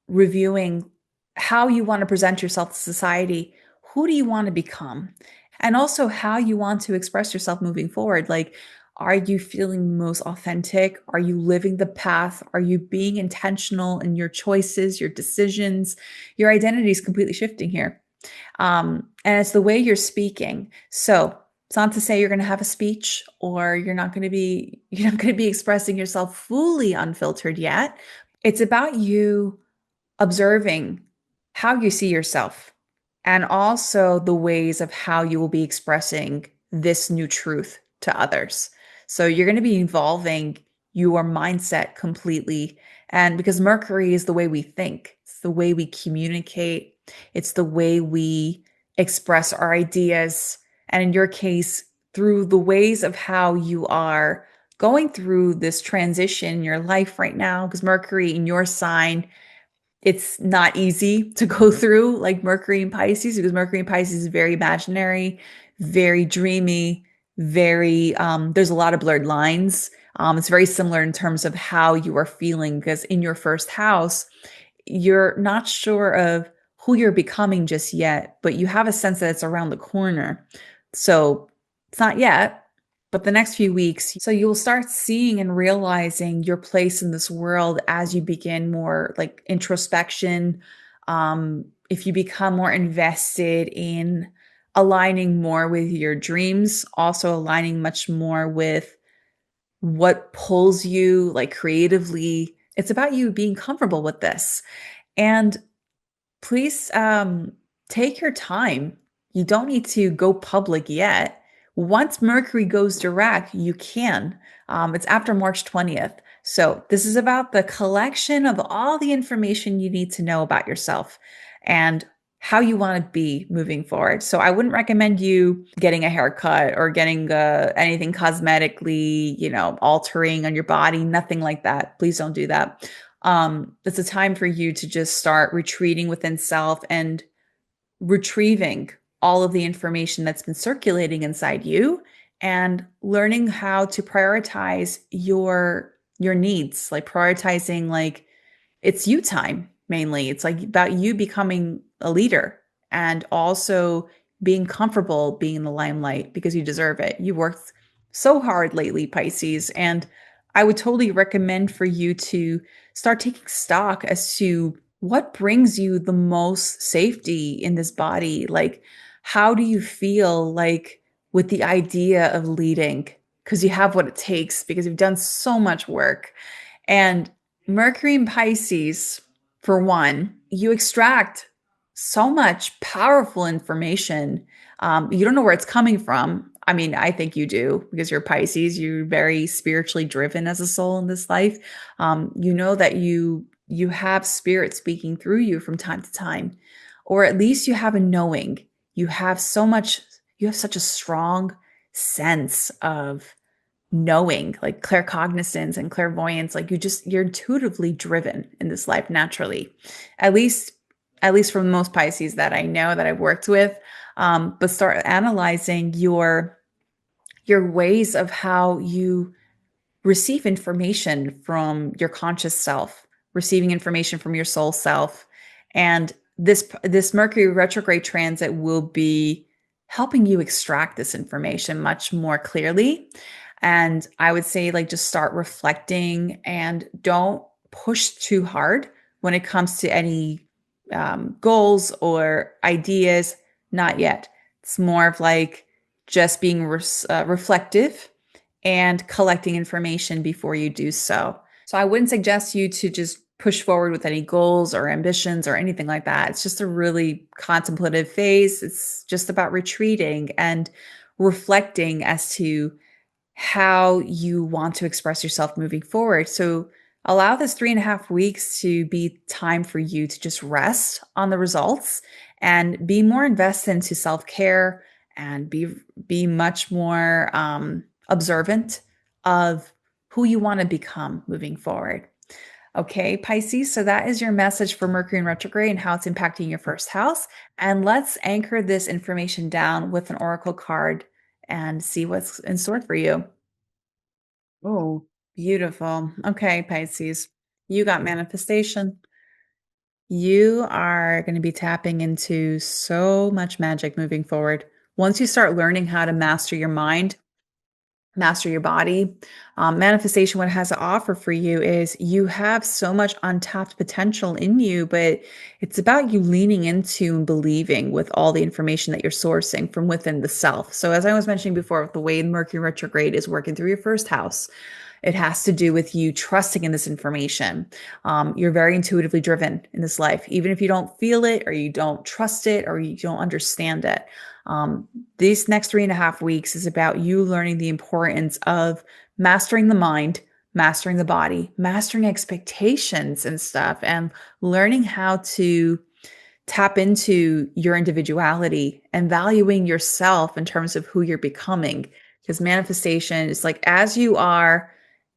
reviewing how you want to present yourself to society. Who do you want to become? And also how you want to express yourself moving forward. Like, are you feeling most authentic? Are you living the path? Are you being intentional in your choices, your decisions? Your identity is completely shifting here. And it's the way you're speaking. So it's not to say you're going to have a speech or you're not going to be expressing yourself fully unfiltered yet. It's about you observing how you see yourself and also the ways of how you will be expressing this new truth to others. So you're going to be evolving your mindset completely. And because Mercury is the way we think, it's the way we communicate, it's the way we express our ideas. And in your case, through the ways of how you are going through this transition in your life right now, because Mercury in your sign, it's not easy to go through like Mercury in Pisces, because Mercury in Pisces is very imaginary, very dreamy, very, there's a lot of blurred lines. It's very similar in terms of how you are feeling, because in your first house, you're not sure of who you're becoming just yet, but you have a sense that it's around the corner. So it's not yet, but the next few weeks. So you'll start seeing and realizing your place in this world as you begin more like introspection. If you become more invested in aligning more with your dreams, also aligning much more with what pulls you like creatively. It's about you being comfortable with this. And please take your time. You don't need to go public yet. Once Mercury goes direct, you can. It's after March 20th. So this is about the collection of all the information you need to know about yourself and how you want to be moving forward. So I wouldn't recommend you getting a haircut or getting anything cosmetically, altering on your body, nothing like that. Please don't do that. It's a time for you to just start retreating within self and retrieving all of the information that's been circulating inside you and learning how to prioritize your needs, like prioritizing like it's you time mainly. It's like about you becoming a leader and also being comfortable being in the limelight because you deserve it. You worked so hard lately, Pisces, and I would totally recommend for you to start taking stock as to what brings you the most safety in this body. Like, how do you feel like with the idea of leading? Because you have what it takes, because you've done so much work. And Mercury in Pisces, for one, you extract so much powerful information. You don't know where it's coming from. I mean, I think you do because you're Pisces. You're very spiritually driven as a soul in this life. You know that you have spirit speaking through you from time to time, or at least you have a knowing. You have so much. You have such a strong sense of knowing, like claircognizance and clairvoyance. Like you're intuitively driven in this life naturally, at least at least from most Pisces that I know that I've worked with. But start analyzing your ways of how you receive information from your conscious self, receiving information from your soul self. And this Mercury retrograde transit will be helping you extract this information much more clearly. And I would say, like, just start reflecting and don't push too hard when it comes to any goals or ideas. Not yet. It's more of like just being reflective and collecting information before you do so. So I wouldn't suggest you to just push forward with any goals or ambitions or anything like that. It's just a really contemplative phase. It's just about retreating and reflecting as to how you want to express yourself moving forward. So allow this 3.5 weeks to be time for you to just rest on the results and be more invested into self-care and be much more observant of who you want to become moving forward. Okay, Pisces, so that is your message for Mercury in retrograde and how it's impacting your first house. And let's anchor this information down with an oracle card and see what's in store for you. Oh, beautiful. Okay, Pisces, you got manifestation. You are going to be tapping into so much magic moving forward. Once you start learning how to master your mind, master your body. Manifestation, what it has to offer for you is you have so much untapped potential in you, but it's about you leaning into and believing with all the information that you're sourcing from within the self. So, as I was mentioning before, the way Mercury retrograde is working through your first house, it has to do with you trusting in this information. You're very intuitively driven in this life, even if you don't feel it or you don't trust it or you don't understand it. Um, these next 3.5 weeks is about you learning the importance of mastering the mind, mastering the body, mastering expectations and stuff, and learning how to tap into your individuality and valuing yourself in terms of who you're becoming. because manifestation is like as you are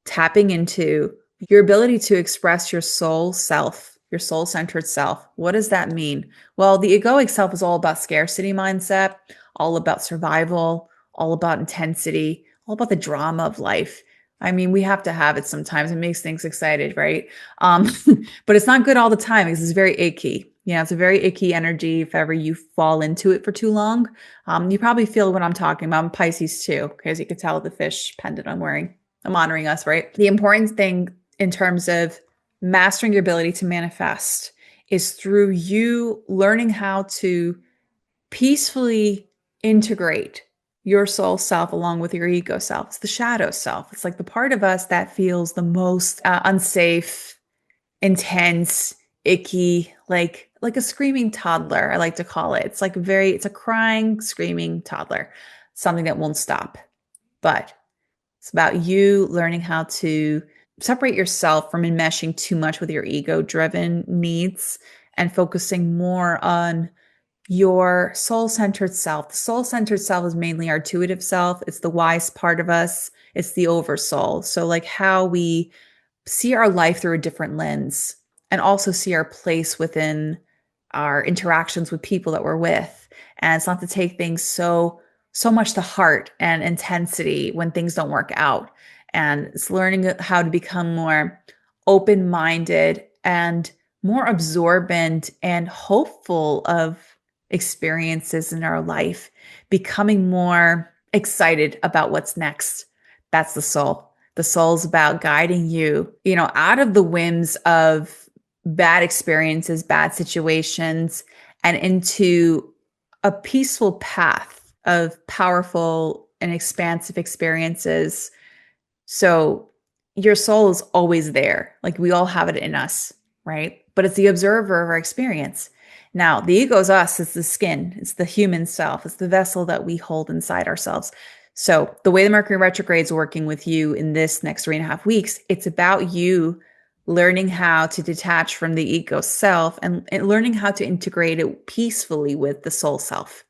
tapping into your ability to express your soul self, your soul centered self. What does that mean? Well, the egoic self is all about scarcity mindset, all about survival, all about intensity, all about the drama of life. I mean, we have to have it sometimes. It makes things excited, right? Um, but it's not good all the time because it's very icky. It's a very icky energy if ever you fall into it for too long. You probably feel what I'm talking about. I'm Pisces too, because you can tell the fish pendant I'm wearing. I'm honoring us, right? The important thing in terms of mastering your ability to manifest is through you learning how to peacefully integrate your soul self along with your ego self. It's the shadow self. It's like the part of us that feels the most unsafe, intense, icky, like a screaming toddler, I like to call it. It's a crying, screaming toddler, something that won't stop. But it's about you learning how to separate yourself from enmeshing too much with your ego driven needs and focusing more on your soul centered self. The soul centered self is mainly our intuitive self. It's the wise part of us. It's the oversoul. So, like how we see our life through a different lens and also see our place within our interactions with people that we're with. And it's not to take things so much to heart and intensity when things don't work out. And it's learning how to become more open-minded and more absorbent and hopeful of experiences in our life, becoming more excited about what's next. That's the soul. The soul's about guiding you, out of the whims of bad experiences, bad situations, and into a peaceful path of powerful and expansive experiences. So your soul is always there. Like we all have it in us, right? But it's the observer of our experience. Now, the ego is us, it's the skin, it's the human self, it's the vessel that we hold inside ourselves. So the way the Mercury retrograde is working with you in this next 3.5 weeks, it's about you learning how to detach from the ego self and learning how to integrate it peacefully with the soul self.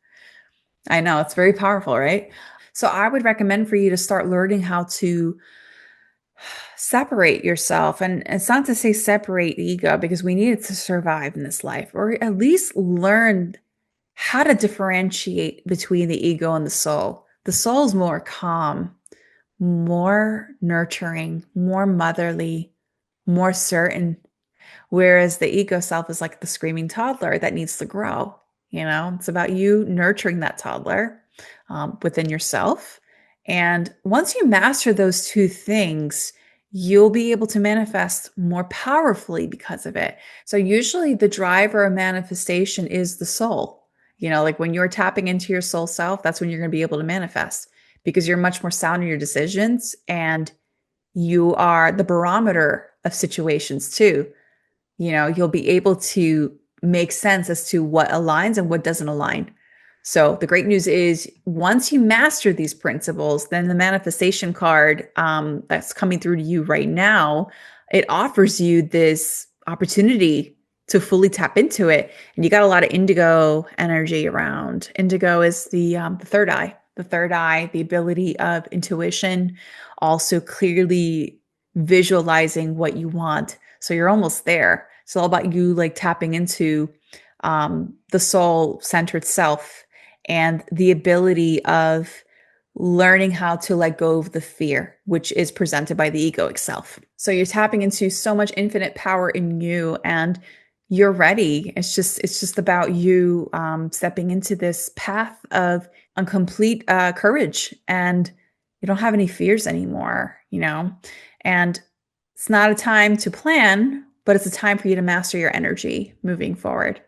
I know it's very powerful, right? So I would recommend for you to start learning how to separate yourself. And it's not to say separate ego because we need it to survive in this life, or at least learn how to differentiate between the ego and the soul. The soul is more calm, more nurturing, more motherly, more certain. Whereas the ego self is like the screaming toddler that needs to grow. It's about you nurturing that toddler within yourself. And once you master those two things, you'll be able to manifest more powerfully because of it. So usually the driver of manifestation is the soul. Like when you're tapping into your soul self, that's when you're going to be able to manifest because you're much more sound in your decisions and you are the barometer of situations too. You'll be able to make sense as to what aligns and what doesn't align. So the great news is once you master these principles, then the manifestation card that's coming through to you right now, it offers you this opportunity to fully tap into it. And you got a lot of indigo energy around. Indigo is the third eye, the ability of intuition, also clearly visualizing what you want. So you're almost there. It's all about you like tapping into the soul centered self and the ability of learning how to let go of the fear, which is presented by the egoic self. So you're tapping into so much infinite power in you and you're ready. It's just about you stepping into this path of complete courage and you don't have any fears anymore, and it's not a time to plan, but it's a time for you to master your energy moving forward.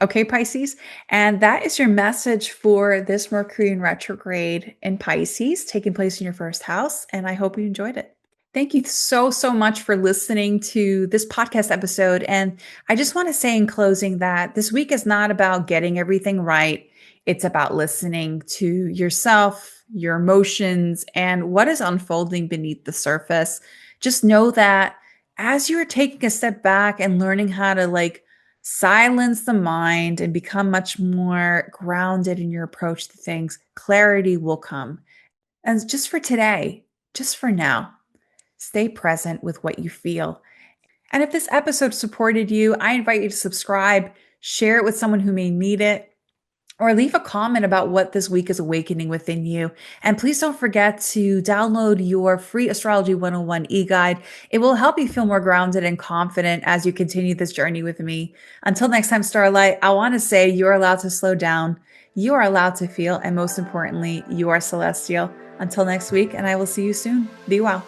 Okay, Pisces. And that is your message for this Mercury in retrograde in Pisces taking place in your first house. And I hope you enjoyed it. Thank you so much for listening to this podcast episode. And I just want to say in closing that this week is not about getting everything right. It's about listening to yourself, your emotions, and what is unfolding beneath the surface. Just know that as you're taking a step back and learning how to silence the mind and become much more grounded in your approach to things, clarity will come. And just for today, just for now, stay present with what you feel. And if this episode supported you, I invite you to subscribe, share it with someone who may need it, or leave a comment about what this week is awakening within you. And please don't forget to download your free Astrology 101 e-guide. It will help you feel more grounded and confident as you continue this journey with me. Until next time, Starlight, I want to say you're allowed to slow down, you are allowed to feel, and most importantly, you are celestial. Until next week, and I will see you soon. Be well.